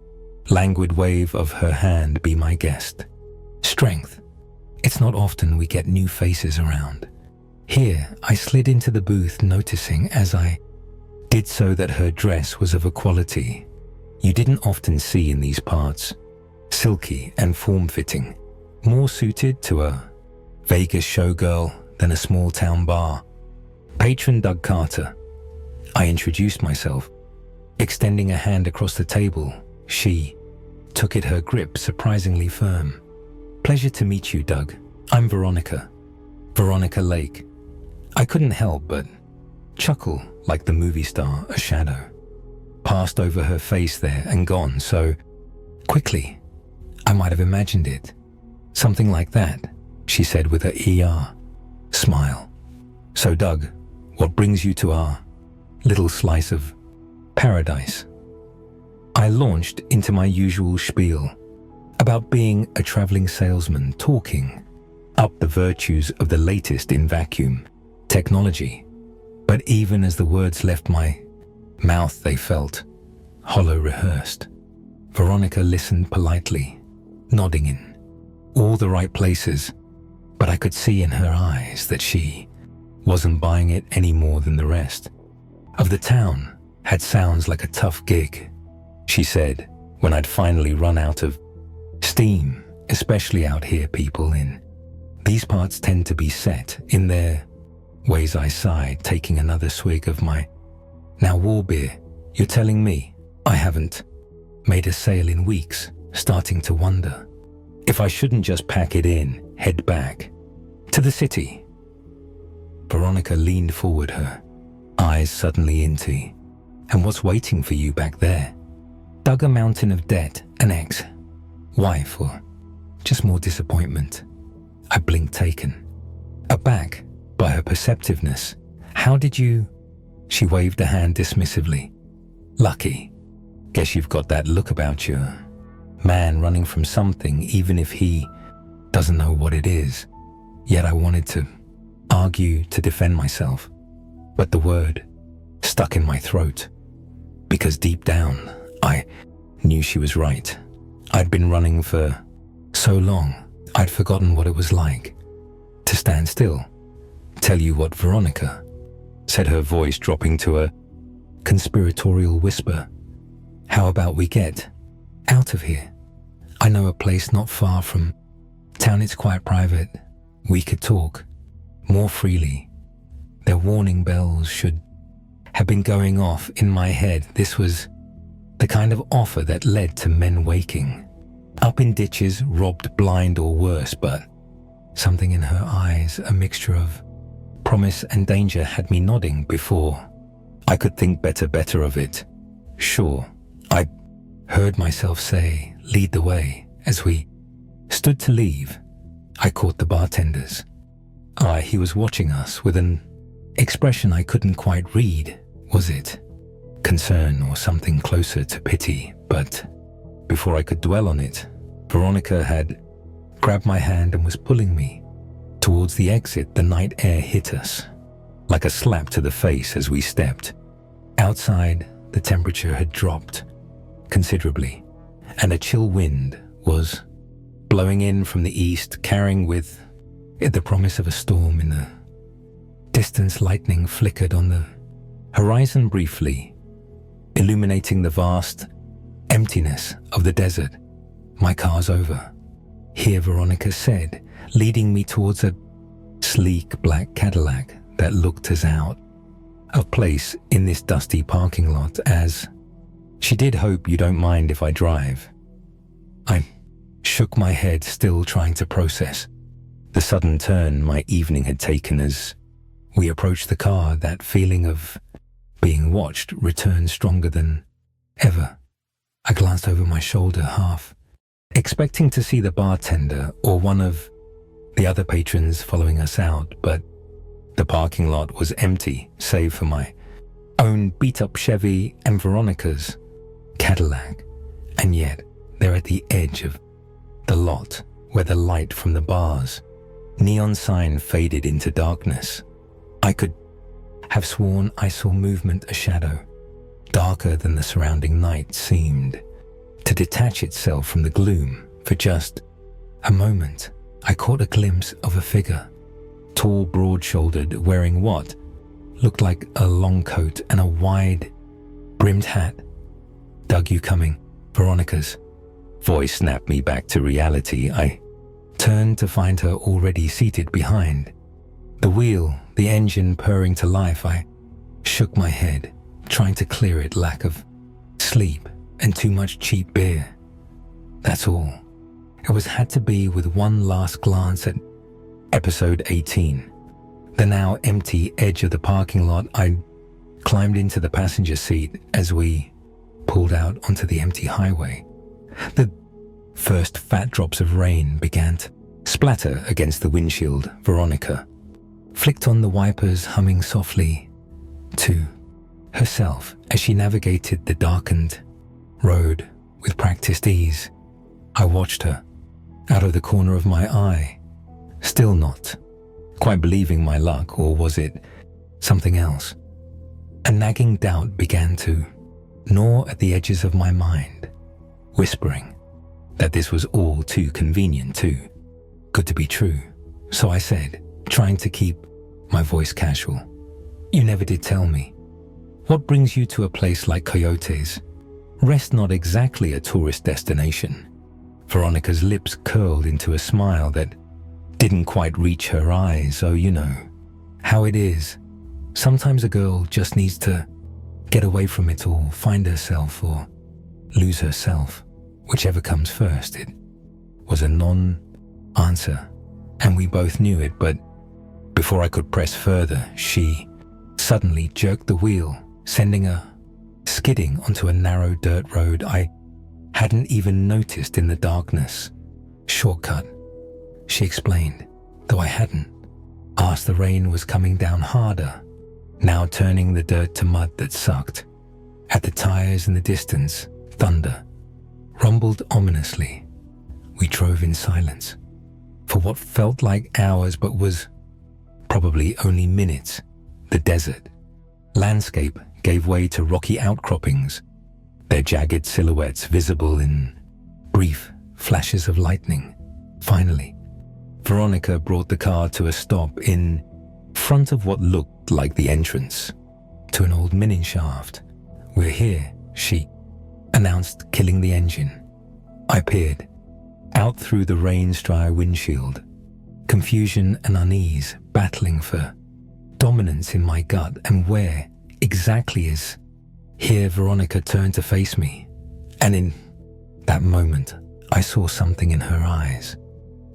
languid wave of her hand. "Be my guest." Strength It's not often we get new faces around. Here, I slid into the booth, noticing as I did so that her dress was of a quality you didn't often see in these parts, silky and form-fitting, more suited to a Vegas showgirl than a small-town bar. Patron Doug Carter. I introduced myself, extending a hand across the table. She took it, her grip surprisingly firm. Pleasure to meet you, Doug. I'm Veronica. Veronica Lake. I couldn't help but chuckle like the movie star. A shadow passed over her face there and gone so quickly. I might have imagined it. Something like that, she said with a smile. So Doug, what brings you to our little slice of paradise? I launched into my usual spiel about being a traveling salesman, talking up the virtues of the latest in vacuum technology. But even as the words left my mouth, they felt hollow, rehearsed. Veronica listened politely, nodding in all the right places, but I could see in her eyes that she wasn't buying it any more than the rest of the town had. Sounds like a tough gig, she said, when I'd finally run out of steam, especially out here. People in these parts tend to be set in their ways. I sighed, taking another swig of my now war beer. You're telling me I haven't made a sale in weeks, starting to wonder if I shouldn't just pack it in, head back to the city. Veronica leaned forward, her eyes suddenly empty. And what's waiting for you back there? Dug a mountain of debt, an ex-wife, or just more disappointment? I blinked, taken aback by her perceptiveness. How did you? She waved a hand dismissively. Lucky. Guess you've got that look about you. Man running from something, even if he doesn't know what it is. Yet I wanted to argue, to defend myself. But the word stuck in my throat. Because deep down, I knew she was right. I'd been running for so long, I'd forgotten what it was like to stand still. Tell you what, Veronica, said her voice dropping to a conspiratorial whisper. How about we get out of here? I know a place not far from town. It's quite private. We could talk more freely. Their warning bells should have been going off in my head. This was the kind of offer that led to men waking up in ditches, robbed, blind, or worse. But something in her eyes, a mixture of promise and danger, had me nodding before I could think better of it. Sure, I heard myself say, lead the way. As we stood to leave, I caught the bartender's eye. He was watching us with an expression I couldn't quite read. Was it concern or something closer to pity? But before I could dwell on it, Veronica had grabbed my hand and was pulling me towards the exit. The night air hit us like a slap to the face as we stepped outside. The temperature had dropped considerably, and a chill wind was blowing in from the east, carrying with it the promise of a storm. In the distance, lightning flickered on the horizon briefly, illuminating the vast emptiness of the desert. My car's over here, Veronica said, leading me towards a sleek black Cadillac that looked as out of place in this dusty parking lot as she did. Hope you don't mind if I drive. I shook my head, still trying to process the sudden turn my evening had taken. As we approached the car, that feeling of being watched returned stronger than ever. I glanced over my shoulder, half expecting to see the bartender or one of the other patrons following us out, but the parking lot was empty, save for my own beat-up Chevy and Veronica's Cadillac. And yet, there at the edge of the lot, where the light from the bar's neon sign faded into darkness, I could have sworn I saw movement. A shadow, darker than the surrounding night, seemed to detach itself from the gloom. For just a moment, I caught a glimpse of a figure, tall, broad-shouldered, wearing what looked like a long coat and a wide, brimmed hat. "Doug, you coming?" Veronica's voice snapped me back to reality. I turned to find her already seated behind the wheel, the engine purring to life. I shook my head, trying to clear it. Lack of sleep and too much cheap beer. That's all. It had to be with one last glance at episode 18. The now empty edge of the parking lot. I climbed into the passenger seat as we pulled out onto the empty highway. The first fat drops of rain began to splatter against the windshield. Veronica flicked on the wipers, humming softly to herself as she navigated the darkened road with practiced ease. I watched her out of the corner of my eye, still not quite believing my luck, or was it something else? A nagging doubt began to gnaw at the edges of my mind, whispering that this was all too convenient, too good to be true. So I said, trying to keep my voice casual, "You never did tell me. What brings you to a place like Coyotes? Rest not exactly a tourist destination." Veronica's lips curled into a smile that didn't quite reach her eyes. "Oh, you know how it is. Sometimes a girl just needs to get away from it all, find herself or lose herself, whichever comes first." It was a non-answer, and we both knew it, but before I could press further, she suddenly jerked the wheel, sending her skidding onto a narrow dirt road I hadn't even noticed in the darkness. "Shortcut," she explained, though I hadn't asked. The rain was coming down harder, now turning the dirt to mud that sucked at the tires. In the distance, thunder rumbled ominously. We drove in silence for what felt like hours but was probably only minutes. The desert landscape gave way to rocky outcroppings, their jagged silhouettes visible in brief flashes of lightning. Finally, Veronica brought the car to a stop in front of what looked like the entrance to an old mining shaft. "We're here," she announced, killing the engine. I peered out through the rain-dry windshield, confusion and unease battling for dominance in my gut. And where exactly is here? Veronica turned to face me, and in that moment, I saw something in her eyes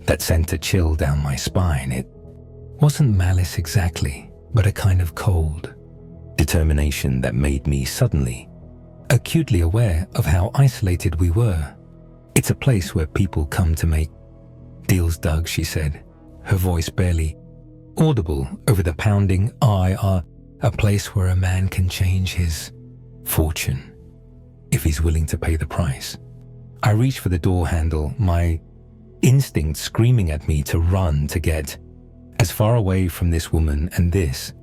that sent a chill down my spine. It wasn't malice exactly, but a kind of cold determination that made me suddenly acutely aware of how isolated we were. "It's a place where people come to make deals, Doug," she said, her voice barely audible over the pounding are a place where a man can change his fortune if he's willing to pay the price. I reached for the door handle, my instinct screaming at me to run, to get as far away from this woman and this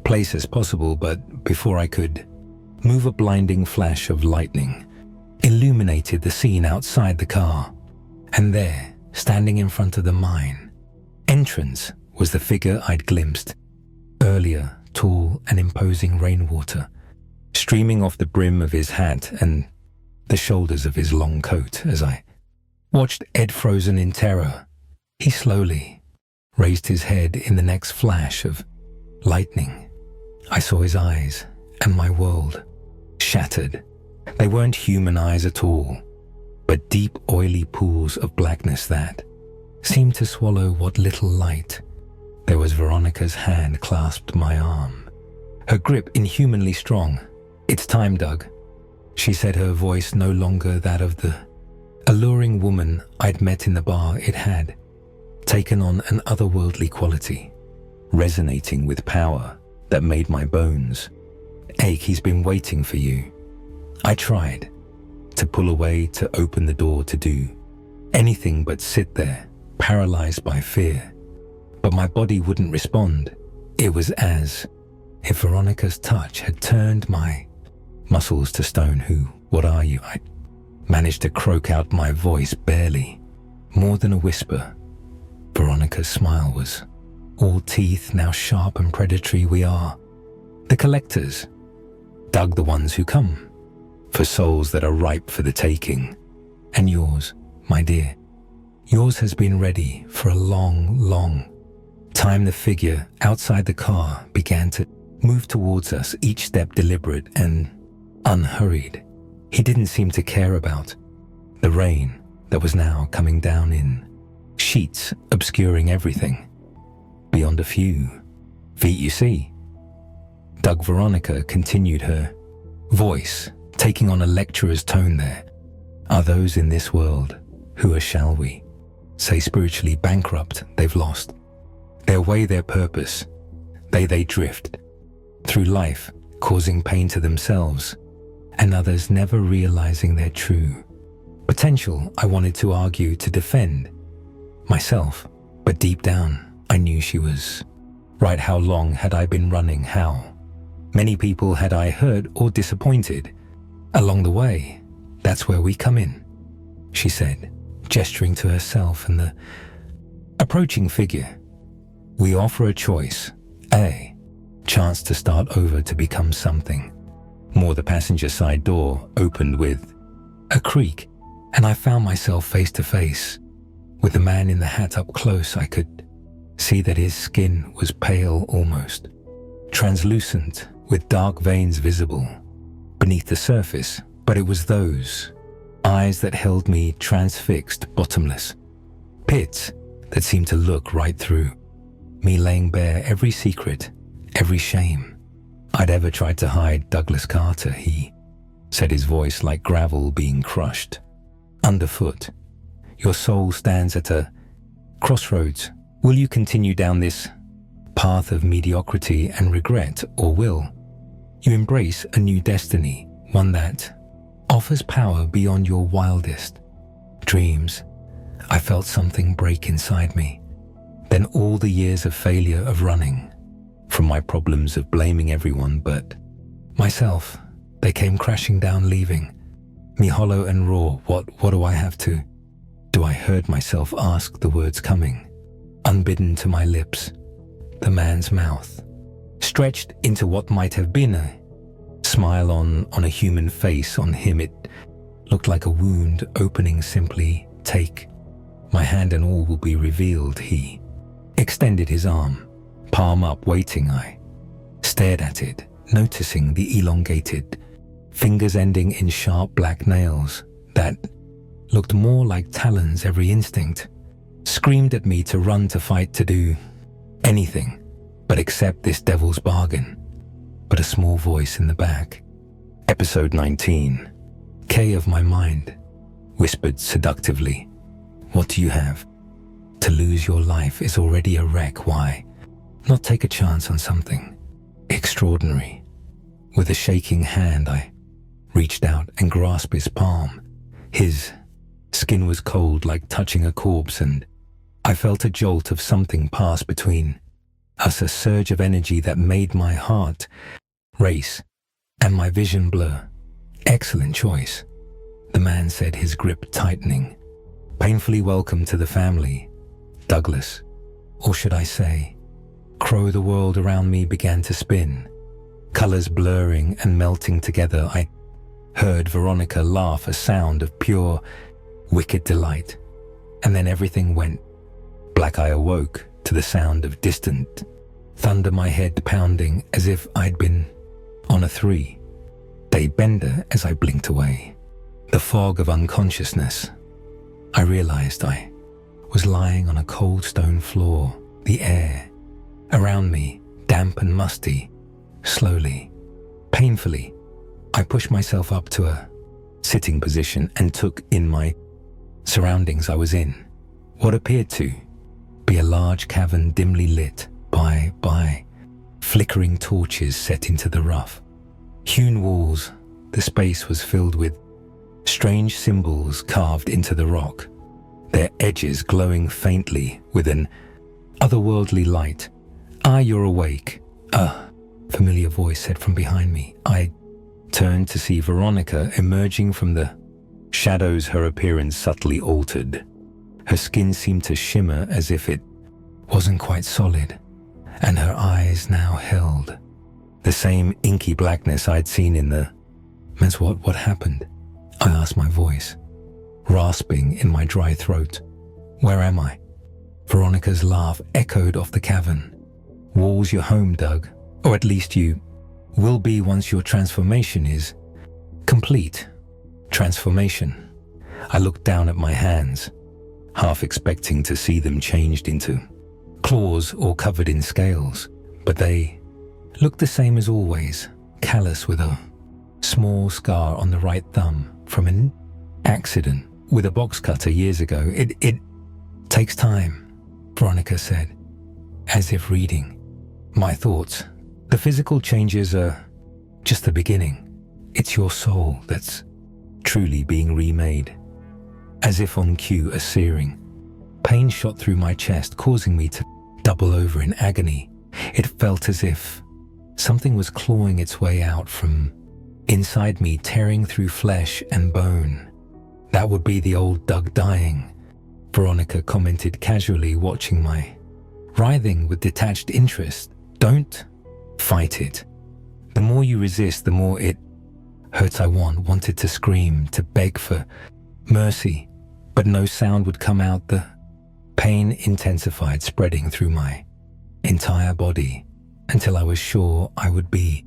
place as possible. But before I could move, a blinding flash of lightning illuminated the scene outside the car, and there, standing in front of the mine entrance, was the figure I'd glimpsed earlier, tall and imposing, rainwater streaming off the brim of his hat and the shoulders of his long coat. As I watched Ed frozen in terror, he slowly raised his head. In the next flash of lightning, I saw his eyes, and my world shattered. They weren't human eyes at all, but deep, oily pools of blackness that seemed to swallow what little light there was. Veronica's hand clasped my arm, her grip inhumanly strong. "It's time, Doug," she said, her voice no longer that of the alluring woman I'd met in the bar. It had taken on an otherworldly quality, resonating with power that made my bones ache. "He's been waiting for you." I tried to pull away, to open the door, to do anything but sit there, paralyzed by fear. But my body wouldn't respond. It was as if Veronica's touch had turned my muscles to stone. What are you?" I managed to croak out, my voice barely more than a whisper. Veronica's smile was all teeth, now sharp and predatory. We are the collectors, Doug, the ones who come for souls that are ripe for the taking. And yours, my dear, yours has been ready for a long, long time. The figure outside the car began to move towards us, each step deliberate and unhurried. He didn't seem to care about the rain that was now coming down in sheets, obscuring everything beyond a few feet. You see, Doug, Veronica continued, her voice taking on a lecturer's tone. There are those in this world who are, shall we say, spiritually bankrupt. They've lost their way, their purpose. They drift through life, causing pain to themselves and others, never realizing their true potential. I wanted to argue, to defend myself, but deep down, I knew she was right. How long had I been running? How many people had I hurt or disappointed along the way? That's where we come in, she said, gesturing to herself and the approaching figure. We offer a choice, a chance to start over, to become something more. The passenger side door opened with a creak, and I found myself face to face with the man in the hat. Up close, I could see that his skin was pale, almost translucent, with dark veins visible beneath the surface. But it was those eyes that held me transfixed, bottomless pits that seemed to look right through me, laying bare every secret, every shame I'd ever tried to hide. Douglas Carter, he said, his voice like gravel being crushed underfoot. Your soul stands at a crossroads. Will you continue down this path of mediocrity and regret, or will you embrace a new destiny, one that offers power beyond your wildest dreams? I felt something break inside me. Then all the years of failure, of running from my problems, of blaming everyone but myself, they came crashing down, leaving me hollow and raw. What do I have to do? I heard myself ask, the words coming unbidden to my lips. The man's mouth stretched into what might have been a smile on a human face. On him it looked like a wound opening. Simply take my hand and all will be revealed. He extended his arm, palm up, waiting. I stared at it, noticing the elongated fingers ending in sharp black nails that looked more like talons. Every instinct screamed at me to run, to fight, to do anything but accept this devil's bargain. But a small voice in the back, episode 19, K of my mind, whispered seductively, what do you have to lose? Your life is already a wreck. Why not take a chance on something extraordinary? With a shaking hand, I reached out and grasped his palm. His skin was cold, like touching a corpse, and I felt a jolt of something pass between us, a surge of energy that made my heart race and my vision blur. Excellent choice, the man said, his grip tightening. Painfully welcome to the family, Douglas. Or should I say, Crow. The world around me began to spin, colors blurring and melting together. I heard Veronica laugh, a sound of pure, wicked delight. And then everything went black. I awoke to the sound of distant thunder, my head pounding as if I'd been on a 3-day bender. As I blinked away the fog of unconsciousness, I realized I was lying on a cold stone floor, the air around me damp and musty. Slowly, painfully, I pushed myself up to a sitting position and took in my surroundings. I was in what appeared to be a large cavern, dimly lit by flickering torches set into the rough hewn walls. The space was filled with strange symbols carved into the rock, their edges glowing faintly with an otherworldly light. Ah, you're awake. A familiar voice said from behind me. I turned to see Veronica emerging from the shadows, her appearance subtly altered. Her skin seemed to shimmer as if it wasn't quite solid, and her eyes now held the same inky blackness I'd seen in the... Means what happened? I asked, my voice rasping in my dry throat. Where am I? Veronica's laugh echoed off the cavern. Wall's your home, Doug. Or at least you will be once your transformation is complete. Transformation. I looked down at my hands, half expecting to see them changed into claws or covered in scales, but they looked the same as always, callous with a small scar on the right thumb from an accident with a box cutter years ago. It takes time, Veronica said, as if reading my thoughts. The physical changes are just the beginning. It's your soul that's truly being remade. As if on cue, a searing pain shot through my chest, causing me to double over in agony. It felt as if something was clawing its way out from inside me, tearing through flesh and bone. That would be the old Doug dying, Veronica commented casually, watching my writhing with detached interest. Don't fight it. The more you resist, the more it hurts. I wanted to scream, to beg for mercy, but no sound would come out. The pain intensified, spreading through my entire body until I was sure I would be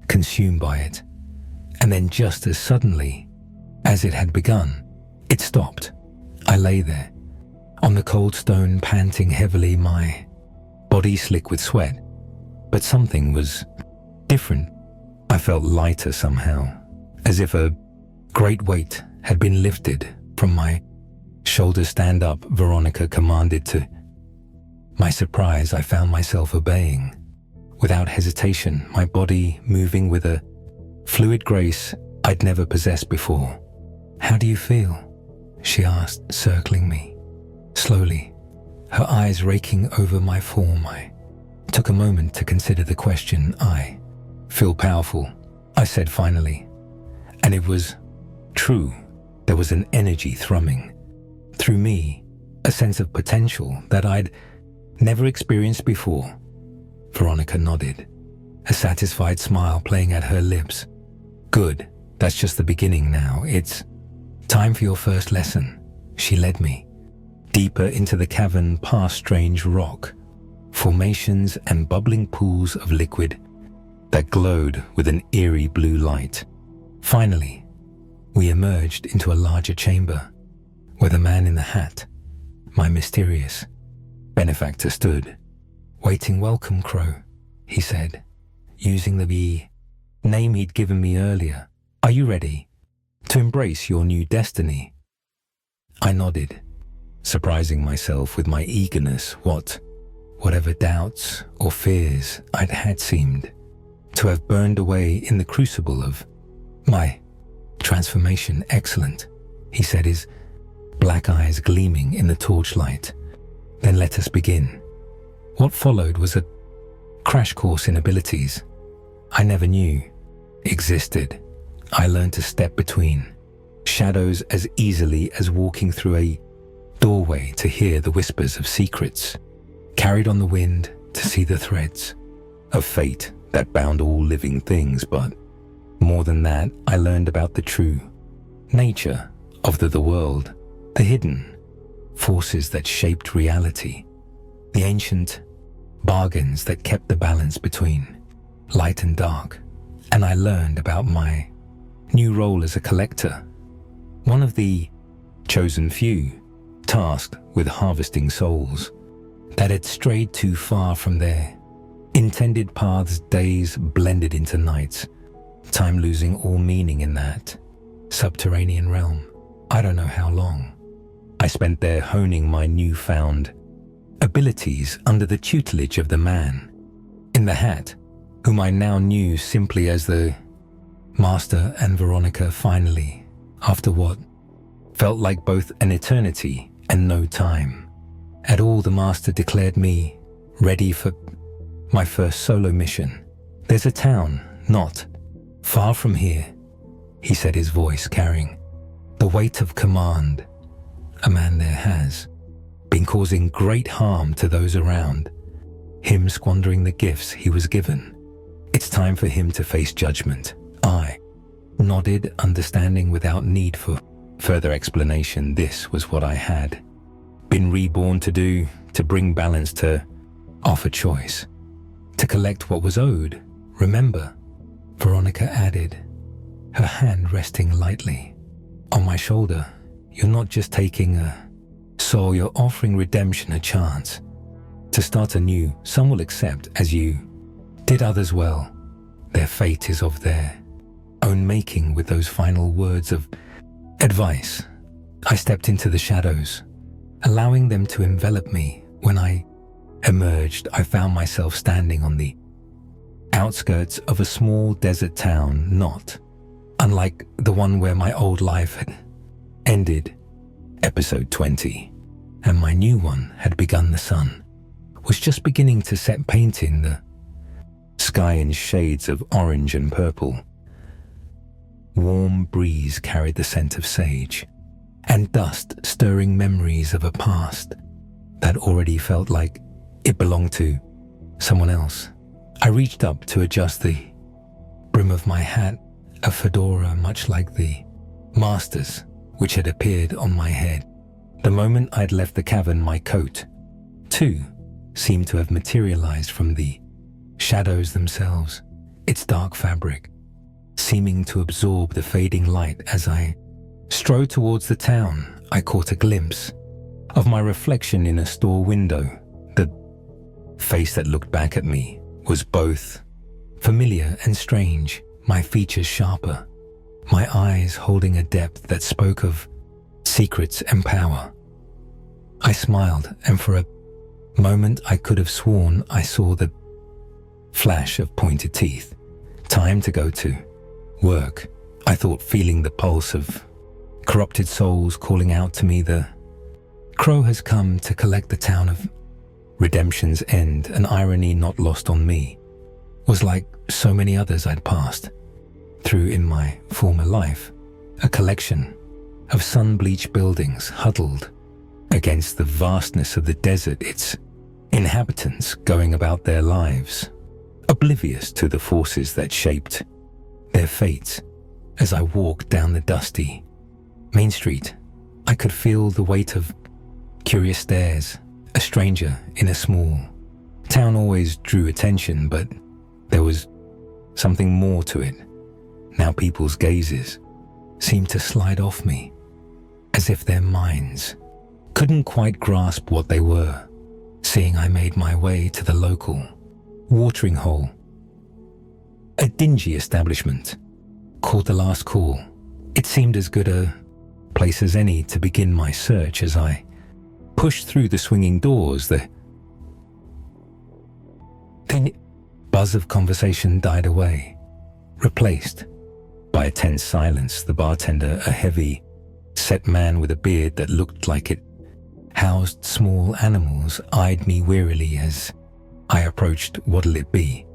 consumed by it. And then, just as suddenly as it had begun, it stopped. I lay there on the cold stone, panting heavily, my body slick with sweat. But something was different. I felt lighter somehow, as if a great weight had been lifted from my shoulders. Stand up, Veronica commanded. To my surprise, I found myself obeying without hesitation, my body moving with a fluid grace I'd never possessed before. How do you feel? She asked, circling me slowly, her eyes raking over my form. I took a moment to consider the question. I feel powerful, I said finally. And it was true. There was an energy thrumming through me, a sense of potential that I'd never experienced before. Veronica nodded, a satisfied smile playing at her lips. Good, that's just the beginning now. It's time for your first lesson. She led me deeper into the cavern, past strange rock formations and bubbling pools of liquid that glowed with an eerie blue light. Finally, we emerged into a larger chamber where the man in the hat, my mysterious benefactor, stood, waiting. Welcome, Crow, he said, using the name he'd given me earlier. Are you ready to embrace your new destiny? I nodded, surprising myself with my eagerness. Whatever doubts or fears I'd had seemed to have burned away in the crucible of my transformation. Excellent, he said, his black eyes gleaming in the torchlight. Then let us begin. What followed was a crash course in abilities I never knew existed. I learned to step between shadows as easily as walking through a doorway, to hear the whispers of secrets carried on the wind, to see the threads of fate that bound all living things. But more than that, I learned about the true nature of the world, the hidden forces that shaped reality, the ancient bargains that kept the balance between light and dark. And I learned about my new role as a collector, one of the chosen few tasked with harvesting souls that had strayed too far from their intended paths. Days blended into nights, time losing all meaning in that subterranean realm. I don't know how long I spent there, honing my newfound abilities under the tutelage of the man in the hat, whom I now knew simply as the Master. And Veronica, finally, after what felt like both an eternity and no time at all, the Master declared me ready for my first solo mission. There's a town not far from here, he said, his voice carrying the weight of command a man there has been causing great harm to those around, him squandering the gifts he was given. It's time for him to face judgment. I nodded, understanding without need for further explanation. This was what I had been reborn to do, to bring balance, to offer choice, to collect what was owed. Remember, Veronica added, her hand resting lightly on my shoulder. You're not just taking a soul, you're offering redemption, a chance to start anew. Some will accept as you did, others well. Their fate is of their own making. With those final words of advice, I stepped into the shadows, allowing them to envelop me. When I emerged, I found myself standing on the outskirts of a small desert town, not unlike the one where my old life had ended. Episode 20. And my new one had begun. The sun was just beginning to set, painting the sky in shades of orange and purple. Warm breeze carried the scent of sage and dust, stirring memories of a past that already felt like it belonged to someone else. I reached up to adjust the brim of my hat, a fedora much like the master's which had appeared on my head. The moment I'd left the cavern, my coat, too, seemed to have materialized from the shadows themselves, its dark fabric seeming to absorb the fading light. As I strode towards the town, I caught a glimpse of my reflection in a store window. The face that looked back at me was both familiar and strange, my features sharper, my eyes holding a depth that spoke of secrets and power. I smiled, and for a moment I could have sworn I saw the flash of pointed teeth. Time to go to work, I thought, feeling the pulse of corrupted souls calling out to me. The crow has come to collect the town of redemption's end. An irony not lost on me was like so many others I'd passed through in my former life, a collection of sun-bleached buildings huddled against the vastness of the desert, its inhabitants going about their lives, oblivious to the forces that shaped their fates. As I walked down the dusty main street, I could feel the weight of curious stares. A stranger in a small town always drew attention, but there was something more to it. Now people's gazes seemed to slide off me, as if their minds couldn't quite grasp what they were seeing. I made my way to the local watering hole, a dingy establishment called The Last Call. It seemed as good a place as any to begin my search. As I pushed through the swinging doors, the buzz of conversation died away, replaced by a tense silence. The bartender, a heavy set man with a beard that looked like it housed small animals, eyed me wearily as I approached. "What'll it be,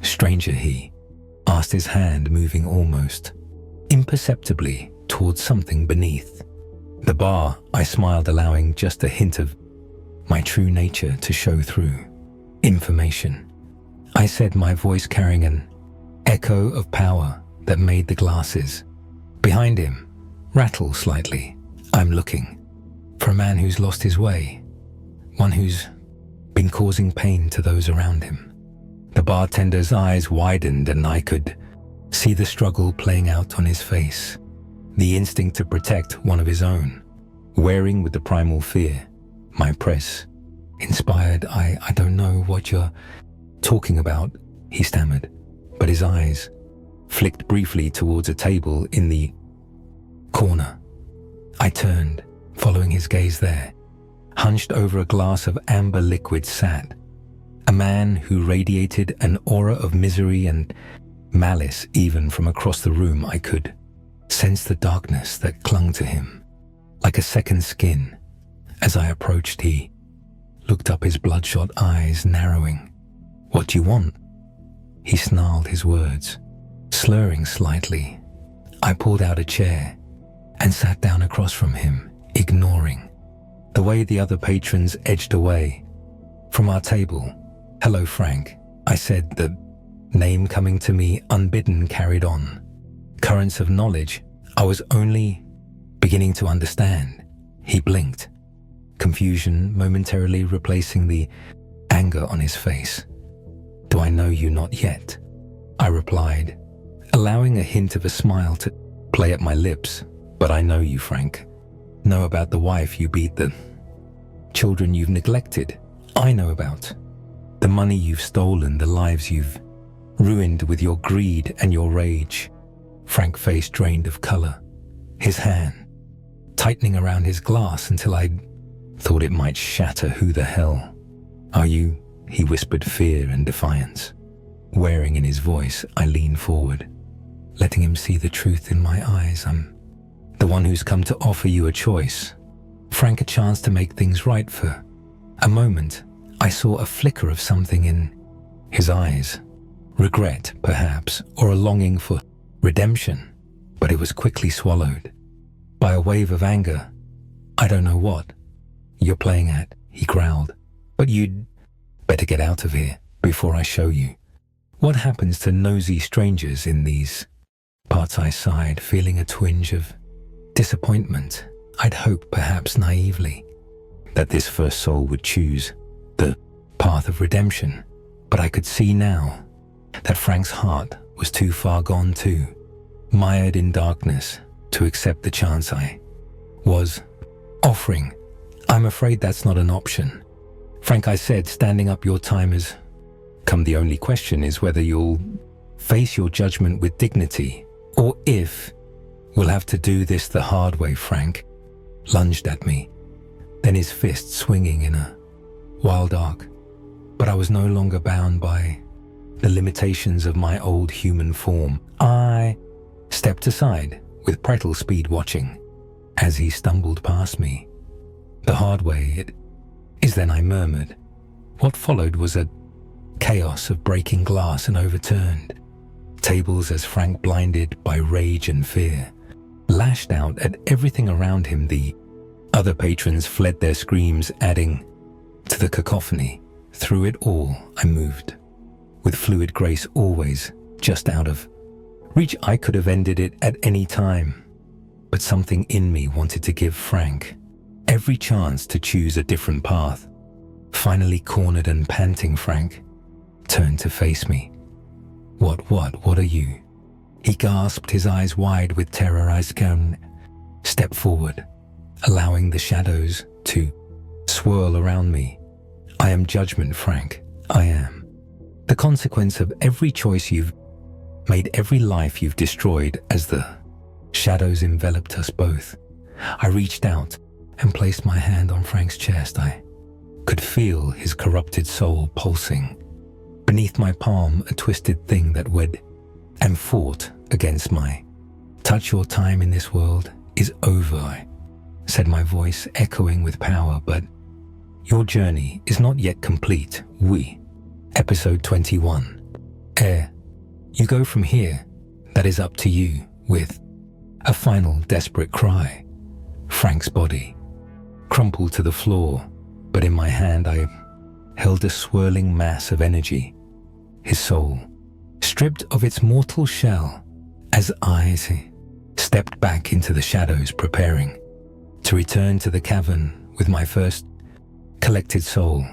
stranger?" he asked, his hand moving almost imperceptibly towards something beneath the bar. I smiled, allowing just a hint of my true nature to show through. "Information," I said, my voice carrying an echo of power that made the glasses behind him rattle slightly. "I'm looking for a man who's lost his way, one who's been causing pain to those around him." The bartender's eyes widened, and I could see the struggle playing out on his face, the instinct to protect one of his own, wearing with the primal fear. My press inspired. I don't know what you're talking about," he stammered, but his eyes flicked briefly towards a table in the corner. I turned, following his gaze. There, hunched over a glass of amber liquid, sat a man who radiated an aura of misery and malice. Even from across the room, I could sense the darkness that clung to him like a second skin. As I approached, he looked up, his bloodshot eyes narrowing. "What do you want?" He snarled his words, slurring slightly. I pulled out a chair and sat down across from him, ignoring The way the other patrons edged away from our table. "Hello, Frank," I said, the name coming to me unbidden carried on. Currents of knowledge I was only beginning to understand. He blinked, confusion momentarily replacing the anger on his face. "Do I know you not yet?" I replied, allowing a hint of a smile to play at my lips. "But I know you, Frank. Know about the wife you beat, the children you've neglected. I know about the money you've stolen, the lives you've ruined with your greed and your rage." Frank's face drained of color, his hand tightening around his glass until I thought it might shatter. "Who the hell are you?" he whispered, fear and defiance wearing in his voice. I leaned forward, letting him see the truth in my eyes. "I'm the one who's come to offer you a choice." Frank, a chance to make things right. For a moment, I saw a flicker of something in his eyes. Regret, perhaps, or a longing for redemption, but it was quickly swallowed by a wave of anger. "I don't know what you're playing at," he growled, "but you'd better get out of here before I show you what happens to nosy strangers in these parts." I sighed, feeling a twinge of disappointment. I'd hoped, perhaps naively, that this first soul would choose the path of redemption, but I could see now that Frank's heart was too far gone, too mired in darkness, to accept the chance I was offering. "I'm afraid that's not an option, Frank," I said, standing up. "Your time has come. The only question is whether you'll face your judgment with dignity, or if we'll have to do this the hard way." Frank lunged at me, then his fist swinging in a wild arc. But I was no longer bound by the limitations of my old human form. I stepped aside, with Prettle speed watching as he stumbled past me. "The hard way it is then," I murmured. What followed was a chaos of breaking glass and overturned tables as Frank, blinded by rage and fear, lashed out at everything around him. The other patrons fled, their screams adding to the cacophony. Through it all, I moved, with fluid grace, always just out of reach. I could have ended it at any time, but something in me wanted to give Frank every chance to choose a different path. Finally cornered and panting, Frank turned to face me. What are you?" He gasped, his eyes wide with terror. I stepped forward, allowing the shadows to swirl around me. "I am judgment, Frank. I am the consequence of every choice you've made, every life you've destroyed." As the shadows enveloped us both, I reached out and placed my hand on Frank's chest. I could feel his corrupted soul pulsing beneath my palm, a twisted thing that wed and fought against my touch. "Your time in this world is over," I said, my voice echoing with power. "But your journey is not yet complete. Episode 21. You go from here. That is up to you." With a final desperate cry, Frank's body crumpled to the floor, but in my hand I held a swirling mass of energy, his soul stripped of its mortal shell. As I stepped back into the shadows, preparing to return to the cavern with my first collected soul,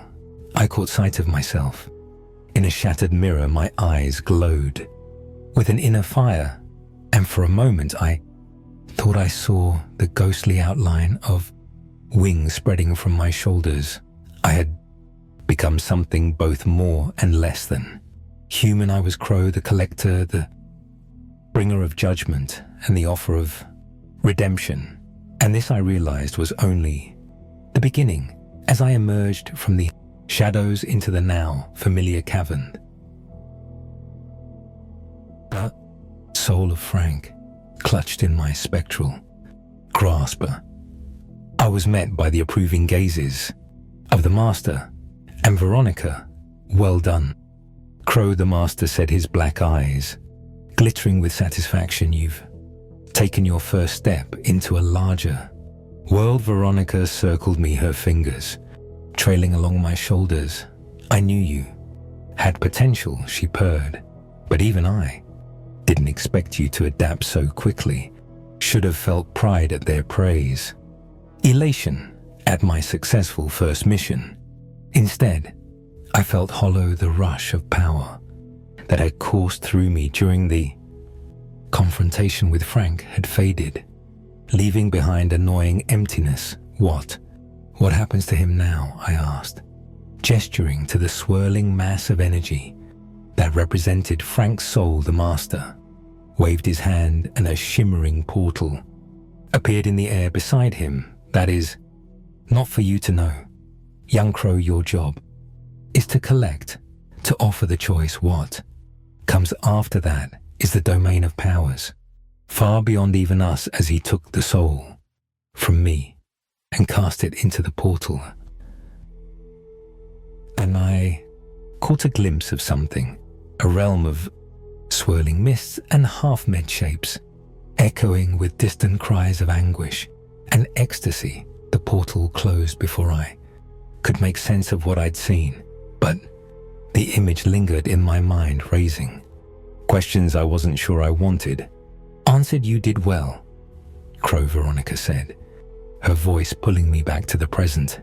I caught sight of myself in a shattered mirror. My eyes glowed with an inner fire, and for a moment I thought I saw the ghostly outline of wings spreading from my shoulders. I had become something both more and less than human. I was Crow, the collector, the bringer of judgment and the offer of redemption. And this, I realized, was only the beginning as I emerged from the shadows into the now familiar cavern. The soul of Frank clutched in my spectral grasp. I was met by the approving gazes of the master and Veronica. "Well done, Crow," the master said, his black eyes glittering with satisfaction. "You've taken your first step into a larger World Veronica circled me, her fingers trailing along my shoulders. I knew you had potential, she purred, but even I didn't expect you to adapt so quickly. Should have felt pride at their praise, elation at my successful first mission. Instead, I felt hollow. The rush of power that had coursed through me during the confrontation with Frank had faded, leaving behind a gnawing emptiness. What happens to him now? I asked, gesturing to the swirling mass of energy that represented Frank's soul. The master waved his hand and a shimmering portal appeared in the air beside him. That is not for you to know. Young Crow, your job is to collect, to offer the choice. What comes after that is the domain of powers, far beyond even us. As he took the soul from me and cast it into the portal, and I caught a glimpse of something, a realm of swirling mists and half-med shapes, echoing with distant cries of anguish and ecstasy. The portal closed before I could make sense of what I'd seen, but the image lingered in my mind, raising questions I wasn't sure I wanted answered. You did well, Crow, Veronica said, her voice pulling me back to the present.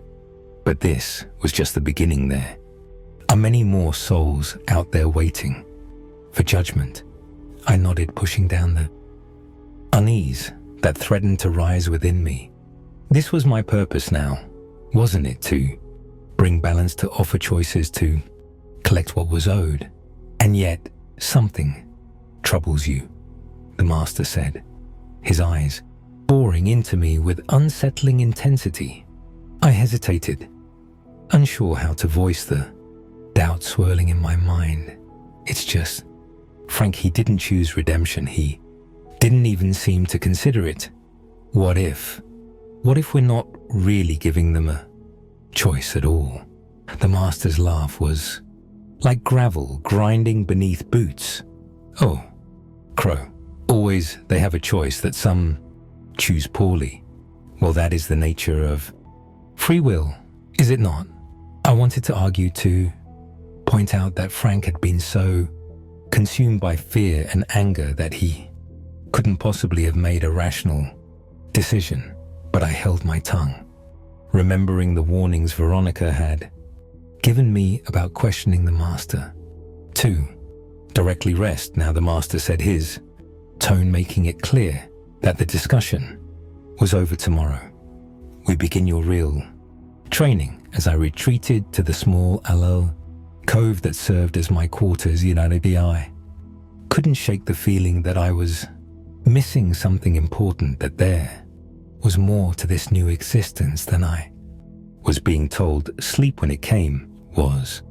But this was just the beginning. There are many more souls out there waiting for judgment. I nodded, pushing down the unease that threatened to rise within me. This was my purpose now, wasn't it? To bring balance, to offer choices, to collect what was owed. And yet, something troubles you, the master said, his eyes boring into me with unsettling intensity. I hesitated, unsure how to voice the doubt swirling in my mind. It's just, Frank, he didn't choose redemption. He didn't even seem to consider it. What if we're not really giving them a choice at all? The master's laugh was like gravel grinding beneath boots. Oh, Crow, always they have a choice that some choose poorly. Well, that is the nature of free will, is it not? I wanted to argue, to point out that Frank had been so consumed by fear and anger that he couldn't possibly have made a rational decision, but I held my tongue, remembering the warnings Veronica had given me about questioning the master. To directly rest now, the master said, his tone making it clear that the discussion was over. Tomorrow, we begin your real training. As I retreated to the small aloe cove that served as my quarters, I couldn't shake the feeling that I was missing something important, that there was more to this new existence than I was being told. Sleep, when it came, was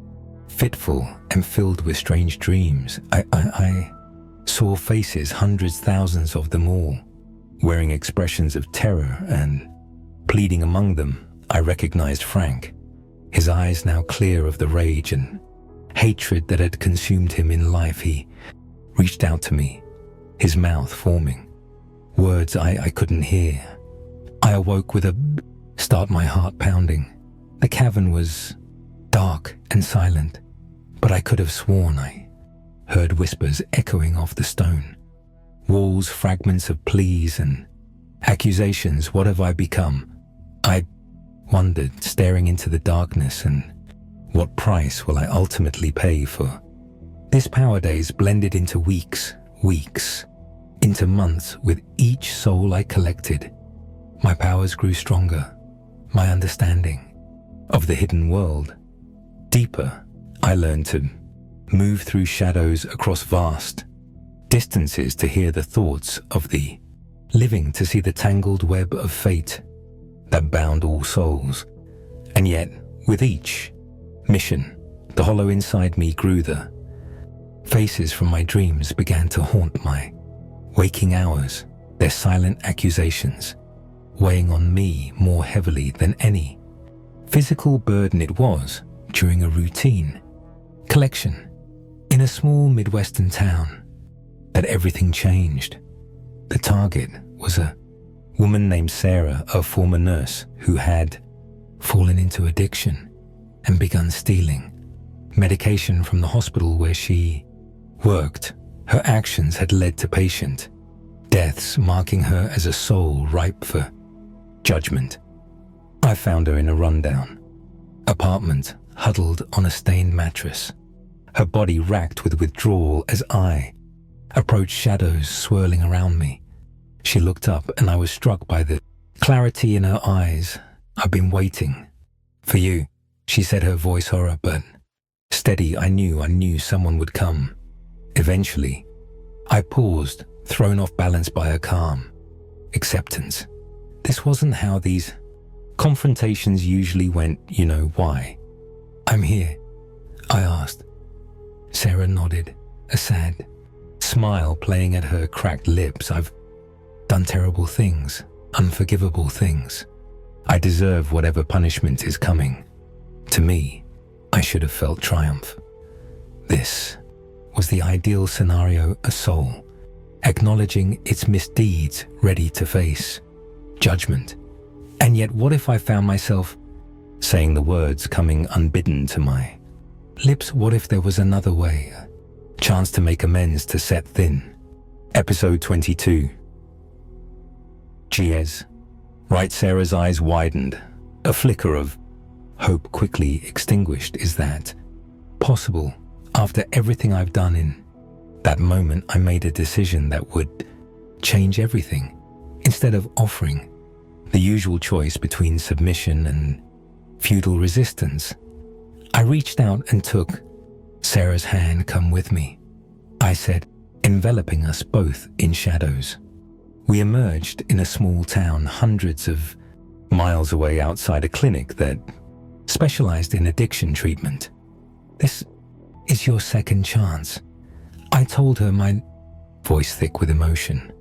fitful and filled with strange dreams. I saw faces, hundreds, thousands of them all, wearing expressions of terror and pleading. Among them, I recognized Frank, his eyes now clear of the rage and hatred that had consumed him in life. He reached out to me, his mouth forming words I couldn't hear. I awoke with a start, my heart pounding. The cavern was dark and silent, but I could have sworn I heard whispers echoing off the stone walls, fragments of pleas and accusations. What have I become? I wondered, staring into the darkness, and what price will I ultimately pay for this? Power days blended into weeks, into months. With each soul I collected, my powers grew stronger, my understanding of the hidden world deeper. I learned to move through shadows across vast distances, to hear the thoughts of the living, to see the tangled web of fate that bound all souls. And yet, with each mission, the hollow inside me grew. The faces from my dreams began to haunt my waking hours, their silent accusations weighing on me more heavily than any physical burden. It was during a routine collection in a small Midwestern town that everything changed. The target was a woman named Sarah, a former nurse who had fallen into addiction and begun stealing medication from the hospital where she worked. Her actions had led to patient deaths, marking her as a soul ripe for judgment. I found her in a rundown apartment, huddled on a stained mattress, her body racked with withdrawal as I approached, shadows swirling around me. She looked up and I was struck by the clarity in her eyes. "I've been waiting for you," she said, her voice horror but steady. I knew someone would come. Eventually, I paused, thrown off balance by her calm acceptance. This wasn't how these confrontations usually went. "You know why I'm here?" I asked. Sarah nodded, a sad smile playing at her cracked lips. "I've done terrible things, unforgivable things. I deserve whatever punishment is coming. To me, I should have felt triumph." This was the ideal scenario, a soul acknowledging its misdeeds, ready to face judgment. And yet, what if I found myself saying the words coming unbidden to my lips? What if there was another way, a chance to make amends, to set thin? Episode 22. Giez. Right, Sarah's eyes widened. A flicker of hope quickly extinguished. "Is that possible? After everything I've done?" In that moment, I made a decision that would change everything. Instead of offering the usual choice between submission and futile resistance, I reached out and took Sarah's hand. "Come with me," I said, enveloping us both in shadows. We emerged in a small town hundreds of miles away, outside a clinic that specialized in addiction treatment. "This is your second chance," I told her, my voice thick with emotion.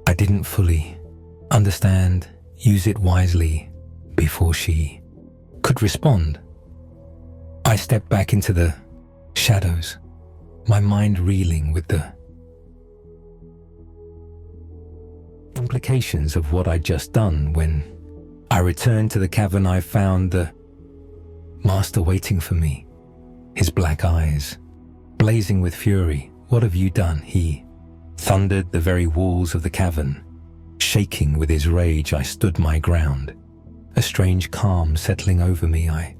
I didn't fully understand. Use it wisely. Before she could respond, I stepped back into the shadows, my mind reeling with the implications of what I'd just done. When I returned to the cavern, I found the master waiting for me, his black eyes blazing with fury. "What have you done?" he thundered, the very walls of the cavern shaking with his rage. I stood my ground, a strange calm settling over me. I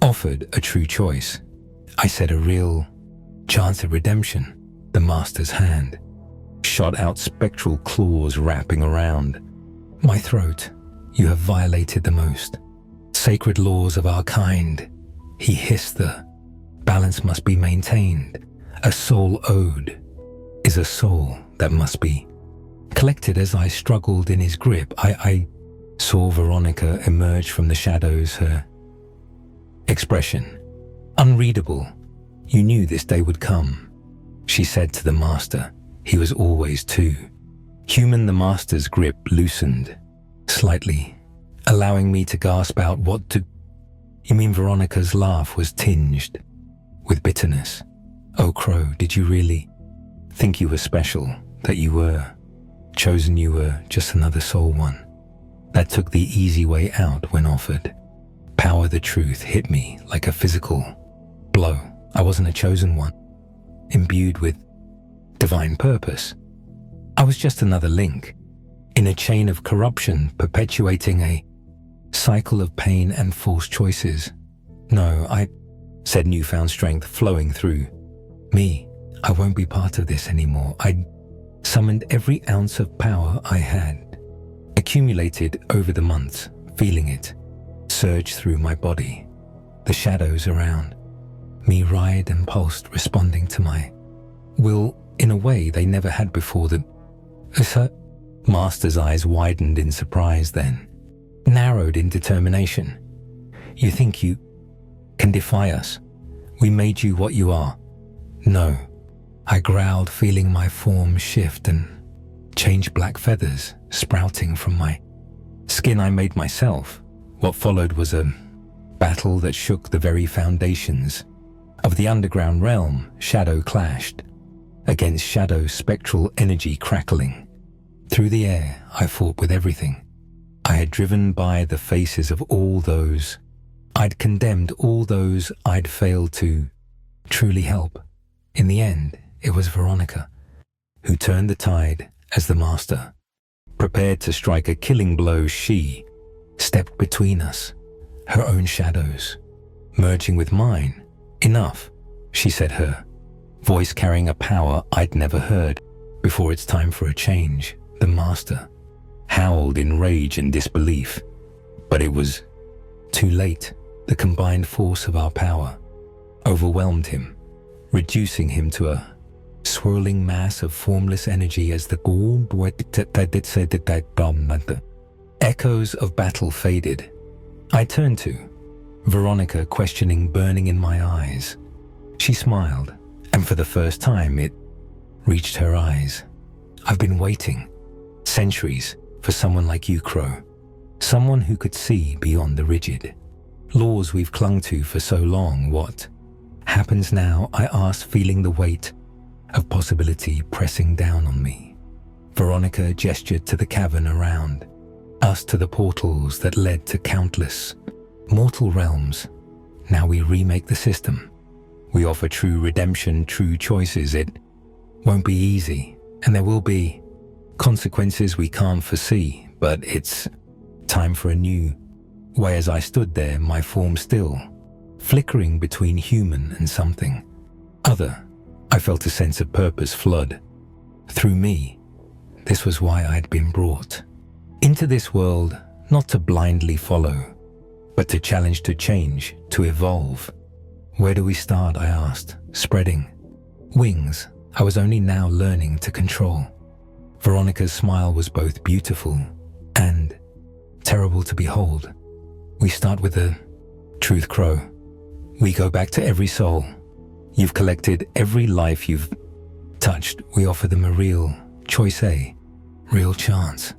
offered a true choice. I said, "A real chance at redemption." The master's hand shot out, spectral claws wrapping around my throat. "You have violated the most sacred laws of our kind," he hissed. "The balance must be maintained. A soul owed is a soul that must be collected." As I struggled in his grip, I saw Veronica emerge from the shadows, her expression unreadable. "You knew this day would come," she said to the master. He was always too human. The master's grip loosened slightly, allowing me to gasp out, "What do you mean?" Veronica's laugh was tinged with bitterness. "Oh, Crow, did you really think you were special, that you were chosen? You were just another soul, one that took the easy way out when offered power." The truth hit me like a physical blow. I wasn't a chosen one, imbued with divine purpose. I was just another link in a chain of corruption, perpetuating a cycle of pain and false choices. "No," I said, newfound strength flowing through me. "I won't be part of this anymore." I summoned every ounce of power I had accumulated over the months, feeling it surge through my body. The shadows around me writhed and pulsed, responding to my will in a way they never had before. The master's eyes widened in surprise, then narrowed in determination. "You think you can defy us? We made you what you are." "No," I growled, feeling my form shift and change, black feathers sprouting from my skin. "I made myself." What followed was a battle that shook the very foundations of the underground realm. Shadow clashed against shadow, spectral energy crackling Through the air, I fought with everything. I had driven by the faces of all those. I'd condemned all those I'd failed to truly help. In the end, it was Veronica who turned the tide as the master. Prepared to strike a killing blow, she stepped between us, her own shadows, merging with mine. Enough, she said, her voice carrying a power I'd never heard. Before it's time for a change, the master howled in rage and disbelief. But it was too late. The combined force of our power overwhelmed him, reducing him to a swirling mass of formless energy as the echoes of battle faded. I turned to Veronica, questioning burning in my eyes. She smiled, and for the first time it reached her eyes. I've been waiting centuries for someone like you, Crow. Someone who could see beyond the rigid laws we've clung to for so long. What happens now? I asked, feeling the weight of possibility pressing down on me. Veronica gestured to the cavern around us, to the portals that led to countless mortal realms. Now we remake the system. We offer true redemption, true choices. It won't be easy, and there will be consequences we can't foresee, but it's time for a new way. As I stood there, my form still flickering between human and something other, I felt a sense of purpose flood through me. This was why I'd been brought into this world, not to blindly follow, but to challenge, to change, to evolve. Where do we start? I asked, spreading wings I was only now learning to control. Veronica's smile was both beautiful and terrible to behold. We start with the truth, Crow. We go back to every soul you've collected, every life you've touched. We offer them a real choice, a real chance.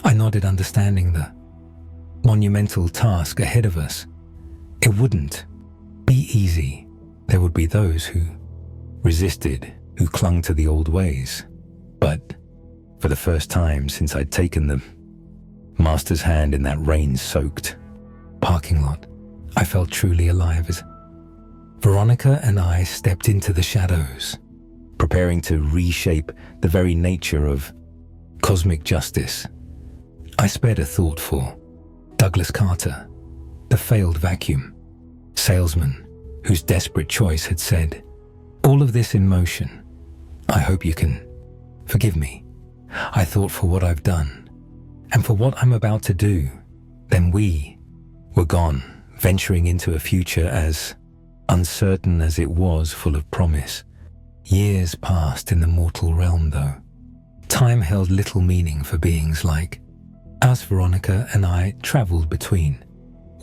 I nodded, understanding the monumental task ahead of us. It wouldn't be easy. There would be those who resisted, who clung to the old ways. But for the first time since I'd taken the master's hand in that rain-soaked parking lot, I felt truly alive as Veronica and I stepped into the shadows, preparing to reshape the very nature of cosmic justice. I spared a thought for Douglas Carter, the failed vacuum salesman whose desperate choice had said, "All of this in motion. I hope you can forgive me." I thought, for what I've done and for what I'm about to do. Then we were gone, venturing into a future as uncertain as it was full of promise. Years passed in the mortal realm, though. Time held little meaning for beings like us. Veronica and I traveled between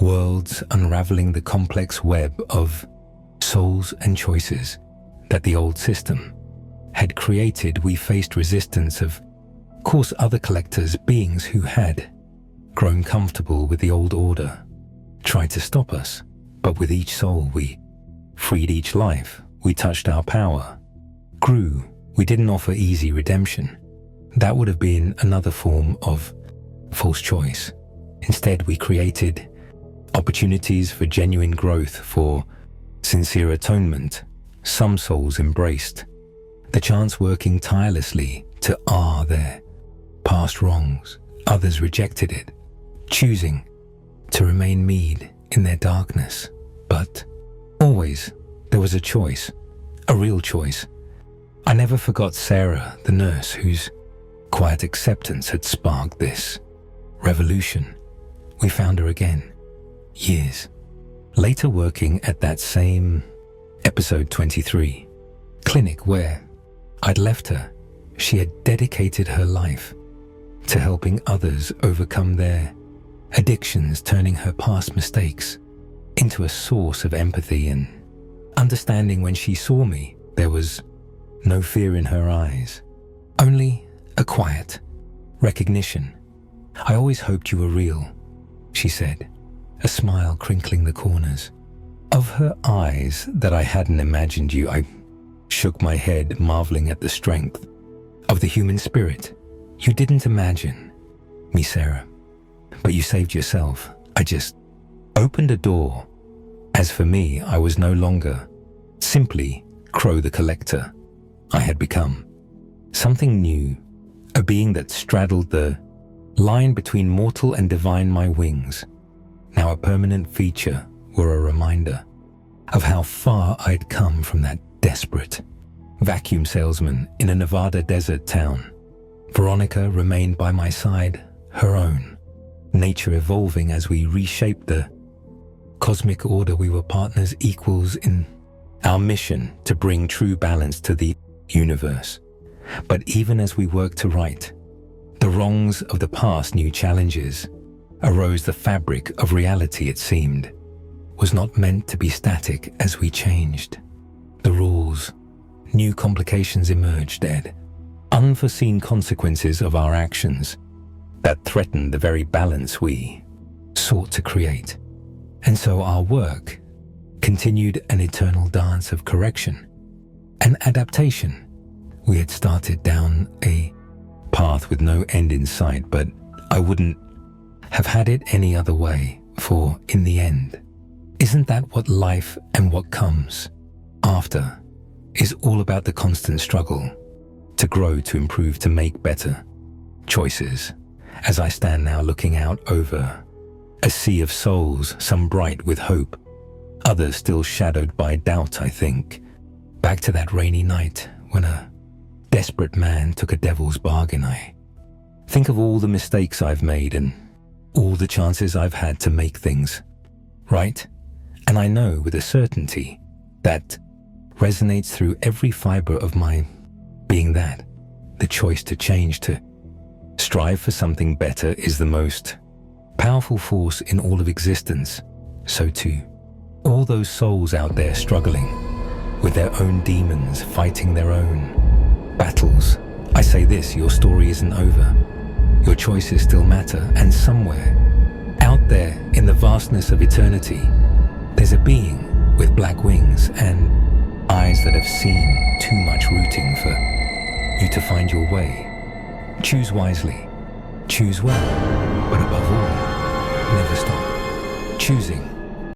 worlds, unraveling the complex web of souls and choices that the old system had created. We faced resistance of course, other collectors, beings who had grown comfortable with the old order, tried to stop us. But with each soul we freed, each life we touched, our power grew. We didn't offer easy redemption. That would have been another form of false choice. Instead, we created opportunities for genuine growth, for sincere atonement. Some souls embraced the chance, working tirelessly to their past wrongs. Others rejected it, choosing to remain mead in their darkness. But always there was a choice, a real choice. I never forgot Sarah, the nurse, whose quiet acceptance had sparked this revolution. We found her again, years later, working at that same episode 23 clinic where I'd left her. She had dedicated her life to helping others overcome their addictions, turning her past mistakes into a source of empathy and understanding. When she saw me, there was no fear in her eyes, only a quiet recognition. "I always hoped you were real," she said, a smile crinkling the corners of her eyes. "That I hadn't imagined you." I shook my head, marveling at the strength of the human spirit. You didn't imagine me, Sarah, but you saved yourself. I just opened a door. As for me, I was no longer simply Crow the Collector. I had become something new, a being that straddled the line between mortal and divine. My wings, now a permanent feature, were a reminder of how far I'd come from that desperate vacuum salesman in a Nevada desert town. Veronica remained by my side, her own nature evolving as we reshaped the cosmic order. We were partners, equals in our mission to bring true balance to the universe. But even as we worked to right the wrongs of the past, new challenges arose. The fabric of reality, it seemed, was not meant to be static. As we changed the rules, new complications emerged, Ed. Unforeseen consequences of our actions that threatened the very balance we sought to create. And so our work continued, an eternal dance of correction and adaptation. We had started down a path with no end in sight, but I wouldn't have had it any other way, for in the end, isn't that what life and what comes after is all about? The constant struggle to grow, to improve, to make better choices. As I stand now looking out over a sea of souls, some bright with hope, others still shadowed by doubt, I think back to that rainy night when a desperate man took a devil's bargain. I think of all the mistakes I've made and all the chances I've had to make things right. And I know with a certainty that resonates through every fiber of my being that the choice to change, to strive for something better, is the most powerful force in all of existence. So too, all those souls out there struggling with their own demons, fighting their own battles, I say this: your story isn't over. Your choices still matter, and somewhere out there in the vastness of eternity, there's a being with black wings and eyes that have seen too much, rooting for you to find your way. Choose wisely, choose well, but above all, never stop choosing